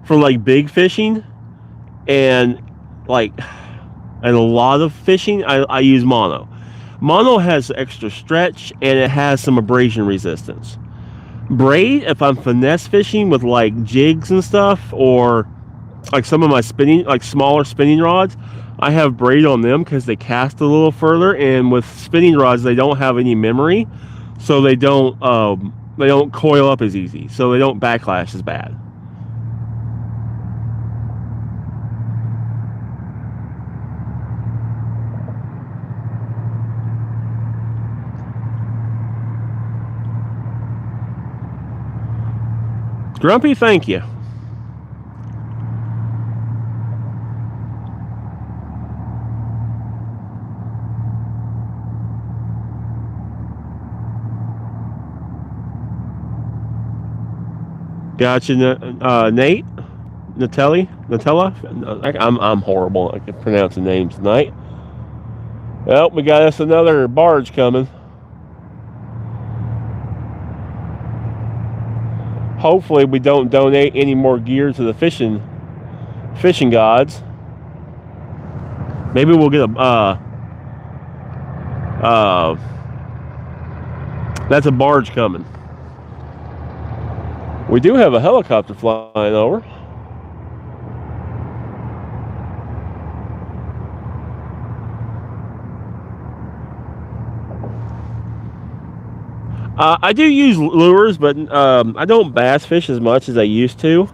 for like big fishing, and a lot of fishing I use mono. Mono has extra stretch and it has some abrasion resistance. Braid, if I'm finesse fishing with like jigs and stuff, or like some of my smaller spinning rods, I have braid on them because they cast a little further, and with spinning rods they don't have any memory, so they don't coil up as easy, so they don't backlash as bad. Grumpy, thank you. Gotcha, Nate, Nutella. I'm horrible at pronouncing names tonight. Well, we got us another barge coming. Hopefully, we don't donate any more gear to the fishing gods. Maybe we'll get a that's a barge coming. We do have a helicopter flying over. I do use lures, but I don't bass fish as much as I used to.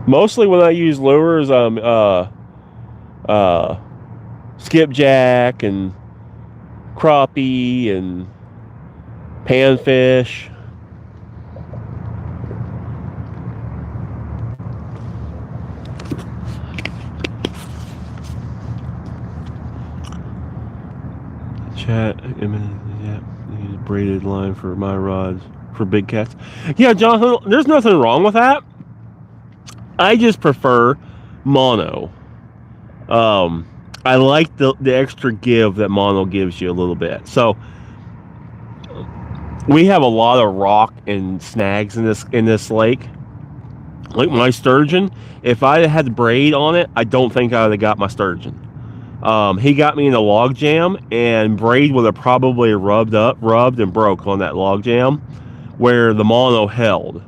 Mostly when I use lures, skipjack and crappie and panfish. Chat, yeah, use braided line for my rods for big cats. Yeah, Jonathan, there's nothing wrong with that. I just prefer mono. I like the extra give that mono gives you a little bit. So we have a lot of rock and snags in this lake. Like my sturgeon, if I had braid on it, I don't think I would have got my sturgeon. He got me in a log jam, and braid would have probably rubbed and broke on that log jam, where the mono held.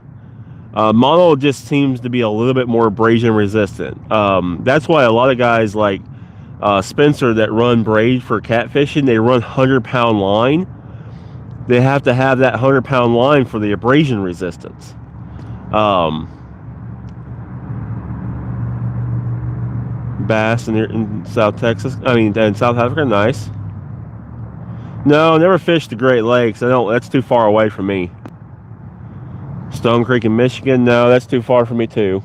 Mono just seems to be a little bit more abrasion resistant. That's why a lot of guys like Spencer that run braid for catfishing, they run 100-pound line. They have to have that 100-pound line for the abrasion resistance. Bass in South Texas, in South Africa, nice. No, never fished the Great Lakes. That's too far away from me. Stone Creek in Michigan, no, that's too far from me too.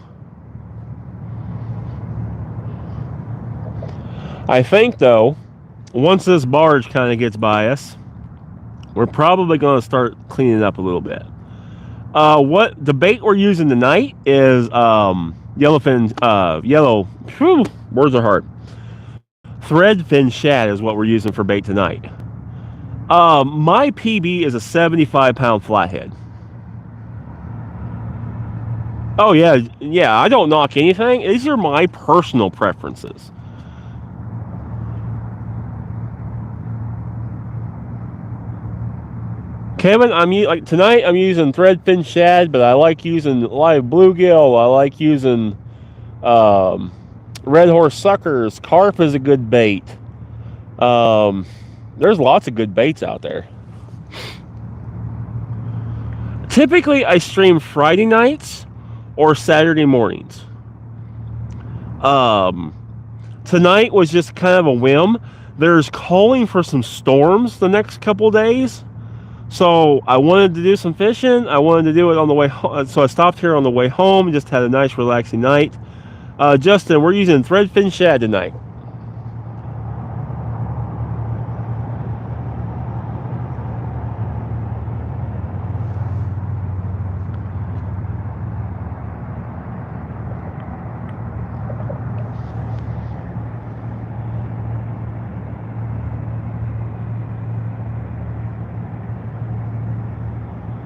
I think though, once this barge kind of gets by us, we're probably going to start cleaning up a little bit. What the bait we're using tonight is words are hard. Threadfin shad is what we're using for bait tonight. My PB is a 75-pound flathead. Oh yeah, I don't knock anything. These are my personal preferences. Kevin, tonight I'm using threadfin shad, but I like using live bluegill. I like using red horse suckers. Carp is a good bait. There's lots of good baits out there. Typically, I stream Friday nights or Saturday mornings. Tonight was just kind of a whim. There's calling for some storms the next couple days. So I wanted to do some fishing. I wanted to do it on the way home. So I stopped here on the way home and just had a nice relaxing night. Justin, we're using threadfin shad tonight.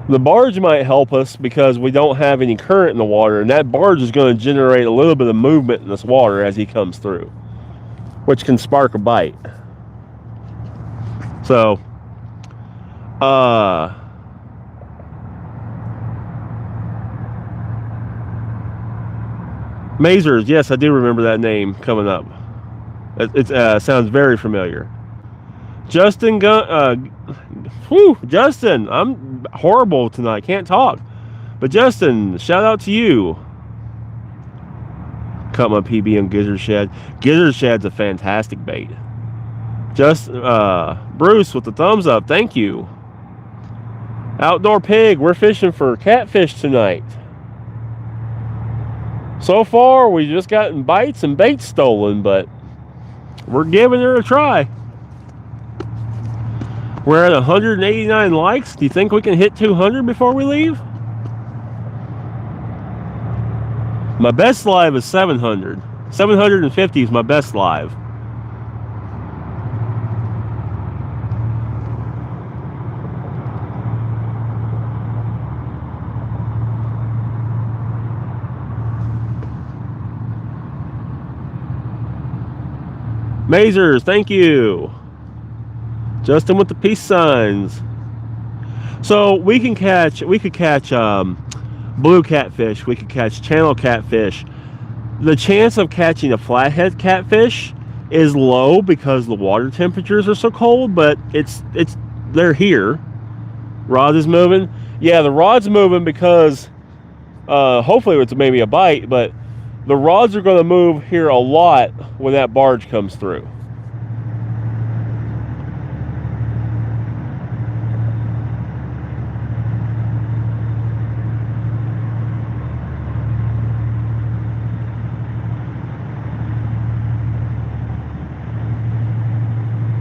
The barge might help us because we don't have any current in the water, and that barge is going to generate a little bit of movement in this water as he comes through, which can spark a bite. So, Mazers, yes, I do remember that name coming up. It sounds very familiar. Justin, Justin, I'm horrible tonight. Can't talk. But Justin, shout out to you. Cut my PB on gizzard shad. Gizzard shad's a fantastic bait. Bruce with the thumbs up. Thank you. Outdoor Pig, we're fishing for catfish tonight. So far, we just gotten bites and bait stolen, but we're giving it a try. We're at 189 likes. Do you think we can hit 200 before we leave? My best live is 700. 750 is my best live. Mazers, thank you. Justin with the peace signs. So we could catch blue catfish. We could catch channel catfish. The chance of catching a flathead catfish is low because the water temperatures are so cold, but they're here. Rod is moving. Yeah, the rod's moving because hopefully it's maybe a bite, but the rods are going to move here a lot when that barge comes through.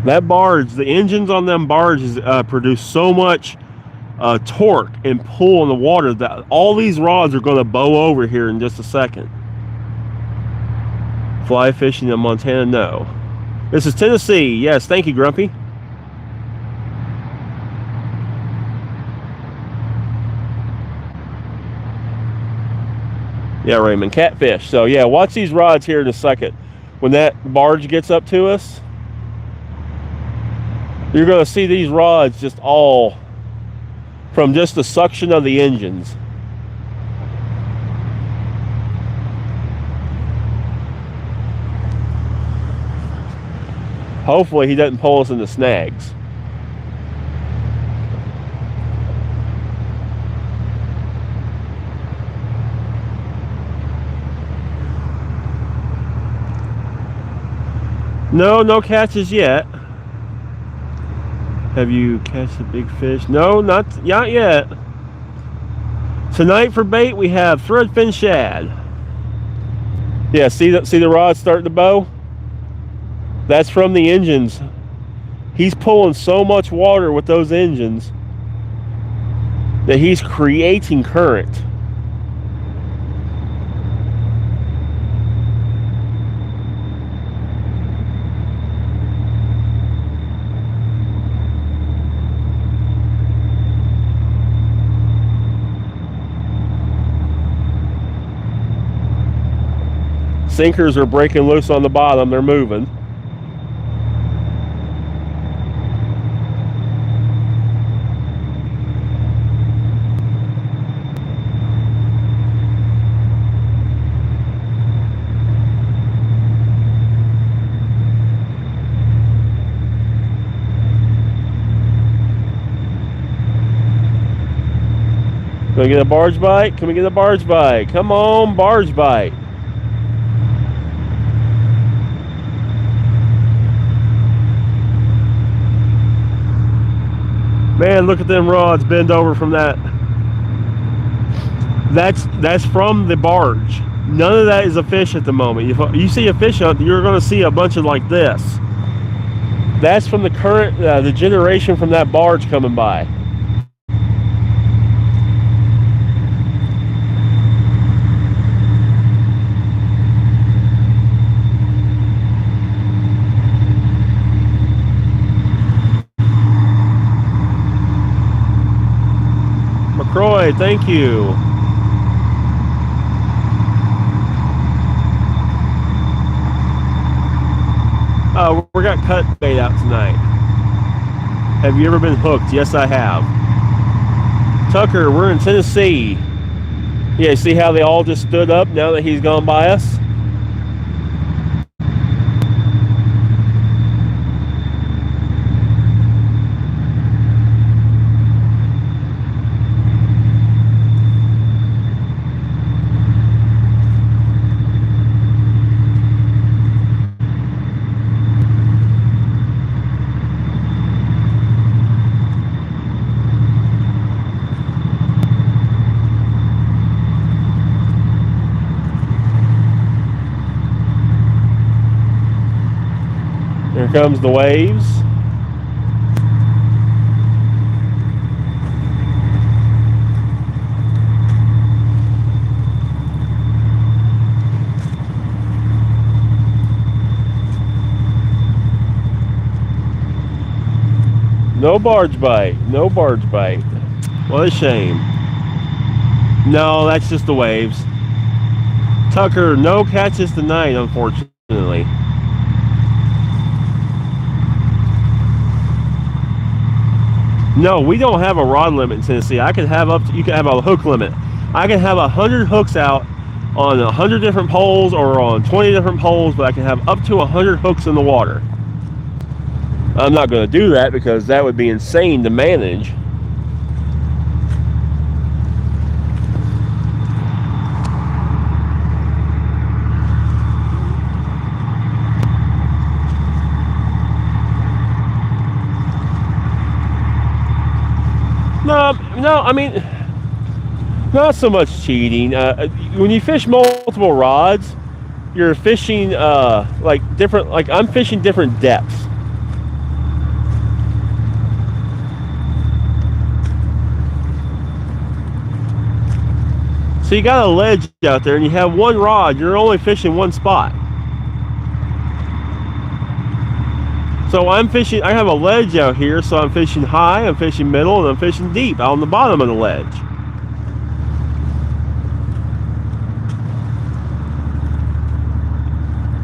That barge, the engines on them barges produce so much torque and pull in the water that all these rods are going to bow over here in just a second. Fly fishing in Montana? No. This is Tennessee. Yes, thank you, Grumpy. Yeah, Raymond, catfish. So yeah, watch these rods here in a second. When that barge gets up to us, you're going to see these rods just all from just the suction of the engines. Hopefully he doesn't pull us into snags. No catches yet. Have you catch a big fish? No, not yet. Tonight for bait we have threadfin shad. Yeah, see the rod starting to bow? That's from the engines. He's pulling so much water with those engines that he's creating current. Sinkers are breaking loose on the bottom. They're moving. Can we get a barge bite? Can we get a barge bite? Come on, barge bite. Man, look at them rods bend over from that. That's from the barge. None of that is a fish at the moment. If you see a fish hunt, you're going to see a bunch of like this. That's from the current, the generation from that barge coming by. Croy, thank you. We got cut bait out tonight. Have you ever been hooked? Yes, I have. Tucker, we're in Tennessee. Yeah, see how they all just stood up now that he's gone by us? comes the waves. No barge bite. No barge bite. What a shame. No, that's just the waves. Tucker, no catches tonight, unfortunately. No, we don't have a rod limit in Tennessee. I can have up to, you can have a hook limit. I can have 100 hooks out on 100 different poles or on 20 different poles, but I can have up to 100 hooks in the water. I'm not going to do that because that would be insane to manage. No, I mean, not so much cheating. When you fish multiple rods, you're fishing like different, like I'm fishing different depths. So you got a ledge out there and you have one rod, you're only fishing one spot. So I'm fishing, I have a ledge out here, so I'm fishing high, I'm fishing middle, and I'm fishing deep on the bottom of the ledge.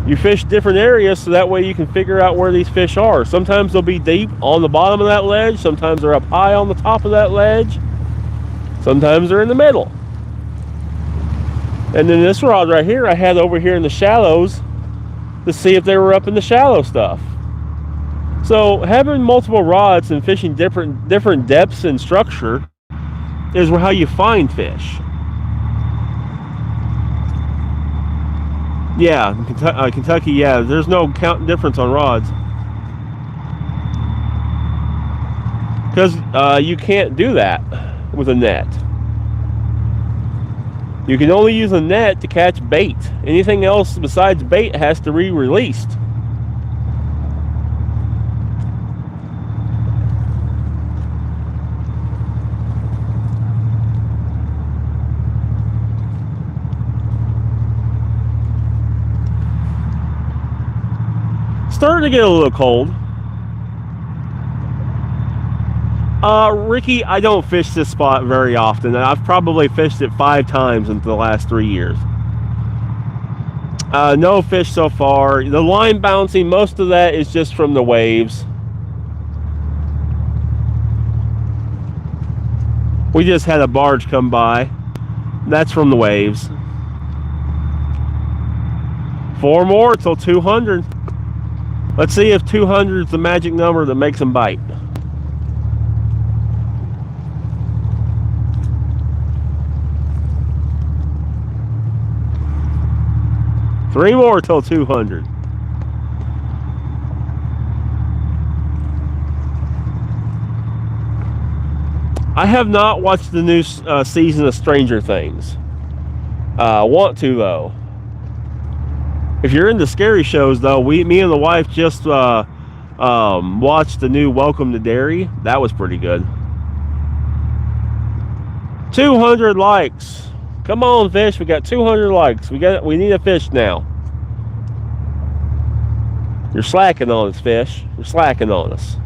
You fish different areas so that way you can figure out where these fish are. Sometimes they'll be deep on the bottom of that ledge, sometimes they're up high on the top of that ledge, sometimes they're in the middle. And then this rod right here I had over here in the shallows to see if they were up in the shallow stuff. So having multiple rods and fishing different depths and structure is how you find fish. Yeah, Kentucky, yeah, there's no count difference on rods. Because you can't do that with a net. You can only use a net to catch bait. Anything else besides bait has to be released. Starting to get a little cold. Ricky, I don't fish this spot very often. I've probably fished it 5 times in the last 3 years. No fish so far. The line bouncing, most of that is just from the waves. We just had a barge come by. That's from the waves. 4 more till 200. Let's see if 200 is the magic number that makes them bite. Three more till 200. I have not watched the new season of Stranger Things. Want to though. If you're into scary shows though, me and the wife just watched the new Welcome to Derry. That was pretty good. 200 likes. Come on, fish. We got 200 likes. We need a fish now. You're slacking on us, fish. You're slacking on us.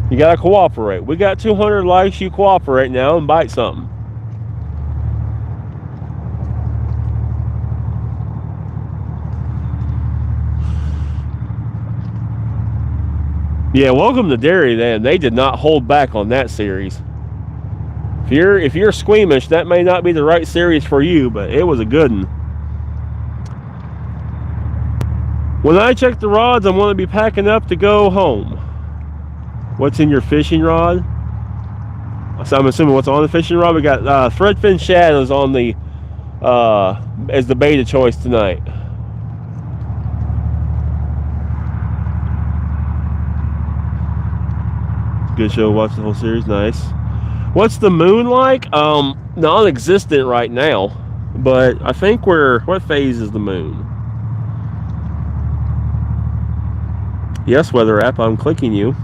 You gotta cooperate. We got 200 likes. You cooperate now and bite something. Yeah, Welcome to Derry, then they did not hold back on that series. If you're squeamish, that may not be the right series for you, but it was a good one. When I check the rods, I'm going to be packing up to go home. What's in your fishing rod? So I'm assuming what's on the fishing rod. We got threadfin shadows on the as the bait of choice tonight. Good show. Watch the whole series. Nice. What's the moon like? Non-existent right now. But I think what phase is the moon? Yes, weather app, I'm clicking you.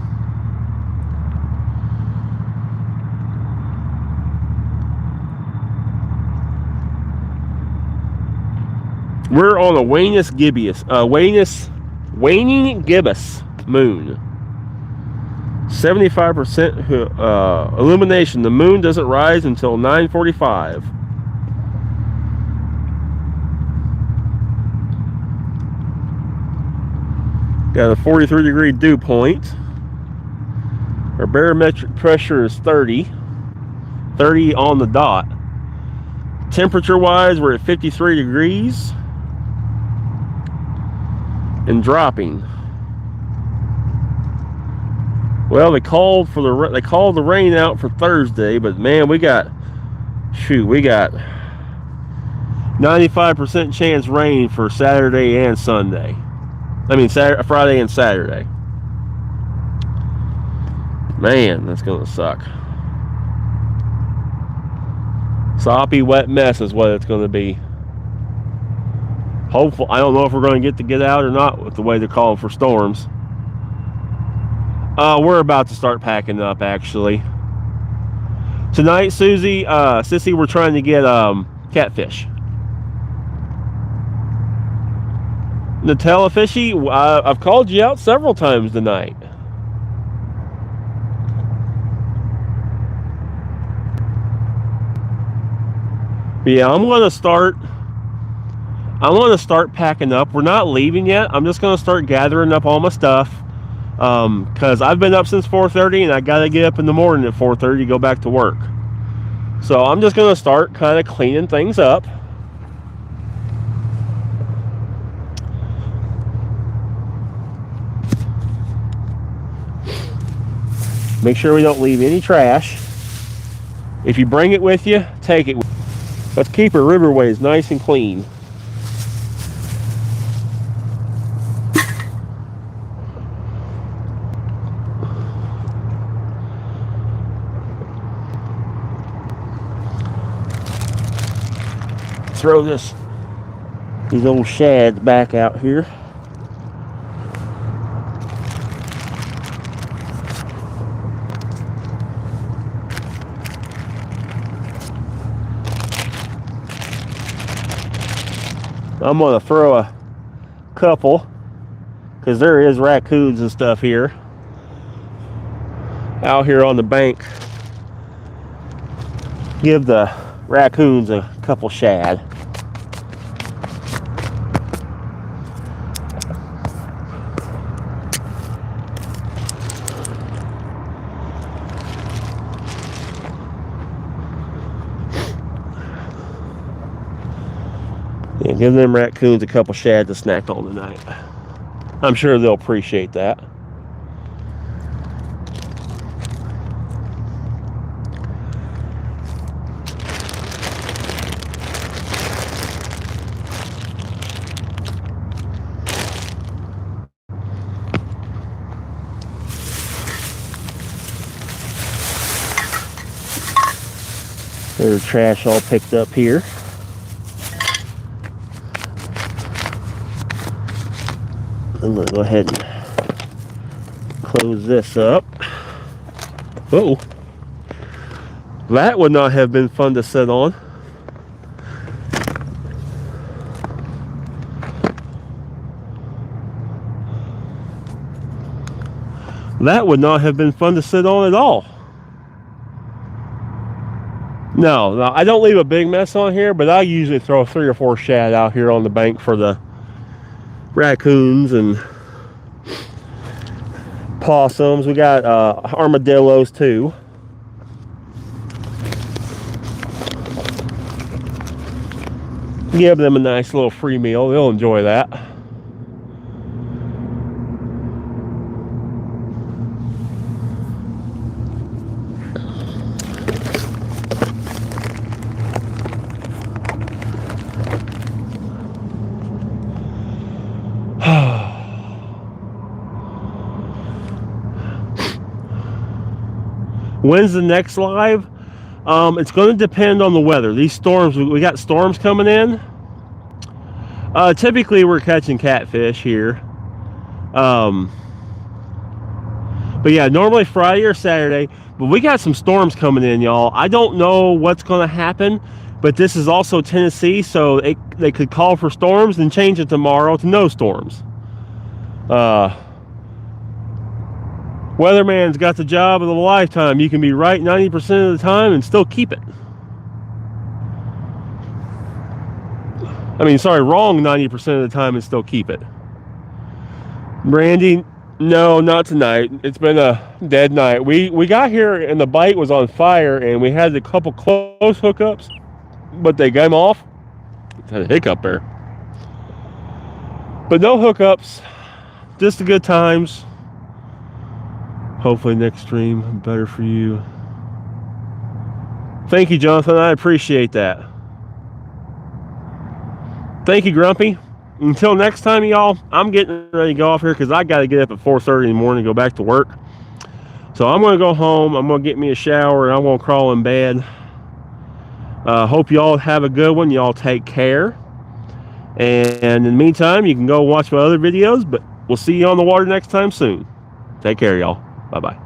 We're on a waning gibbous moon. 75% illumination. The moon doesn't rise until 9:45. Got a 43-degree dew point. Our barometric pressure is 30 on the dot. Temperature wise, we're at 53 degrees and dropping. Well, they called the rain out for Thursday, but man, we got 95% chance rain for Saturday and Sunday. I mean, Friday and Saturday. Man, that's gonna suck. Soppy, wet mess is what it's gonna be. Hopefully, I don't know if we're gonna get out or not with the way they're calling for storms. We're about to start packing up, actually. Tonight, Sissy, we're trying to get catfish. Nutella Fishy, I've called you out several times tonight. But yeah, I'm gonna start packing up. We're not leaving yet. I'm just gonna start gathering up all my stuff. Because I've been up since 4:30 and I gotta get up in the morning at 4:30 to go back to work. So I'm just gonna start kind of cleaning things up. Make sure we don't leave any trash. If you bring it with you, take it. Let's keep our riverways nice and clean. Throw these old shads back out here. I'm gonna throw a couple because there is raccoons and stuff here out here on the bank. Give the raccoons a couple shad. Yeah, give them raccoons a couple shad to snack on tonight. I'm sure they'll appreciate that. There's trash all picked up here. I'm gonna go ahead and close this up. Oh, that would not have been fun to sit on. That would not have been fun to sit on at all. No, I don't leave a big mess on here, but I usually throw 3 or 4 shad out here on the bank for the raccoons and possums. We got armadillos too. Give them a nice little free meal. They'll enjoy that. When's the next live? It's going to depend on the weather. These storms, we got storms coming in. Typically we're catching catfish here. But yeah, normally Friday or Saturday, but we got some storms coming in, y'all. I don't know what's going to happen, but this is also Tennessee, so they could call for storms and change it tomorrow to no storms. Weatherman's got the job of the lifetime. You can be right 90% of the time and still keep it. I mean, sorry, wrong 90% of the time and still keep it. Brandy, no, not tonight. It's been a dead night. We got here and the bite was on fire, and we had a couple close hookups, but they got him off. Had a hiccup there. But no hookups, just the good times. Hopefully next stream better for you. Thank you, Jonathan. I appreciate that. Thank you, Grumpy. Until next time, y'all, I'm getting ready to go off here because I got to get up at 4:30 in the morning and go back to work. So I'm going to go home. I'm going to get me a shower, and I'm going to crawl in bed. Hope y'all have a good one. Y'all take care. And in the meantime, you can go watch my other videos, but we'll see you on the water next time soon. Take care, y'all. Bye-bye.